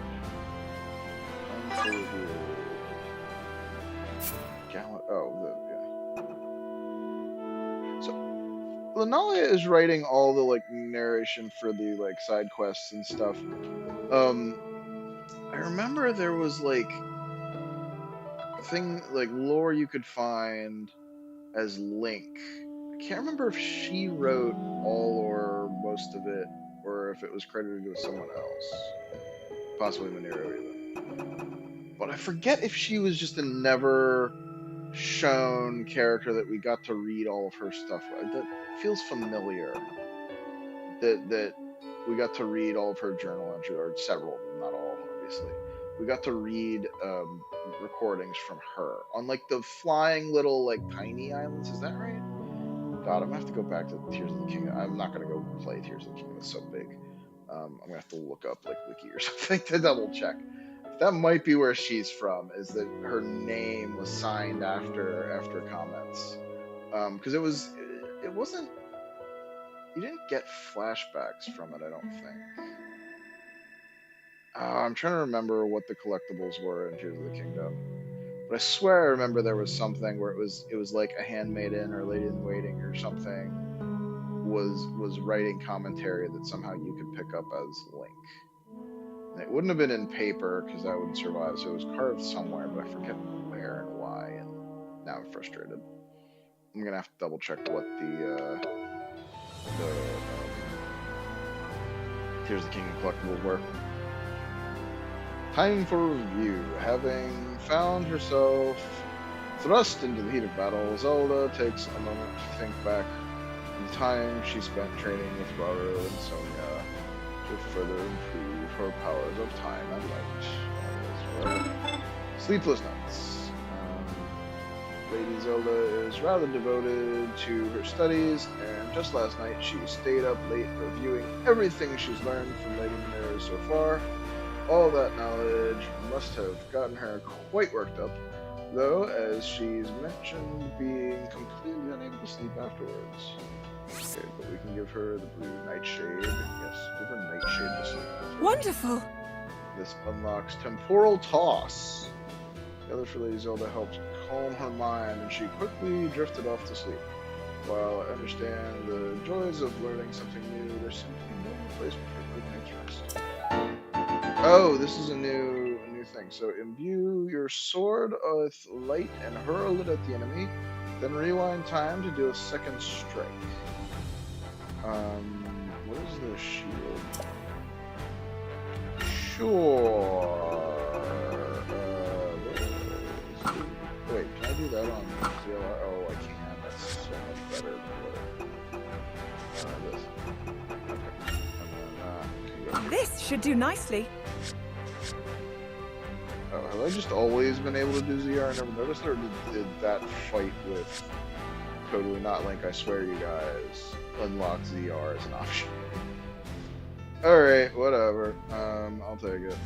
So, Linalia is writing all the like narration for the like side quests and stuff. I remember there was like a thing like lore you could find as Link. I can't remember if she wrote all or most of it, or if it was credited to someone else. Possibly Monero even. But I forget if she was just a never shown character that we got to read all of her stuff. That feels familiar. That we got to read all of her journal entries, or several of them, not all, obviously. We got to read recordings from her on like the flying little like tiny islands. Is that right? God, I'm gonna have to go back to Tears of the Kingdom. I'm not gonna go play Tears of the Kingdom. It's so big. I'm gonna have to look up like Wiki or something to double check. That might be where she's from. Is that her name was signed after comments? Because it wasn't. You didn't get flashbacks from it, I don't think. I'm trying to remember what the collectibles were in Tears of the Kingdom. But I swear I remember there was something where it was like a handmaiden or lady in waiting or something was writing commentary that somehow you could pick up as Link. And it wouldn't have been in paper because that wouldn't survive, so it was carved somewhere, but I forget where and why, and now I'm frustrated. I'm gonna have to double check what the Tears of the Kingdom collectibles were. Time for review. Having found herself thrust into the heat of battle, Zelda takes a moment to think back on the time she spent training with Rauru and Sonia to further improve her powers of time and light. Sleepless nights. Lady Zelda is rather devoted to her studies, and just last night she stayed up late reviewing everything she's learned from Lady Monero so far. All that knowledge must have gotten her quite worked up, though, as she's mentioned being completely unable to sleep afterwards. Okay, but we can give her the blue nightshade. Yes, give her nightshade to sleep with. Wonderful! This unlocks Temporal Toss. The other for Lady Zelda helped calm her mind, and she quickly drifted off to sleep. While I understand the joys of learning something new, there's simply no replacement for good night's rest. Oh, this is a new thing. So imbue your sword with light and hurl it at the enemy. Then rewind time to do a second strike. What is the shield? Sure. Wait, can I do that on ZLR? Oh, I can. That's so much better. This. Okay. And then, This should do nicely. Oh, have I just always been able to do ZR and never noticed, or did that fight with Totally Not Link, I swear you guys, unlock ZR as an option? Alright, whatever. I'll take it.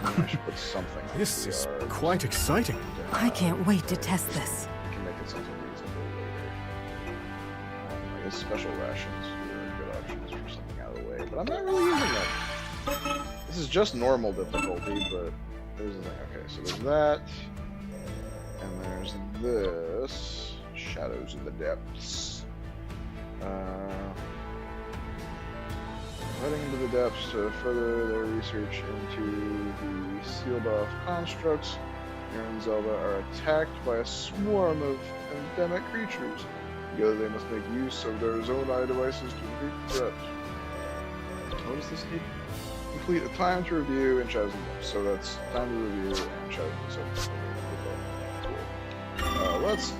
I should put something on This is ZR. quite exciting. I can't wait to test this. I can make it something reasonable later. his special rations are good options for something out of the way, but I'm not really using them. This is just normal difficulty, but there's the thing. Okay, so there's that, and there's this. Shadows in the Depths. Heading into the depths to further their research into the sealed off constructs, Aaron and Zelda are attacked by a swarm of endemic creatures. Together they must make use of their Zonai devices to defeat the threat. What does this need? Complete a time to review and Shadows in the Depths. So that's time to review and Shadows in the Depths. Cool. Let's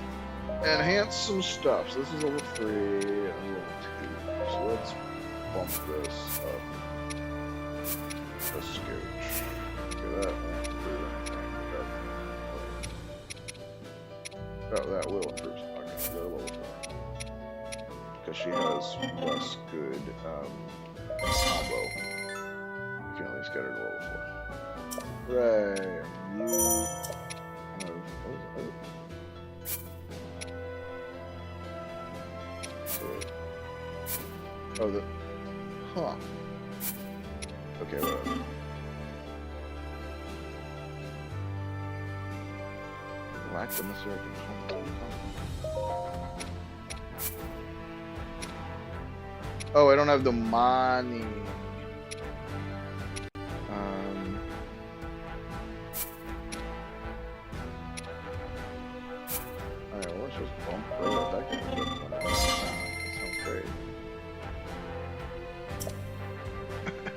enhance some stuff. So this is level 3 and level 2. So let's bump this up a scooch. Okay, that won't improve anything. Oh, that will improve. Okay, go to level 4. Because she has less good combo. We can at least get her to level 4. Hooray! You have. Oh, the. Huh. Okay, whatever. Lack the necessary components. Oh, I don't have the money. Alright, well, let's just bump right up that kind of stuff. That sounds great.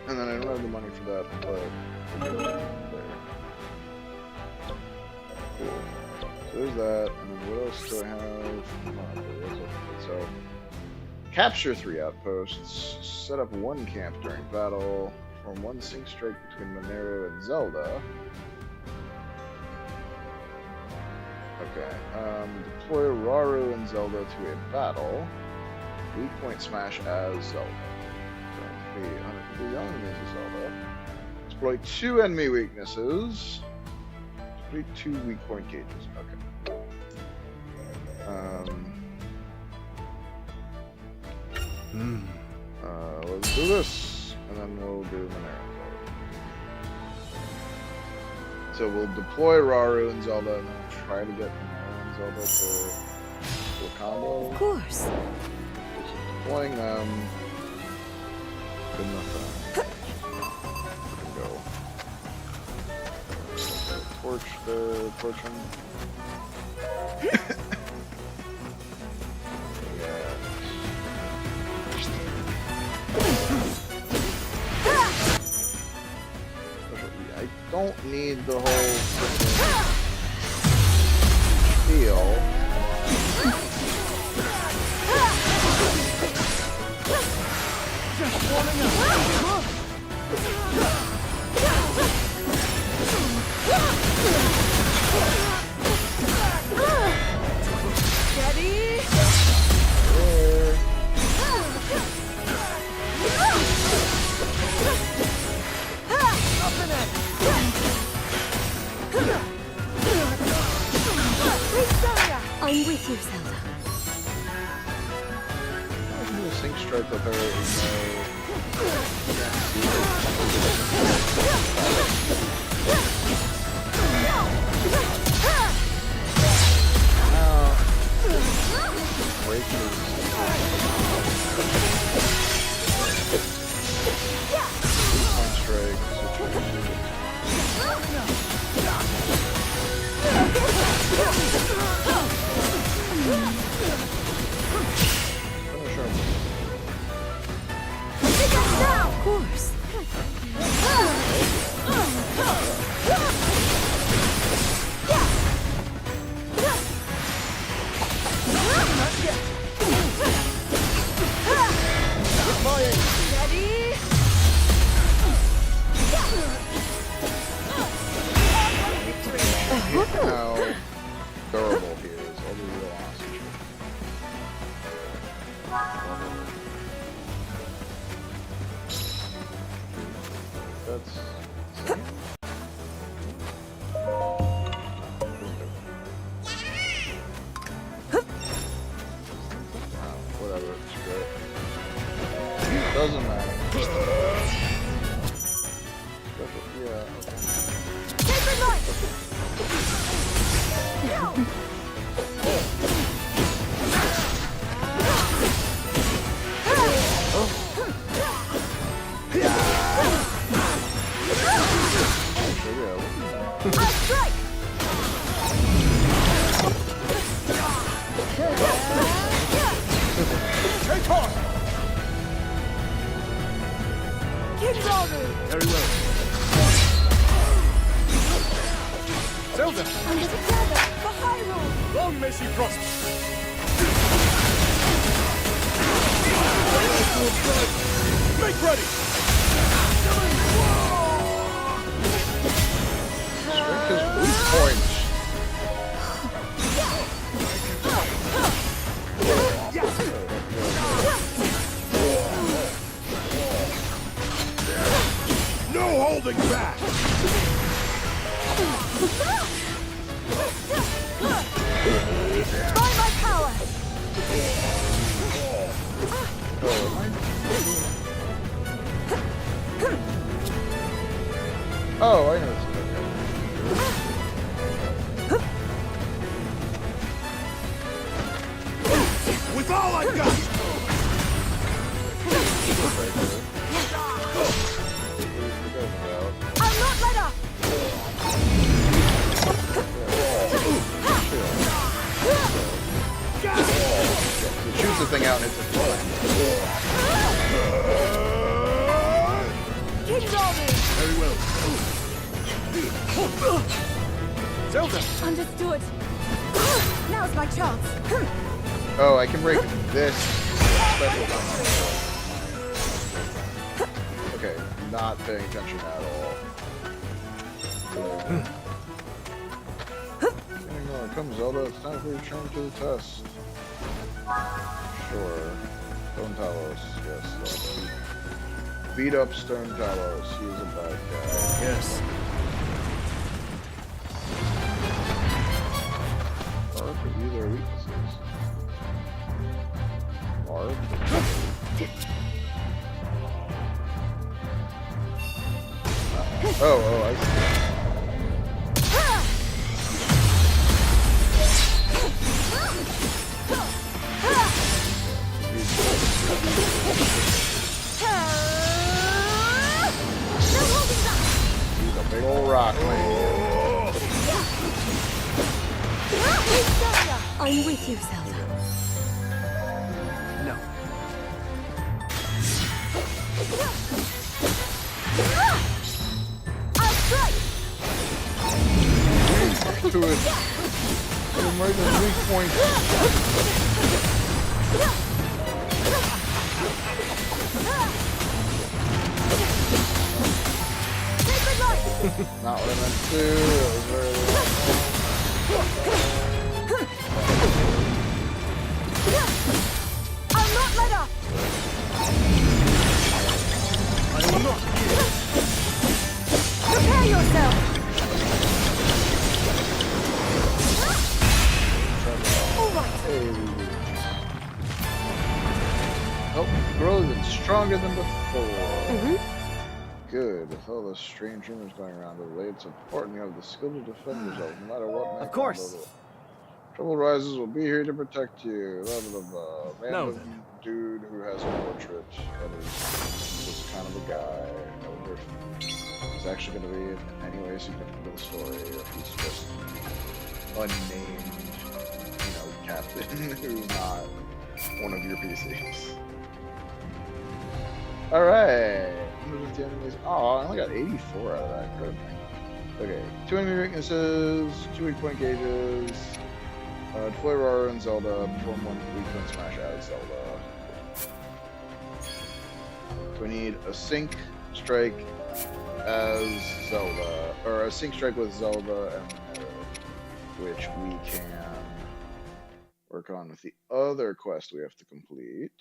And then I don't have the money for that, but we'll get it there. Cool. So there's that, and then what else do I have? So, capture 3 outposts, set up 1 camp during battle, form 1 sync strike between Monero and Zelda. Okay, deploy Raru and Zelda to a battle. Weak point smash as Zelda. The enemies of Zelda. Exploit 2 enemy weaknesses. Complete 2 weak point gauges. Okay. Let's do this, and then we'll do Monero. So we'll deploy Raru and Zelda, and then we'll try to get Monero and Zelda to a combo. Of course. Deploying them. Good enough. Go. Torch them. I don't need the whole deal. I'm with you, Zelda. I can do a sync strike with her Of course. how durable he is. I'll be real honest with you. Whatever, screw Doesn't matter. Yeah, Take on! Very well. Zelda! And together for Hyrule! Long may she prosper! Make ready! strength is weak points. No holding back! By my power! Oh, I know this. With all I've got! I'll not let up! It shoots the thing out and it's a fly. King Rory! Very well. Zelda! Understood. Now's my chance. Oh, I can break this special time. Okay, not paying attention at all. Come Zelda, it's time for you to turn to the test. Sure. Stone Talos, yes. Zelda. Beat up Stone Talos, he's a bad guy. Yes. Barb review their weaknesses. Barb? Oh, I see. He's a big old rock man. I'm with you, Zelda. No. I'll strike! To it. Put him right in the weak point. Not what I meant to do. That was very I'll not let up! I will not yield. Prepare yourself! Hey. Oh, grows and stronger than before. Good. With all the strange rumors going around of late, it's important you have the skill to defend yourself, no matter what. Of course. Trouble rises will be here to protect you. Blah blah blah. No, Random dude who has a portrait. That is just kind of a guy. I wonder if he's actually going to be in any way significant to the story, or if he's just unnamed, captain who's not one of your PCs. All right. 150 enemies. Oh, I only got 84 out of that. Good. Okay. 2 enemy weaknesses, 2 weak point gauges. Deploy Aurora and Zelda. Perform 1 weak point smash as Zelda. So we need a sync strike as Zelda, or a sync strike with Zelda and which we can work on with the other quest we have to complete.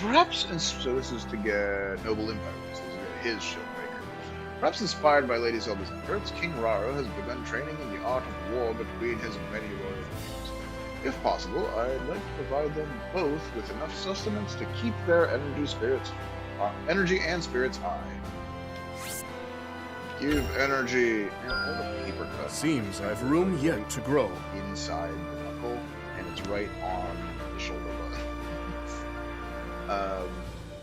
Perhaps, and so this is to get Noble Empire, this is to get his shield breaker. Perhaps inspired by Lady Zelda's efforts, King Raro has begun training in the art of war between his many warriors. If possible, I'd like to provide them both with enough sustenance to keep their energy and spirits high. Give energy. Paper cut. Seems I've room yet to grow. Inside the knuckle, and it's right on the shoulder button.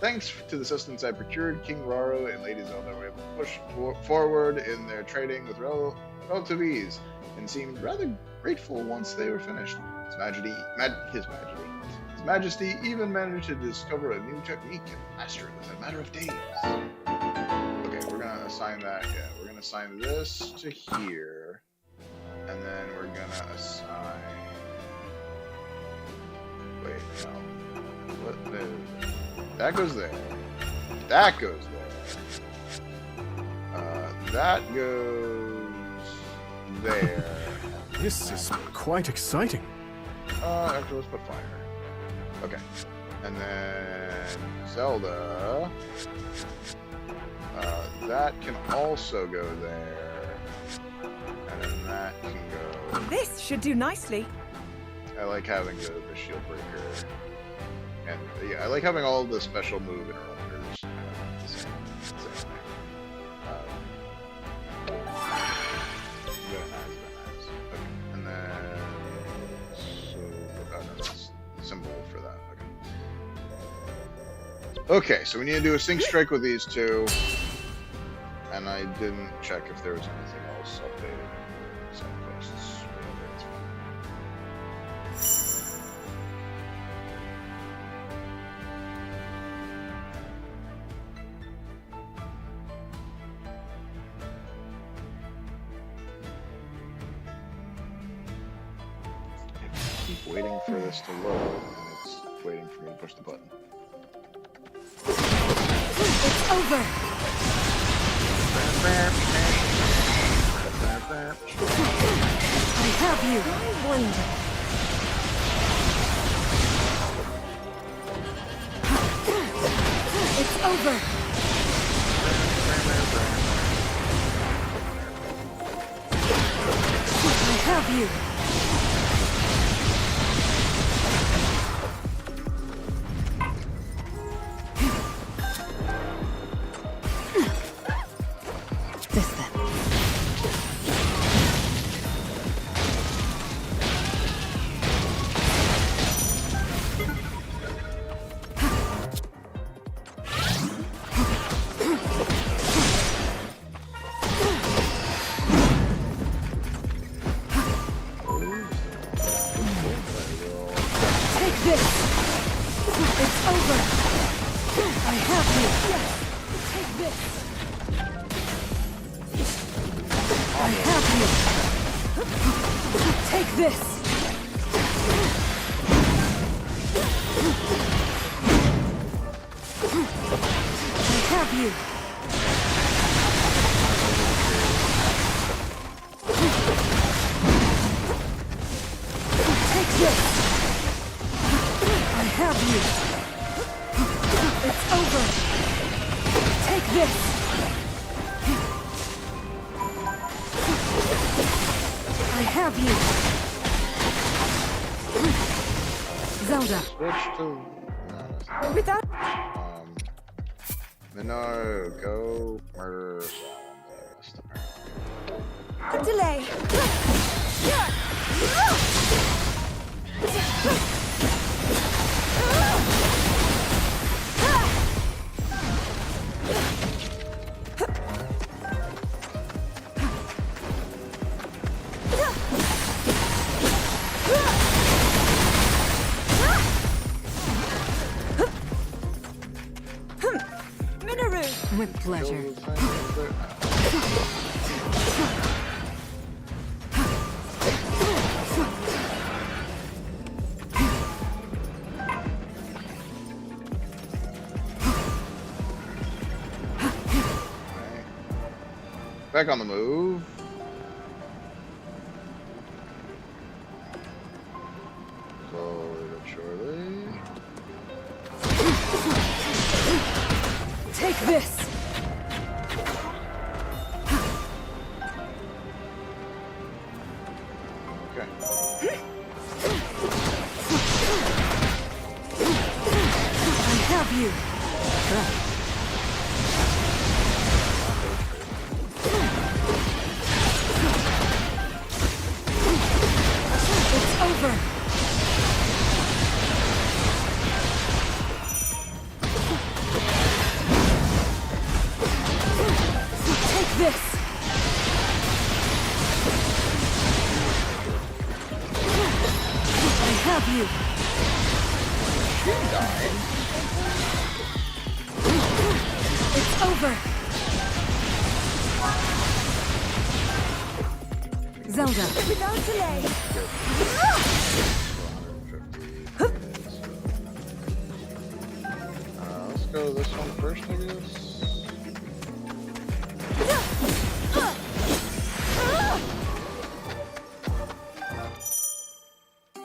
Thanks to the sustenance I procured, King Raro and Lady Zelda were able to push forward in their trading with relative ease, and seemed rather grateful once they were finished. His Majesty even managed to discover a new technique and master it within a matter of days. Okay, we're gonna assign that. Yeah, we're gonna assign this to here, and then we're gonna assign. Wait, no. What? No. That goes there. That goes there. That goes there. This is quite exciting. Actually, let's put fire. Okay. And then Zelda. That can also go there. And then that can go. This should do nicely. I like having the shield breaker. And yeah, I like having all the special move interrupters. Same thing. Very nice. Okay. And then that's the symbol for that. Okay, so we need to do a sync strike with these two. And I didn't check if there was anything else updated in the side quests. Keep waiting for this to load, and it's waiting for me to push the button. It's over! I have you! I wonder. It's over! I have you! No, go murder. A delay. With pleasure. Back on the move. Slowly but surely. Take this! this! I have you! She died. It's over! Zelda! Without delay! Let's go this one first, I guess.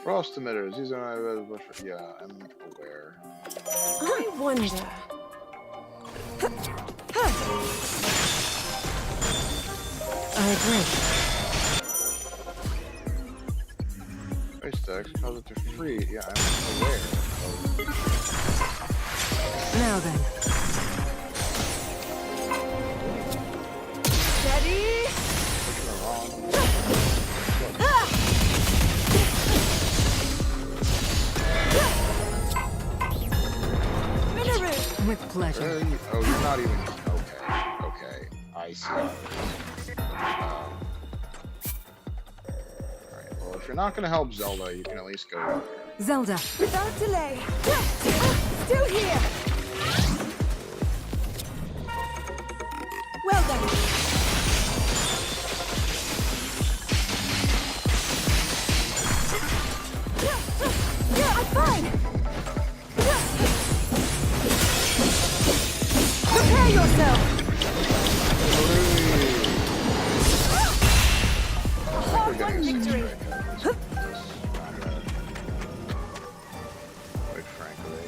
Frost emitters. These are my yeah, I'm aware. I wonder. I agree. Ice decks cause it to free. Yeah, I'm aware. Now then. Steady! With pleasure. Oh, you're not even. Okay. Okay. I see. Alright, well, if you're not going to help Zelda, you can at least go. Zelda. Without delay. Still here. Well done. I'm fine. Prepare yourself. Hard-won victory. Quite frankly.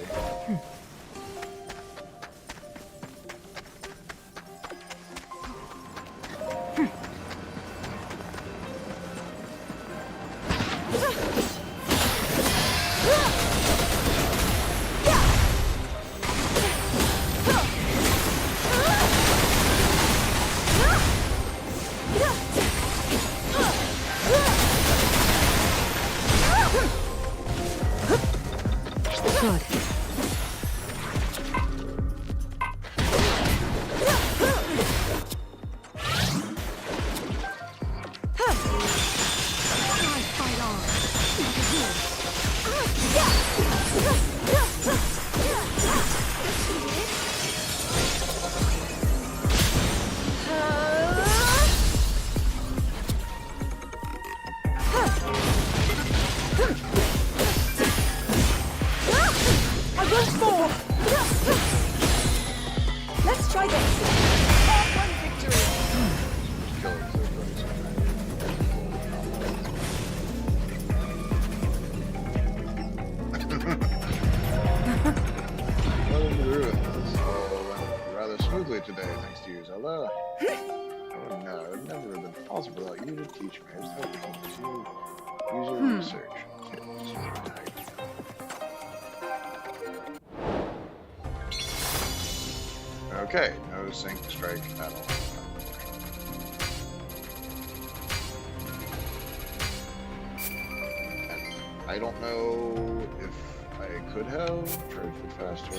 Good. Let's try this. Hard-won victory. Well, in the ruins. Rather smoothly today, thanks to you, Zelda. Oh no, it would never have been possible without you to teach me. I just have to help you use your research. Okay, no sync strike at all. And I don't know if I could have tried for faster.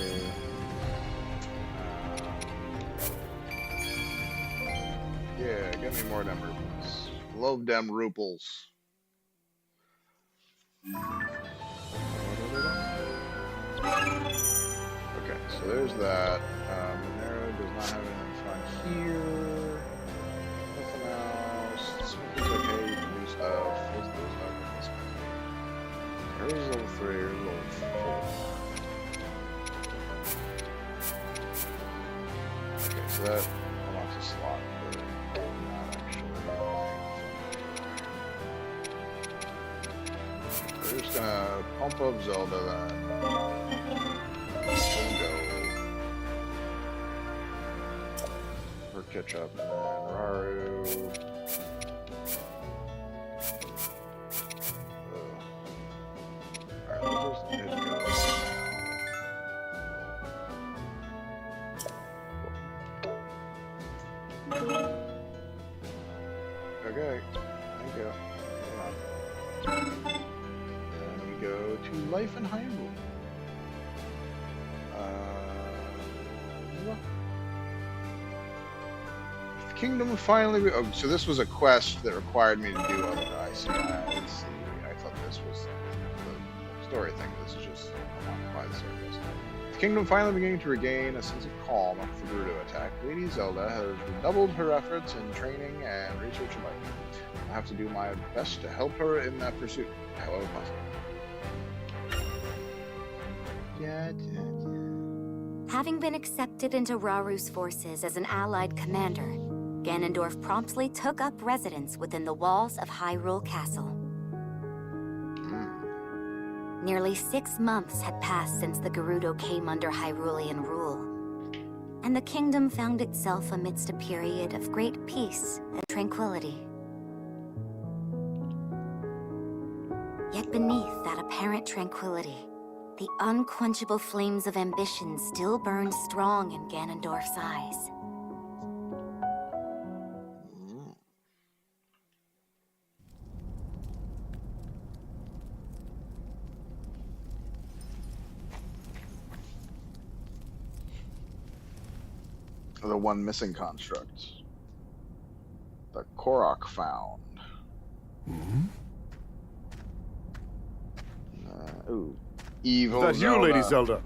Yeah, give me more dem ruples. Love dem ruples. Okay, so there's that. Monero does not have anything fun here. Nothing else. Smoke is okay, you can do stuff. Hers is level 3, hers is level 4. Okay, so that unlocks a slot, but not actually. We're just gonna pump up Zelda then. Catch up, and then Raru. Alright, we'll just hit go. Okay, thank you. Then we go to Life in Hyrule. Kingdom finally. Oh, so this was a quest that required me to do other. I see. I thought this was the story thing. This is just by the surface. The kingdom finally beginning to regain a sense of calm after the Gerudo attack. Lady Zelda has redoubled her efforts in training and research alike. I have to do my best to help her in that pursuit, however possible. Yeah. Having been accepted into Raru's forces as an allied commander, Ganondorf promptly took up residence within the walls of Hyrule Castle. Nearly 6 months had passed since the Gerudo came under Hyrulean rule, and the kingdom found itself amidst a period of great peace and tranquility. Yet beneath that apparent tranquility, the unquenchable flames of ambition still burned strong in Ganondorf's eyes. The one missing construct. The Korok found. Ooh. Evil Is that you, Lady Zelda?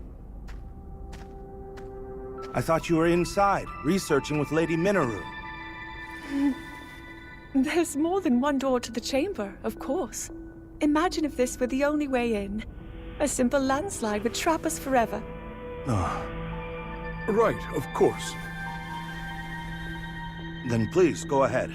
I thought you were inside, researching with Lady Minoru. There's more than one door to the chamber, of course. Imagine if this were the only way in. A simple landslide would trap us forever. Right, of course. Then please, go ahead.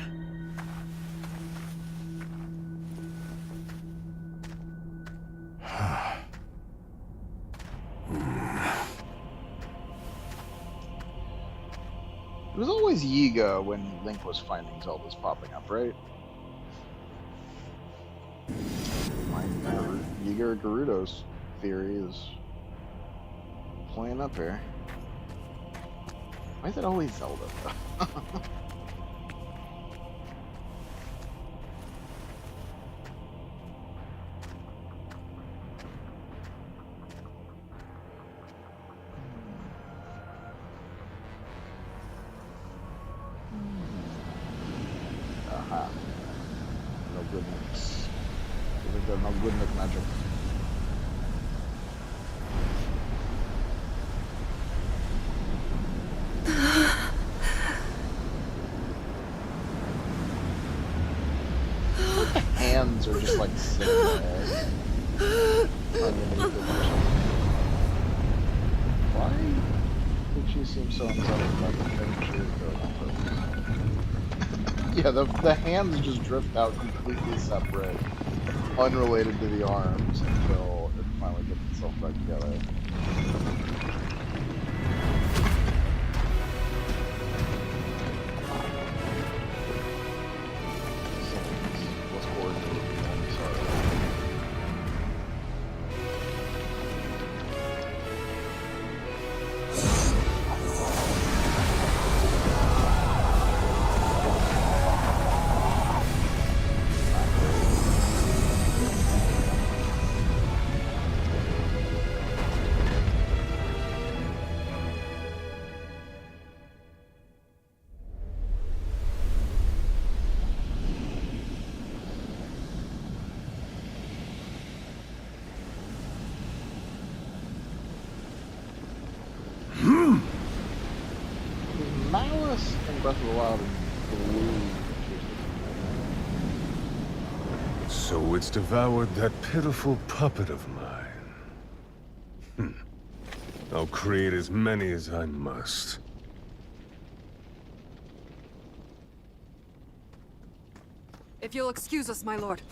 It was always Yiga when Link was finding Zelda's popping up, right? Yiga or Gerudo's theory is playing up here. Why is it always Zelda, though? Aha. No good mix. No good mix magic. The hands are just like sitting there. Underneath the bushes. Why did she seem so unsettled about the thing she was going on? Yeah, the hands just drift out completely separate, unrelated to the arms until it finally gets itself back together. Let's coordinate. I'm sorry. Malice and Breath of the Wild and Blue. So it's devoured that pitiful puppet of mine. I'll create as many as I must. If you'll excuse us, my lord.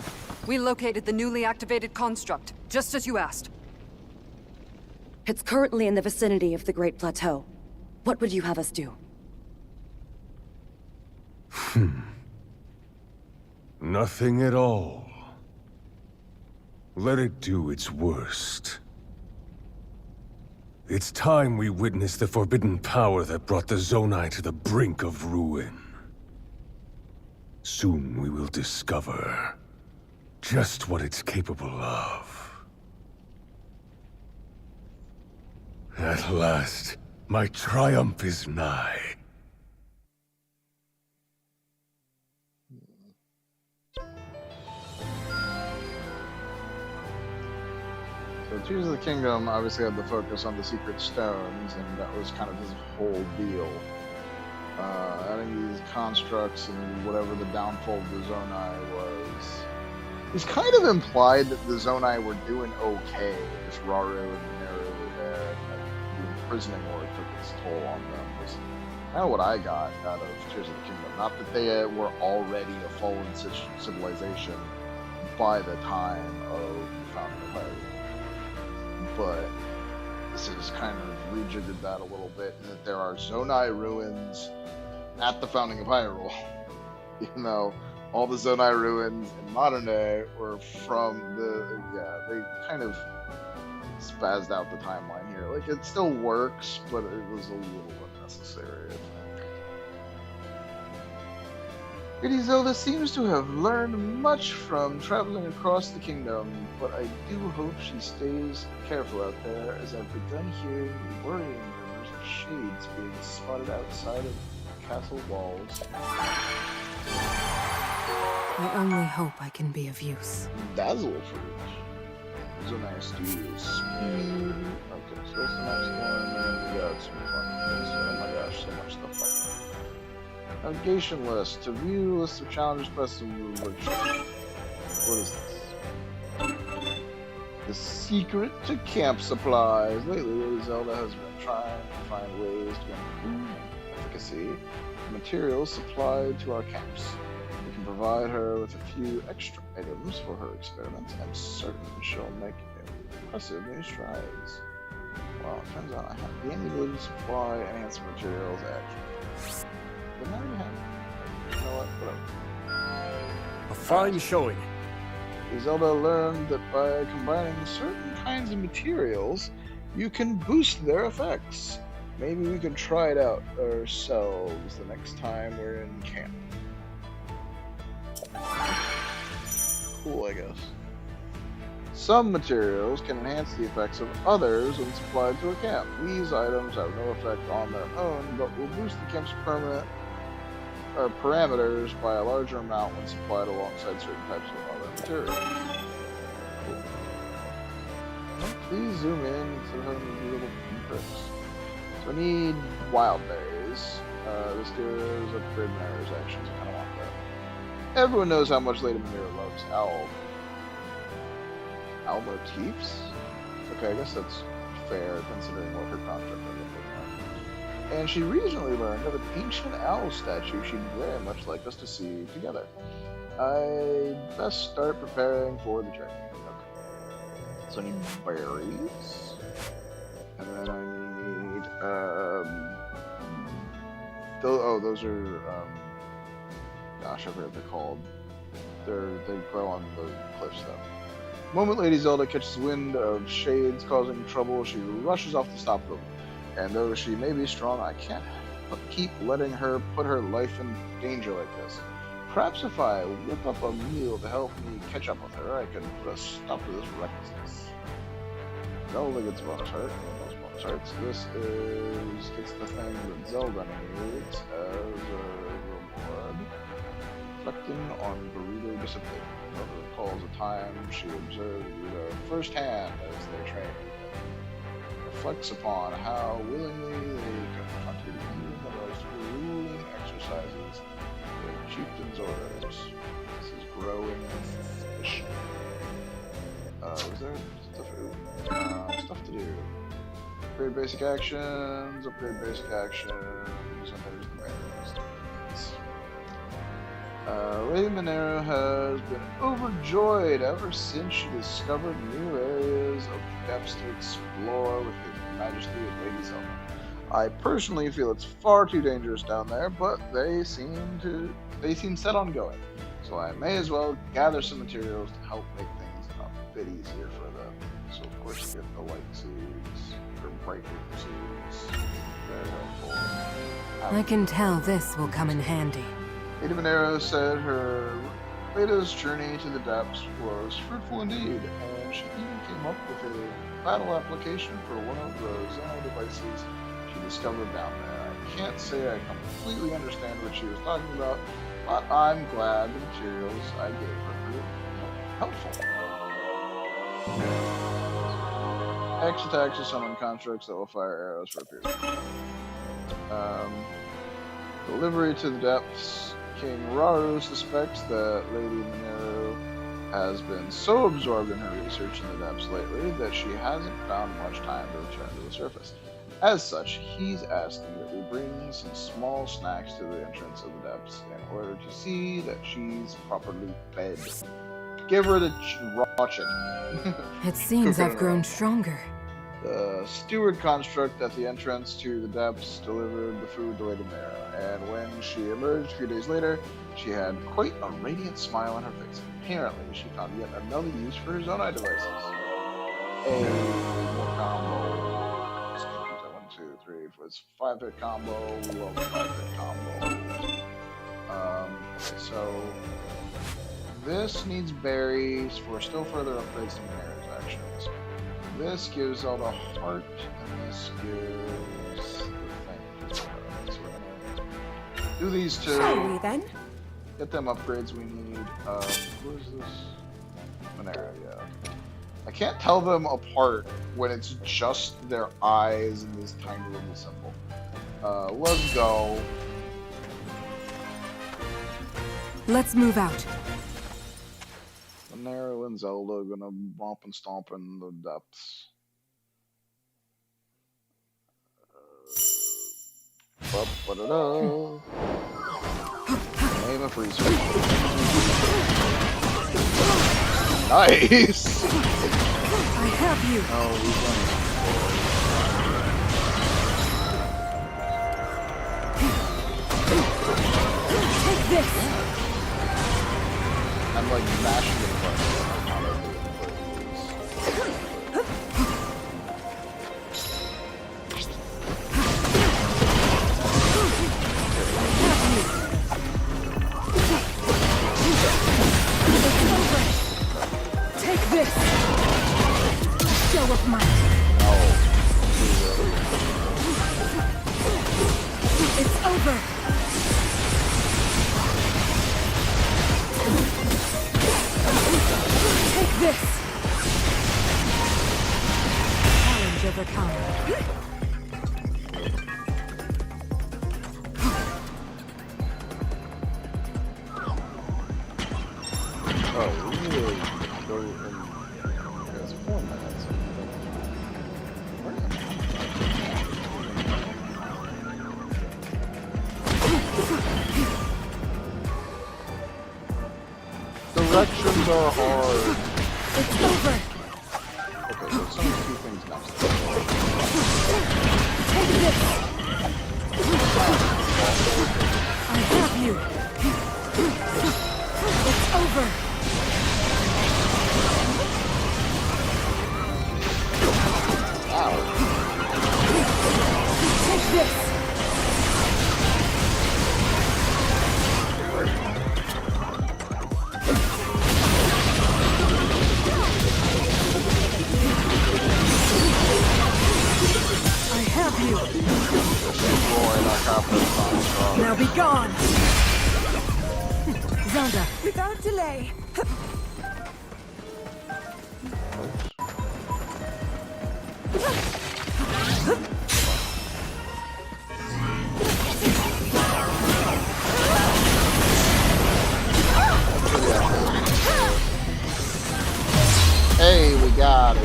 We located the newly activated construct, just as you asked. It's currently in the vicinity of the Great Plateau. What would you have us do? Nothing at all. Let it do its worst. It's time we witness the forbidden power that brought the Zonai to the brink of ruin. Soon we will discover just what it's capable of. At last, my triumph is nigh. So Tears of the Kingdom obviously had the focus on the secret stones, and that was kind of his whole deal. Adding these constructs and whatever the downfall of the Zonai was. It's kind of implied that the Zonai were doing okay. Just Rauru and Mineru were there, and that the imprisoning war took its toll on them. Was kind of what I got out of Tears of the Kingdom. Not that they were already a fallen civilization by the time of the founding of Hyrule, but this has kind of rejiggered that a little bit, in that there are Zonai ruins at the founding of Hyrule, even though all the Zonai ruins in modern day were from they kind of spazzed out the timeline here. Like, it still works, but it was a little unnecessary, I think. Lady Zelda seems to have learned much from traveling across the kingdom, but I do hope she stays careful out there, as I've begun hearing worrying rumors of shades being spotted outside of castle walls. I only hope I can be of use. Dazzle fruit. Those are nice to use. Speed. Okay, so that's the next one, and we got some fun. Oh my gosh, so much stuff like that. Navigation list. To view list of challenges, press the workshop. What is this? The secret to camp supplies. Lately, Lady Zelda has been trying to find ways to improve efficacy of materials supplied to our camps. We can provide her with a few extra items for her experiments. I'm certain she'll make impressive new strides. Well, it turns out I have the ability to supply enhanced materials at. But now you have it. You know what? Whatever. A fine showing. Zelda learned that by combining certain kinds of materials, you can boost their effects. Maybe we could try it out ourselves the next time we're in camp. Cool, I guess. Some materials can enhance the effects of others when supplied to a camp. These items have no effect on their own, but will boost the camp's parameters by a larger amount when supplied alongside certain types of other materials. Cool. Well, please zoom in instead of having to do little pricks. So I need wild berries. This gives upgrade Mineru's actions. I kind of want that. Everyone knows how much Lady Mineru loves owl motifs? Okay, I guess that's fair considering what her contract would look like. And she recently learned of an ancient owl statue she'd very much like us to see together. I'd best start preparing for the journey. Okay. So I need berries. And then I need, those are, gosh, I forget what they're called. They grow on the cliffs though. The moment Lady Zelda catches wind of shades causing trouble, she rushes off to stop them. And though she may be strong, I can't keep letting her put her life in danger like this. Perhaps if I whip up a meal to help me catch up with her, I can put a stop to this recklessness. Zelda gets bonus heart. Bonus hearts. This gets the thing that Zelda needs as a reward. Reflecting on Gerudo discipline. Zelda recalls a time she observed Gerudo firsthand as they trained. Reflects upon how willingly they confronted even the most grueling exercises with chieftain's orders. This is growing fish. Was there stuff to do? Upgrade basic actions, and there's the main list. Lady Mineru has been overjoyed ever since she discovered new areas of depths to explore with His Majesty and Lady Zelda. I personally feel it's far too dangerous down there, but they seem set on going. So I may as well gather some materials to help make things a bit easier for them. So of course you get the light seeds, or bright seeds. Very helpful. I can tell this will come in handy. Lady Mineru said her latest journey to the depths was fruitful indeed, and she even came up with a battle application for one of the Zonai devices she discovered down there. I can't say I completely understand what she was talking about, but I'm glad the materials I gave her proved helpful. X attacks to summon constructs that will fire arrows for a period. Delivery to the depths. King Rauru suspects that Lady Mineru has been so absorbed in her research in the depths lately that she hasn't found much time to return to the surface. As such, he's asking that we bring some small snacks to the entrance of the depths in order to see that she's properly fed. Give her the raw chicken. It seems I've grown stronger. The steward construct at the entrance to the depths delivered the food to Lady Mara, and when she emerged a few days later, she had quite a radiant smile on her face. Apparently, she found yet another use for her Zonai devices. More combo. 1, 2, 3, 4. It's 5-hit combo. We love a 5-hit combo. Okay, so this needs berries for still further upgrades to Mara's actions. This gives all the heart, and this gives the thing. So we're gonna do these two. Shall we then? Get them upgrades we need. Who is this? Monera, yeah. I can't tell them apart when it's just their eyes and this tiny little symbol. Let's go. Let's move out. Monera and Zelda gonna bump and stomp in the depths. Aim a freeze. Nice! I have you! Oh, he's running. Take this! I'm like mashing the button. Take this! Show of might! It's over! Take this! Challenge overcome. Oh, we need to go and transform that. Directions are hard. It's over. Okay, so some of the two things next. Take this. I have you. It's over. Wow. Take this. I have you. Now be gone. Zelda. Without delay. Hey, we got it.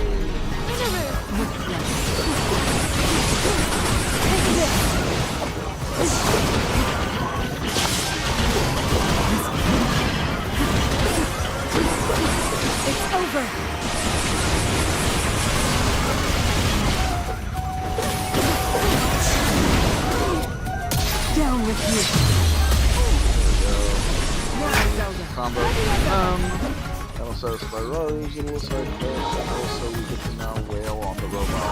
It's over. Down with you. Now, Zelda. Combo. That'll satisfy Rose, a little side quest, and also we get to now wail on the robot.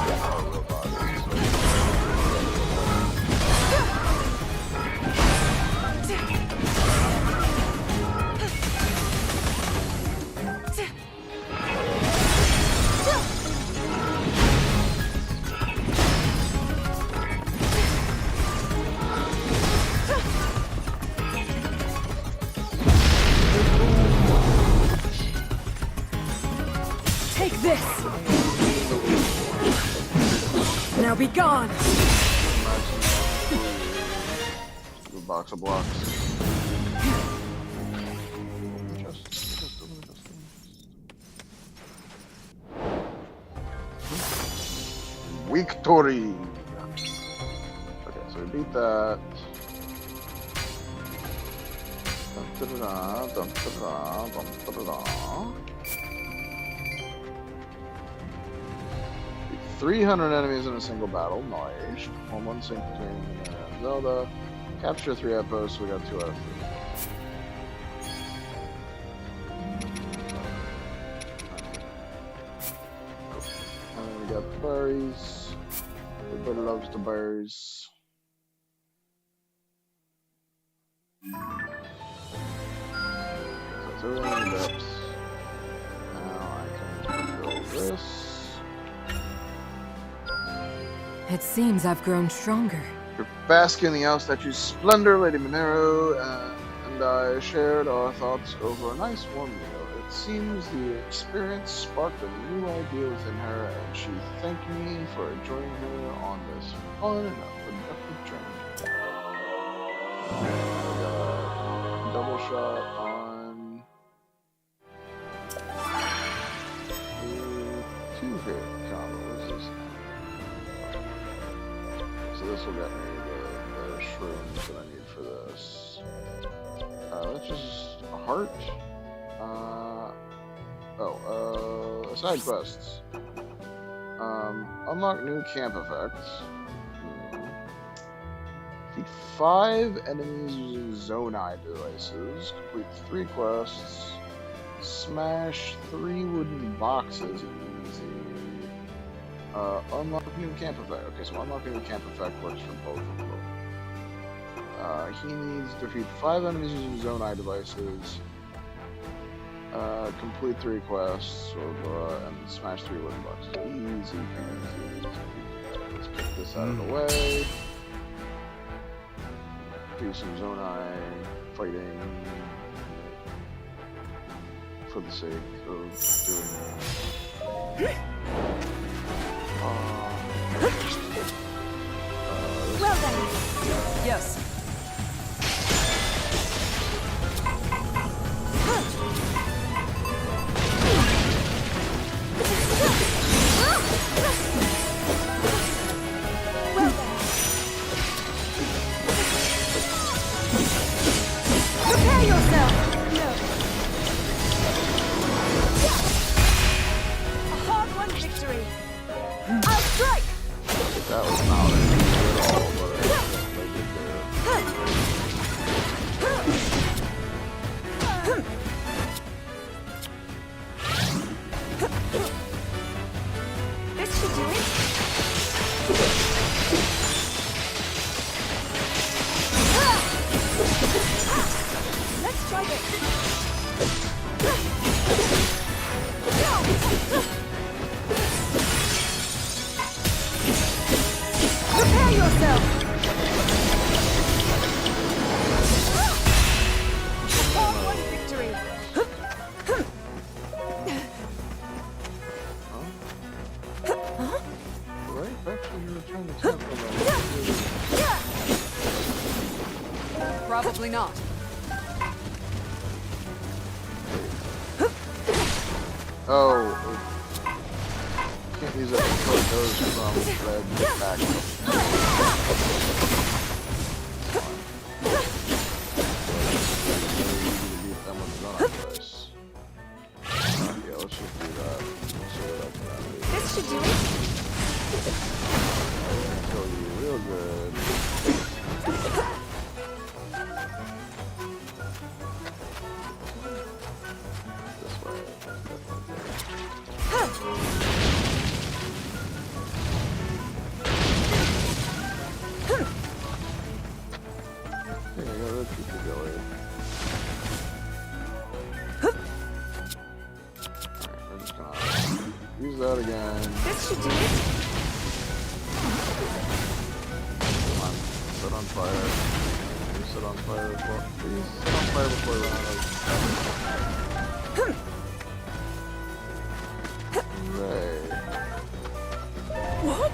Take this. be gone! The box of blocks. Victory! Okay, so we beat that. Dun, da-da-da, dun, da-da-da, dun, da-da-da. 300 enemies in a single battle. Nice. One sync between Mina and Zelda. Capture 3 outposts. We got 2 out of 3. And then we got the berries. Everybody loves the berries. So it's everything in depth. Now I can control this. It seems I've grown stronger. You're basking in the Owl statue's splendor, Lady Mineru, and I shared our thoughts over a nice warm meal. It seems the experience sparked a new idea within her, and she thanked me for joining her on this fun and productive journey. We got double shot on the 2-hit combo. What is this? So this will get me the shrooms that I need for this. That's just a heart. Side quests. Unlock new camp effects. Defeat 5 enemies using Zonai devices. Complete 3 quests. Smash 3 wooden boxes. Easy. Unlock new camp effect. Okay, so unlocking new camp effect works for both of them. He needs to defeat 5 enemies using Zonai devices. Complete 3 quests, and smash 3 wooden boxes. Easy peasy. Let's get this out of the way. Do some Zonai fighting for the sake of doing that. Well then. Yes. Prepare yourself! No. A hard-won victory! I'll strike! That was not easy at all, but I did there. This should do it. Let's try this. Prepare yourself. Hard-won victory. Right back to your return to temple. Probably not. Oh, can't use that until it goes from red back. Yeah, let's just do that. This should do it. Kill you real good. This way. Yeah, let's keep it going. Alright, we're just gonna use that again. This should do it. Come on, set on fire. You set on fire before. Please set on fire before we run out of. Hooray. What?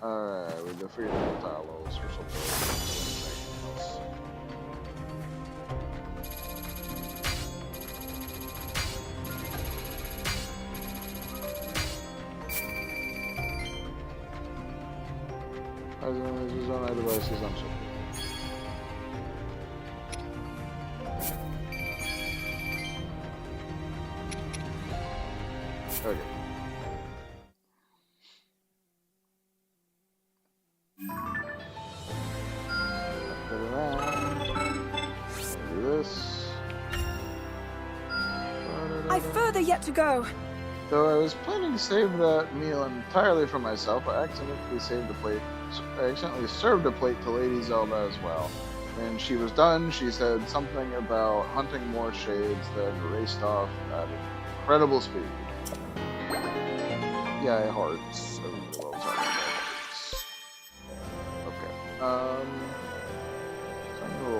Alright, we defeated the Talos or something else. As long as his own devices, I'm so okay. Do this. I've further yet to go. Though I was planning to save that meal entirely for myself, I accidentally served a plate to Lady Zelda as well. When she was done, she said something about hunting more shades, then raced off at incredible speed. Yeah, hearts. Okay. So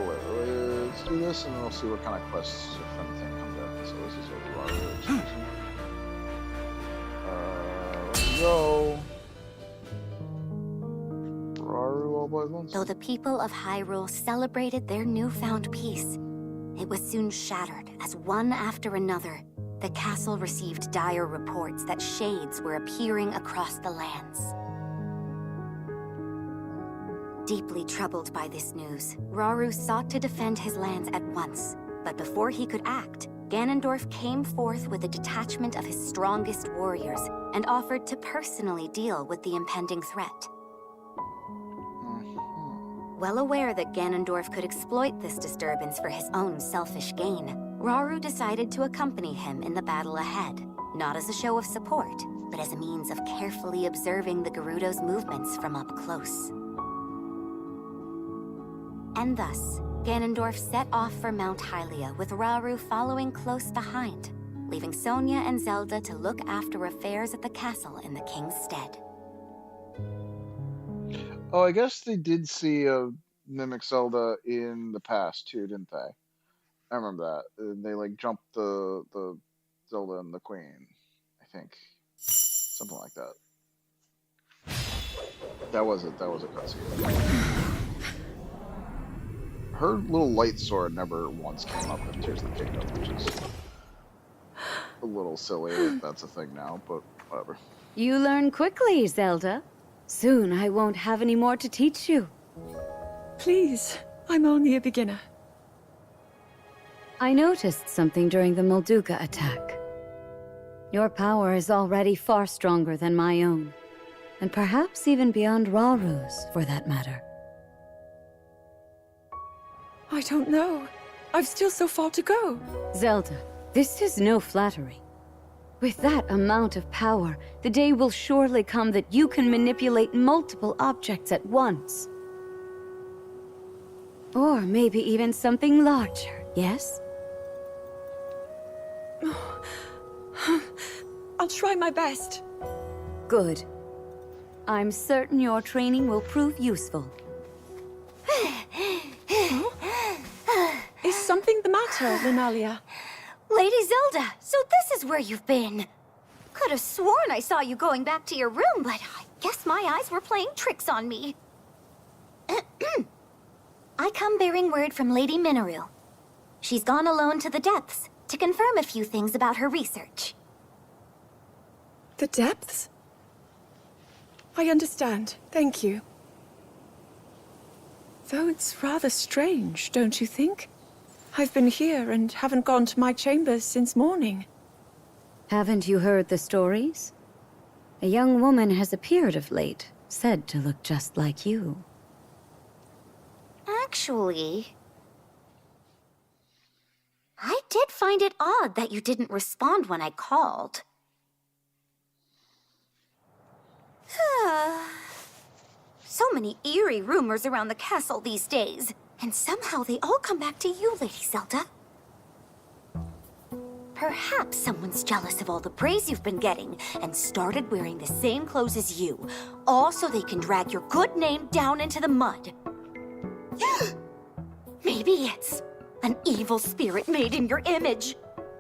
let's do this, and we'll see what kind of quests, if anything, comes after. So this is what we are. Let's go. Though the people of Hyrule celebrated their newfound peace, it was soon shattered as one after another, the castle received dire reports that shades were appearing across the lands. Deeply troubled by this news, Rauru sought to defend his lands at once, but before he could act, Ganondorf came forth with a detachment of his strongest warriors and offered to personally deal with the impending threat. Well aware that Ganondorf could exploit this disturbance for his own selfish gain, Rauru decided to accompany him in the battle ahead, not as a show of support, but as a means of carefully observing the Gerudo's movements from up close. And thus, Ganondorf set off for Mount Hylia with Rauru following close behind, leaving Sonia and Zelda to look after affairs at the castle in the king's stead. Oh, I guess they did see a Mimic Zelda in the past too, didn't they? I remember that. They like jumped the Zelda and the Queen, I think. Something like that. That was it. That was a cutscene. Her little light sword never once came up in Tears of the Kingdom, which is a little silly that that's a thing now, but whatever. You learn quickly, Zelda. Soon I won't have any more to teach you. Please, I'm only a beginner. I noticed something during the Molduga attack. Your power is already far stronger than my own, and perhaps even beyond Rauru's, for that matter. I don't know. I've still so far to go. Zelda, this is no flattery. With that amount of power, the day will surely come that you can manipulate multiple objects at once. Or maybe even something larger, yes? I'll try my best. Good. I'm certain your training will prove useful. Is something the matter, Lunalia? Lady Zelda, so this is where you've been. Could have sworn I saw you going back to your room, but I guess my eyes were playing tricks on me. I come bearing word from Lady Minoru. She's gone alone to the depths to confirm a few things about her research. The depths? I understand. Thank you. Though it's rather strange, don't you think? I've been here and haven't gone to my chambers since morning. Haven't you heard the stories? A young woman has appeared of late, said to look just like you. Actually, I did find it odd that you didn't respond when I called. So many eerie rumors around the castle these days, and somehow they all come back to you, Lady Zelda. Perhaps someone's jealous of all the praise you've been getting and started wearing the same clothes as you, all so they can drag your good name down into the mud. Maybe it's an evil spirit made in your image.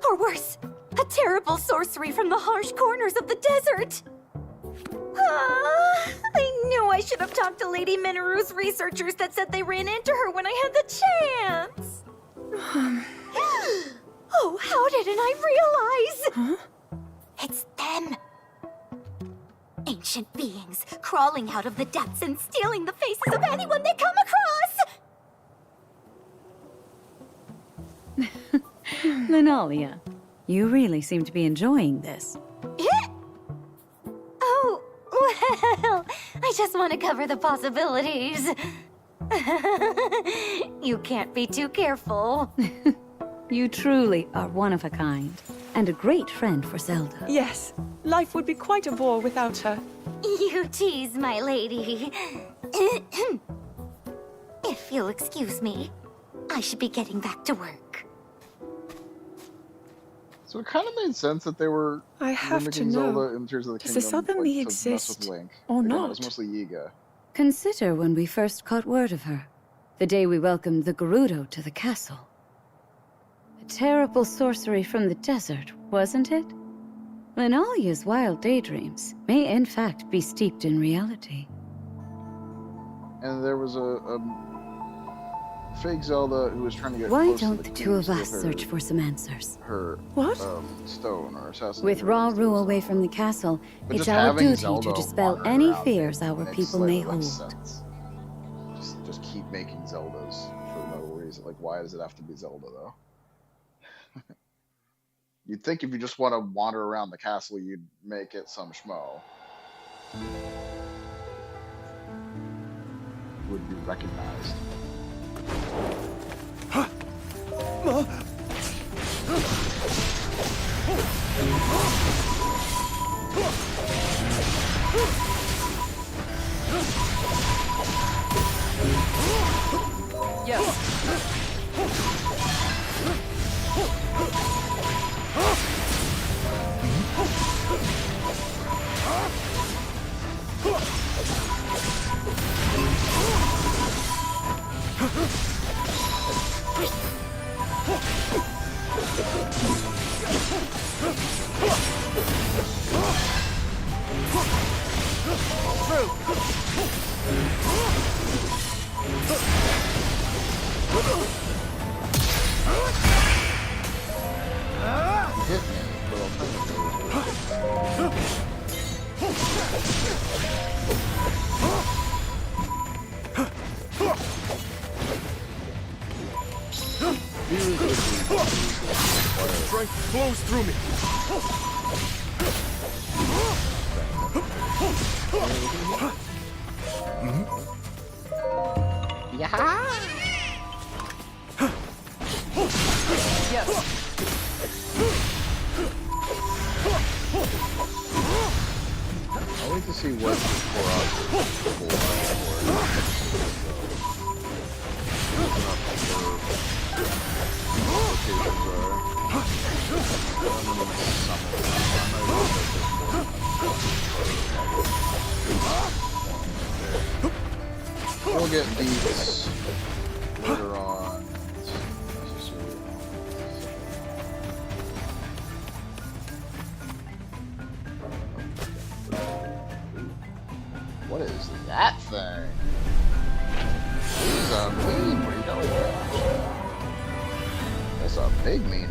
Or worse, a terrible sorcery from the harsh corners of the desert. I knew I should have talked to Lady Minoru's researchers that said they ran into her when I had the chance. Oh, how didn't I realize? Huh? It's them. Ancient beings crawling out of the depths and stealing the faces of anyone they come across. Linalia, you really seem to be enjoying this. Oh, well, I just want to cover the possibilities. You can't be too careful. You truly are one of a kind, and a great friend for Zelda. Yes, life would be quite a bore without her. You tease, my lady. If you'll excuse me, I should be getting back to work. So it kind of made sense that they were I have to mimicking know. Zelda in Tears of the Does Kingdom. this other me to mess with exist Link. or Again, not? It was mostly Yiga. Consider when we first caught word of her. The day we welcomed the Gerudo to the castle. A terrible sorcery from the desert, wasn't it? Linalia's wild daydreams may in fact be steeped in reality. And there was a fake Zelda who was trying to get Why close don't to the the two of king us with search for some answers? her What? stone or assassin. With Rauru away from the castle, But it's just our having duty Zelda to dispel wandering any around fears our makes people slightly may less hold. sense. Just keep making Zeldas for no reason. Like, why does it have to be Zelda though? You'd think if you just want to wander around the castle, you'd make it some schmo. Would be recognized. Hit me, but Strength flows through me. I'll wait to see what we'll get beats later on. What is that thing? He's a mean burrito. That's a big mean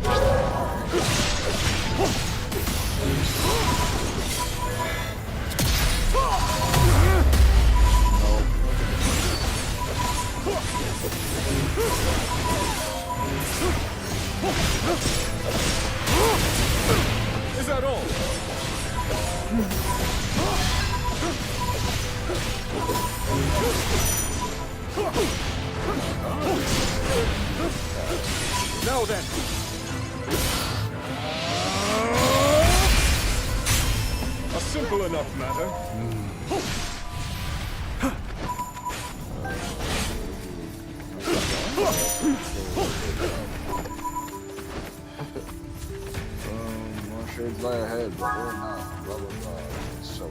Is that all? Now then. A simple enough matter. more shades lie ahead, but we're not. Blah blah blah. It's so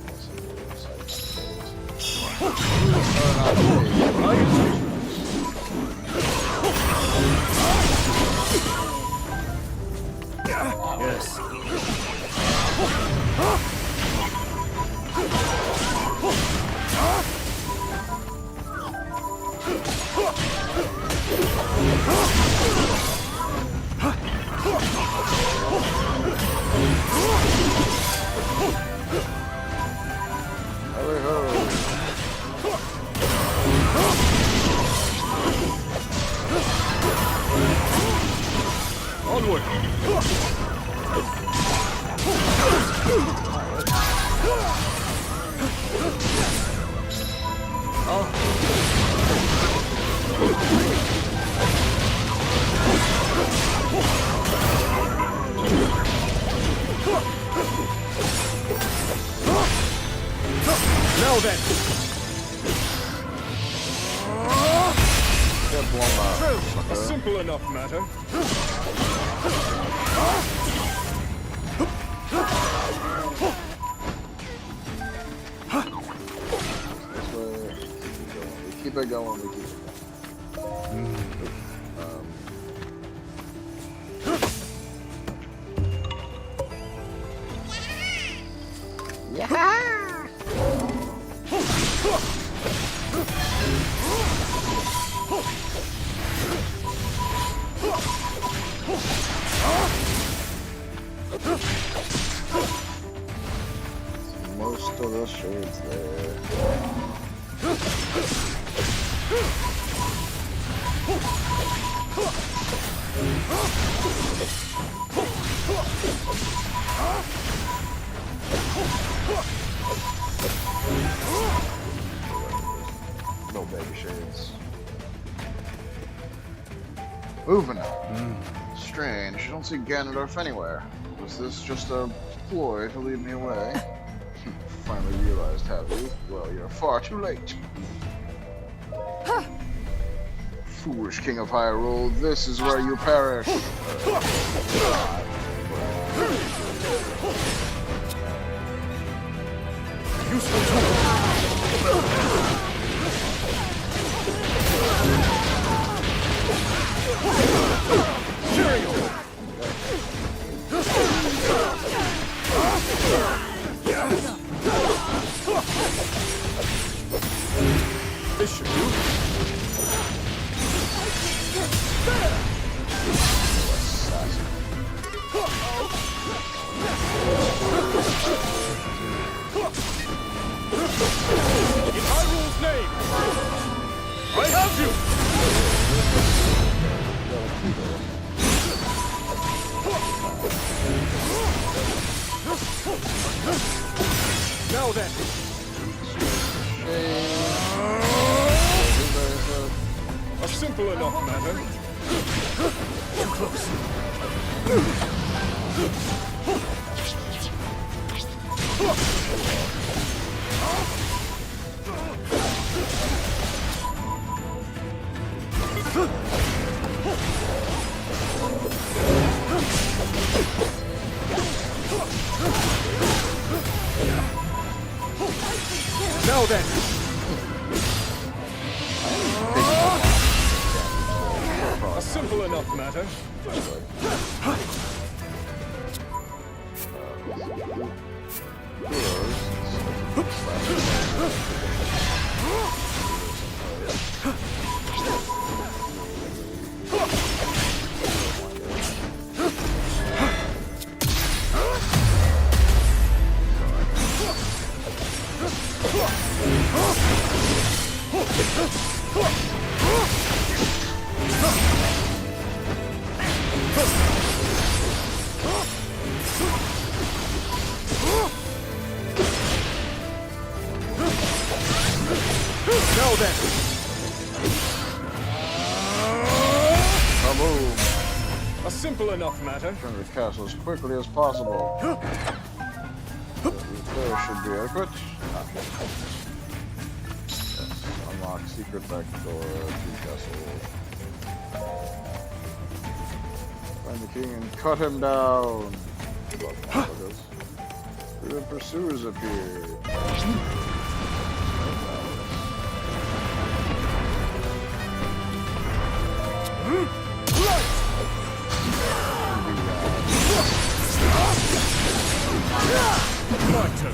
Yes. Now then. True. A simple enough matter. This way. We keep it going. We keep it going. Yeah. Most of the shades there. No baby shades. Moving on. Strange, you don't see Ganondorf anywhere. Was this just a ploy to lead me away? Finally realized, have you? Well, you're far too late. Foolish King of Hyrule, this is where you perish. This should do. In Hyrule's name, I have you! Now then. A simple enough matter. Too close. Now then. A simple enough matter. Now then. Kaboom. A simple enough matter. Return to the castle as quickly as possible. There should be adequate. Yes. Unlock secret back door to castle. Find the king and cut him down. The pursuers appeared. My turn.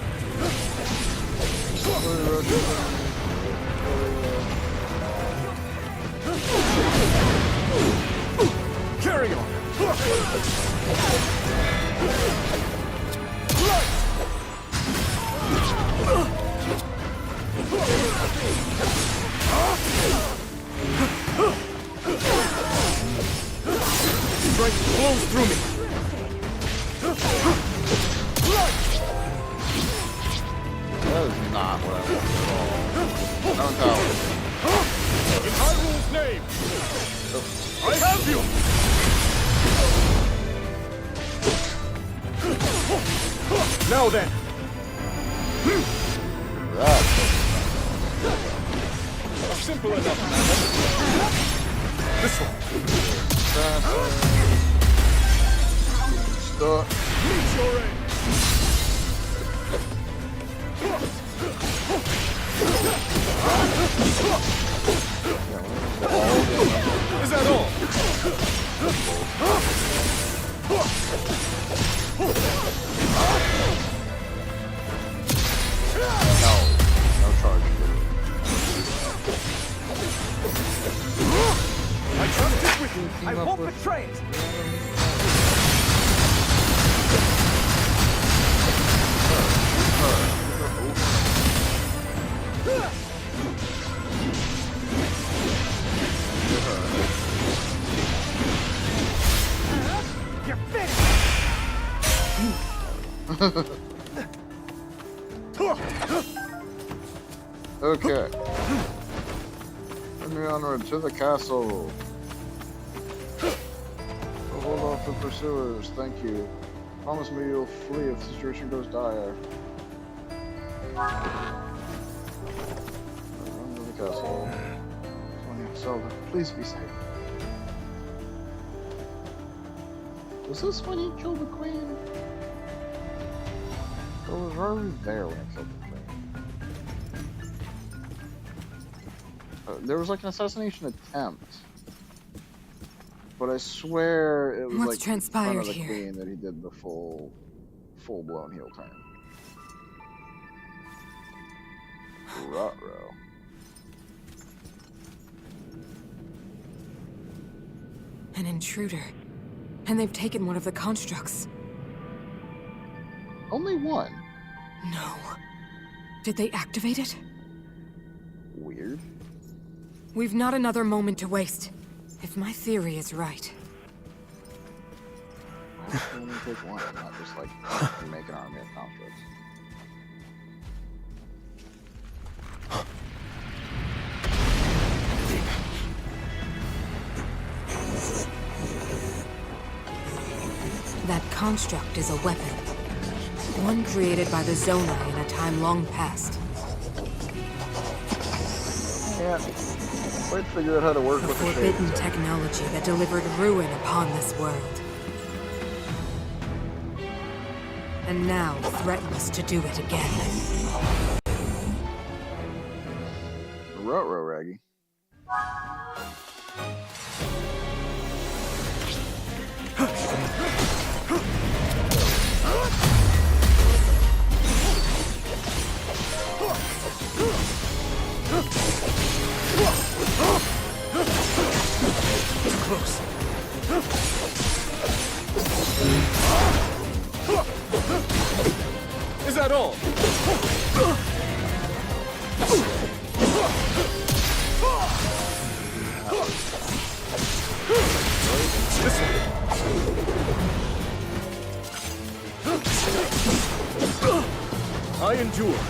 Carry on. Strength flows through me. Now then. Simple enough, madam. This one. Stuck. Meet your aim. Is that all? No charge. I trust it with you. I won't betray it! You're finished! Okay. Continue onward to the castle. Hold off the pursuers. Thank you. Promise me you'll flee if the situation goes dire. Run to the castle. Sonia, Zelda, please be safe. Was this when he killed the queen? Or was Rory there when he killed the queen? There was like an assassination attempt. But I swear it was What's like transpired in front of the here? queen that he did the full-blown heel turn. Ruh-roh. An intruder. And they've taken one of the constructs. Only one? No. Did they activate it? Weird. We've not another moment to waste. If my theory is right. Why would you only take one? Not just like make an army of constructs. That construct is a weapon. One created by the Zonai in a time long past. Yeah. Wait to figure out how to work A with the forbidden shades. technology that delivered ruin upon this world. And now threatens to do it again. Ruh-roh, Raggy. Close. Is that all? This way. I endure.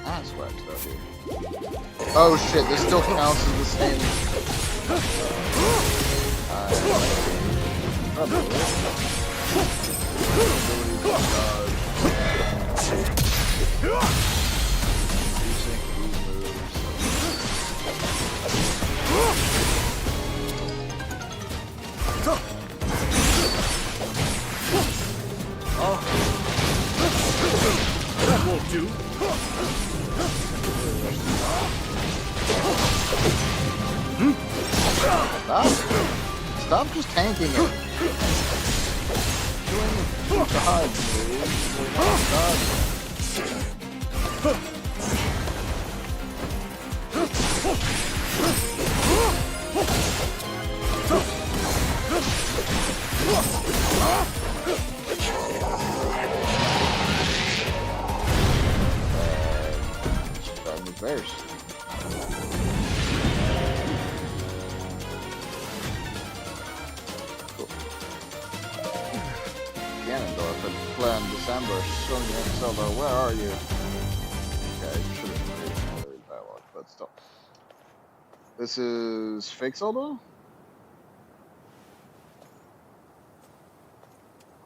That's what stuff here. Oh shit, this still counts as the same. That won't do. Stop just tanking it. Doing the hide, Reverse. Cool. Ganondorf had planned December. Sonia and Zelda, where are you? Okay, I should have read another dialogue, but still. This is fake Zelda?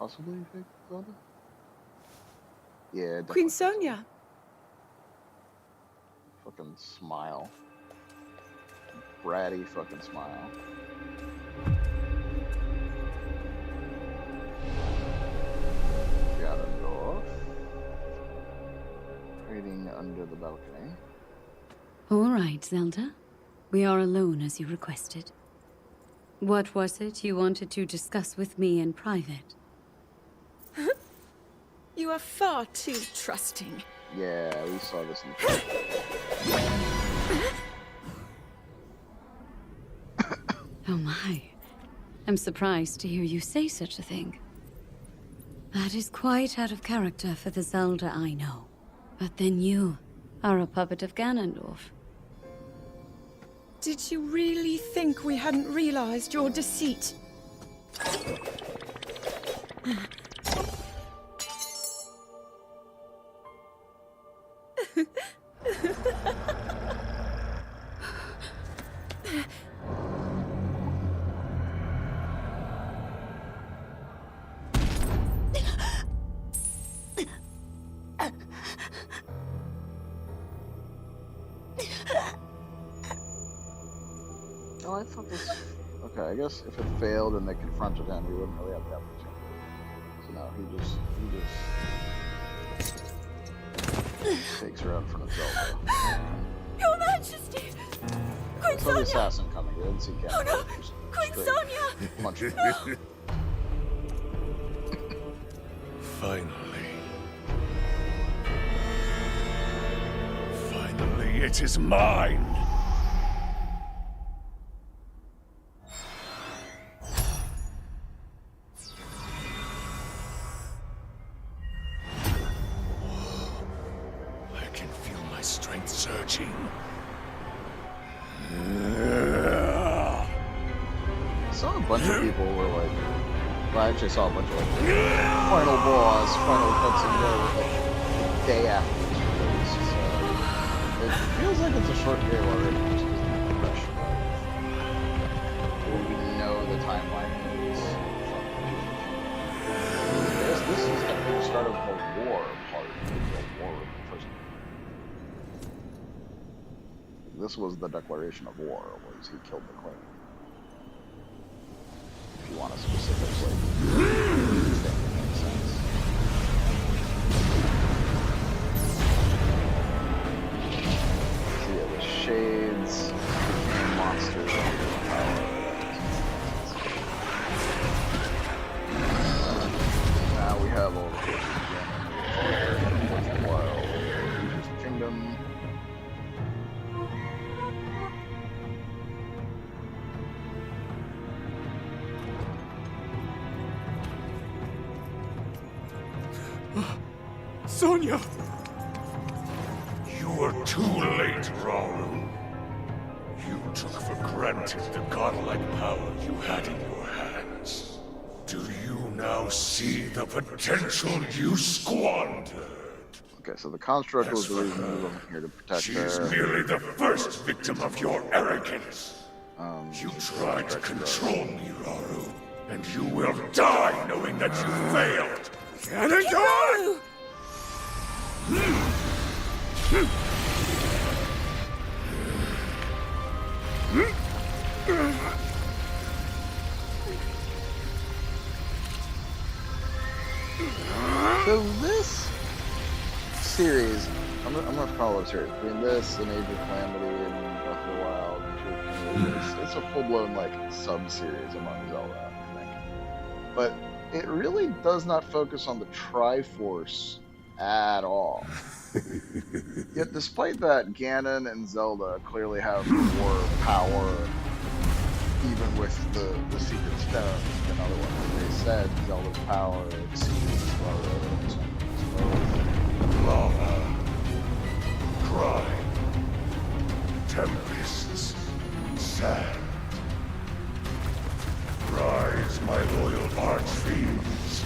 Possibly fake Zelda? Yeah, Queen definitely. Sonia. Fucking smile. Bratty fucking smile. Ganondorf. Hiding under the balcony. All right, Zelda. We are alone as you requested. What was it you wanted to discuss with me in private? You are far too trusting. Yeah, we saw this in the film. Oh my. I'm surprised to hear you say such a thing. That is quite out of character for the Zelda I know. But then you are a puppet of Ganondorf. Did you really think we hadn't realized your deceit? Oh, I thought this. Okay, I guess if it failed and they confronted him, he wouldn't really have the opportunity. So no, he just takes her out in front of Zelda. Your Majesty! I saw the assassin coming. I didn't see Ganondorf. Oh no! Just Queen straight Sonia! punch him. Finally. Finally, it is mine! I can feel my strength surging. I saw a bunch of people were like, well, I actually saw a bunch of like, final boss, final cutscene, whatever, like, the day after this release. So it feels like it's a short game already, just because of the rush. But we know the timeline is. This is the start of the war part of the war of the first. This was the declaration of war, was he killed the queen. If you want to specifically think it makes sense. So yeah, the shades became monsters under the power. Now we have all the forces again. Wild. Here's the kingdom. Sonia! You were too late, Rauru. You took for granted the godlike power you had in your hands. Do you now see the potential you squandered? Okay, so the construct was the reason we were here to protect She her. is merely the first victim of your arrogance. You tried to control me, Rauru, and you will die knowing that you failed. Ganondorf! So this series, I'm gonna follow a series between this and Age of Calamity and Breath of the Wild. And it's a full-blown like sub-series among Zelda, I think. But it really does not focus on the Triforce at all. Yet, despite that, Ganon and Zelda clearly have more power, even with the Secret Stones than other ones. They said Zelda's power exceeds Zelda's. Lava, crime, tempests, sand. Rise, my loyal archfiends.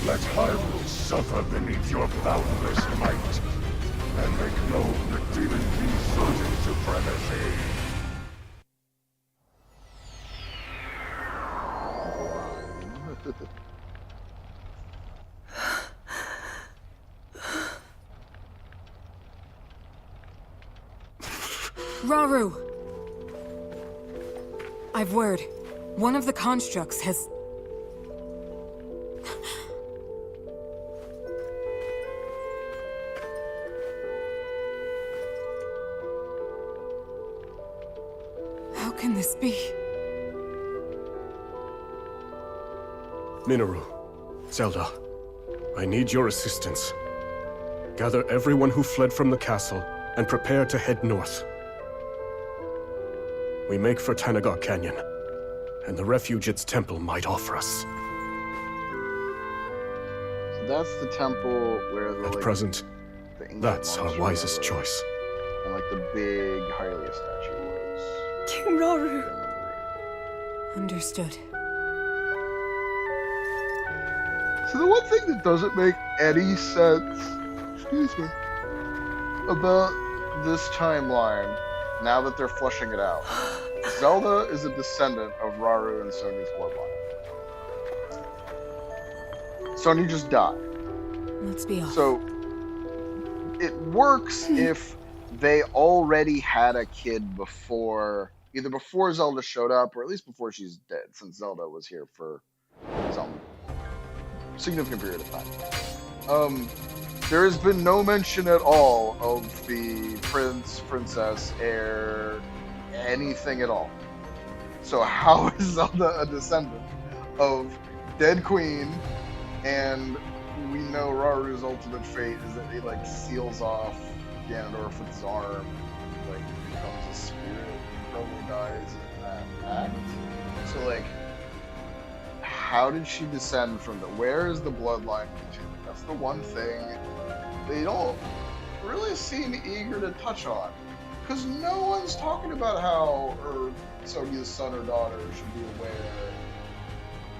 Let Hyrule suffer beneath your boundless might, and make known the Demon King's certain supremacy. Rauru! I've word. One of the constructs has... How can this be? Minoru, Zelda, I need your assistance. Gather everyone who fled from the castle and prepare to head north. We make for Tanagar Canyon, and the refuge its temple might offer us. So that's the temple where the, At like, present, the ancient that's our monster wisest was, choice. and like the big Hylia statue was. King Rauru. Understood. So the one thing that doesn't make any sense, excuse me, about this timeline, now that they're fleshing it out, Zelda is a descendant of Rauru and Sony's bloodline. Sony just died. Let's be off. So it works if they already had a kid before, either before Zelda showed up, or at least before she's dead, since Zelda was here for some significant period of time. There has been no mention at all of the prince, princess, heir, anything at all. So how is Zelda a descendant of dead queen? And we know Raru's ultimate fate is that he like seals off Ganondorf with his arm, like becomes a spirit, and probably dies in that act. So like, how did she descend from the? Where is the bloodline continuing? That's the one thing they don't really seem eager to touch on, because no one's talking about how Sonia's son or daughter should be aware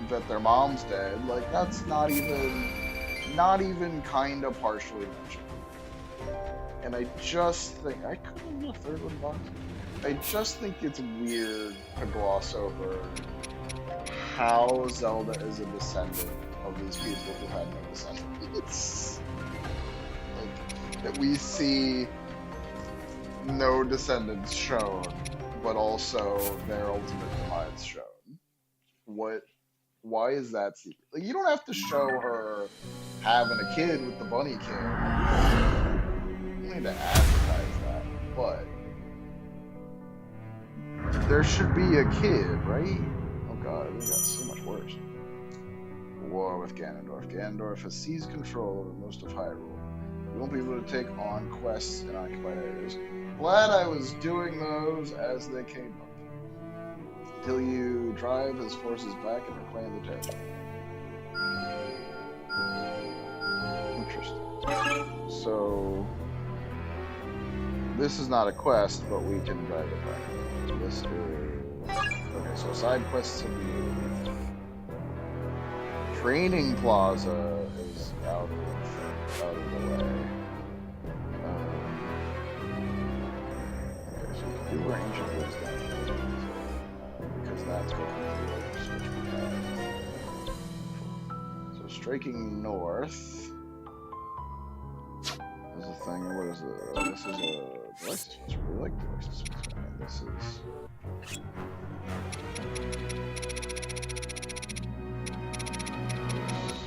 that their mom's dead. Like that's not even kind of partially mentioned. And I just think I couldn't get a third one box. I just think it's weird to gloss over how Zelda is a descendant of these people who had no descendants. Like, that we see no descendants shown, but also their ultimate demise shown. Why is that secret? Like, you don't have to show her having a kid with the Bunny King. You don't need to advertise that, but there should be a kid, right? Oh god, we got so much worse. War with Ganondorf. Ganondorf has seized control over most of Hyrule. We won't be able to take on quests in occupied areas. Glad I was doing those as they came up. Until you drive his forces back and reclaim the territory. Interesting. So this is not a quest, but we can drive it back. This is okay. So side quests and training plaza is out of the way. Okay, so you can do our ancient wisdom. Because that's what we have. So striking north is a thing. What is it? This is a device dispenser. We like device dispenser. And this is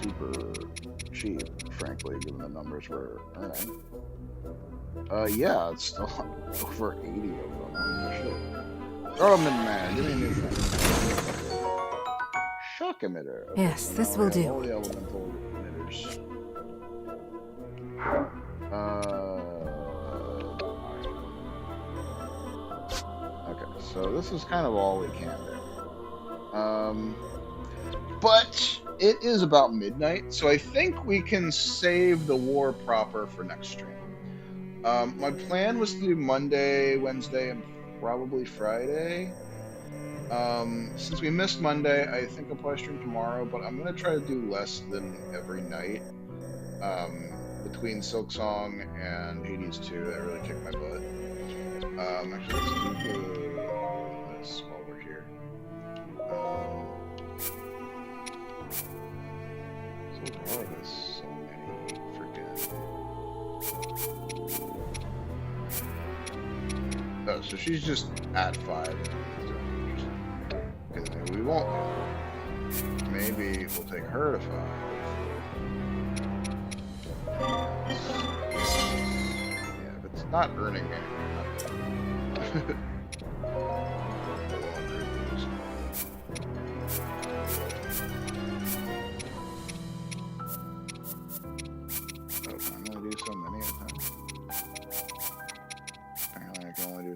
super cheap, frankly, given the numbers we're earning. Yeah, it's still over 80 of them. Shit. Throw them in there. Give me a new thing. Shock emitter. Okay, Yes, so this now will we have do. all the elemental emitters. Okay, so this is kind of all we can do. But it is about midnight, so I think we can save the war proper for next stream. My plan was to do Monday, Wednesday, and probably Friday. Since we missed Monday, I think I'll probably stream tomorrow, but I'm going to try to do less than every night. Between Silksong and Hades 2, that really kicked my butt. Actually, let's do this while we're here. What are this? So many freaking. Oh, so she's just at 5. Okay, maybe we won't. Maybe we'll take her to 5. Yeah, if it's not earning me, not good.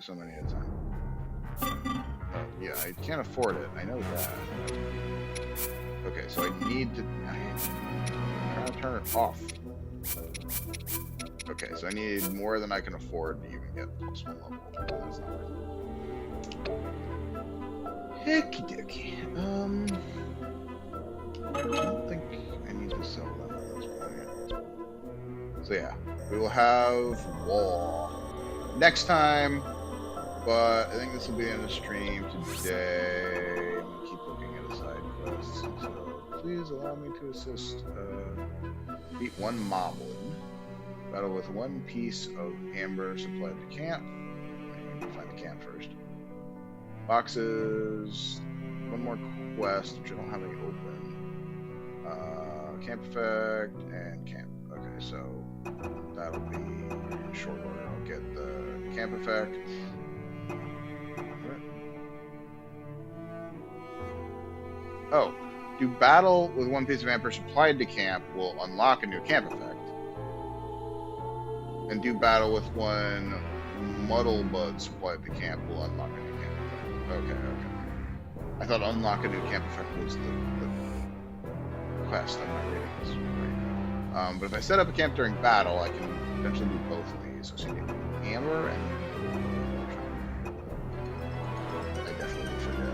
So many at a time. Yeah, I can't afford it. I know that. Okay, so I need to. I'm trying to turn it off. Okay, so I need more than I can afford to even get plus 1 level. That's not right. Hickey dicky. I don't think I need to sell them at this point. So yeah, we will have Wall next time. But I think this will be in a stream today. I'm gonna keep looking at a side quest. So please allow me to assist. Beat 1 moblin. Battle with 1 piece of amber supplied to camp. I need to find the camp first. Boxes. 1 more quest, which I don't have any open. Camp effect and camp. Okay, so that'll be in short order. I'll get the camp effect. Oh, do battle with 1 piece of amber supplied to camp will unlock a new camp effect. And do battle with 1 muddle bud supplied to camp will unlock a new camp effect. Okay. I thought unlock a new camp effect was the quest. I'm not reading this right now. But if I set up a camp during battle, I can potentially do both of these. So I need amber and I definitely forget.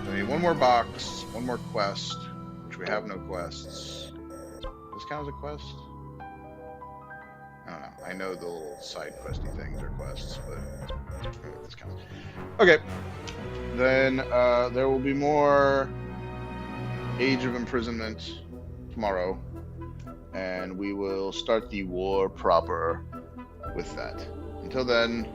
I need 1 more box, 1 more quest, which we have no quests. Does this count as a quest? I don't know. I know the little side questy things are quests, but I don't know if this counts. Okay. Then there will be more Age of Imprisonment tomorrow, and we will start the war proper with that. Until then,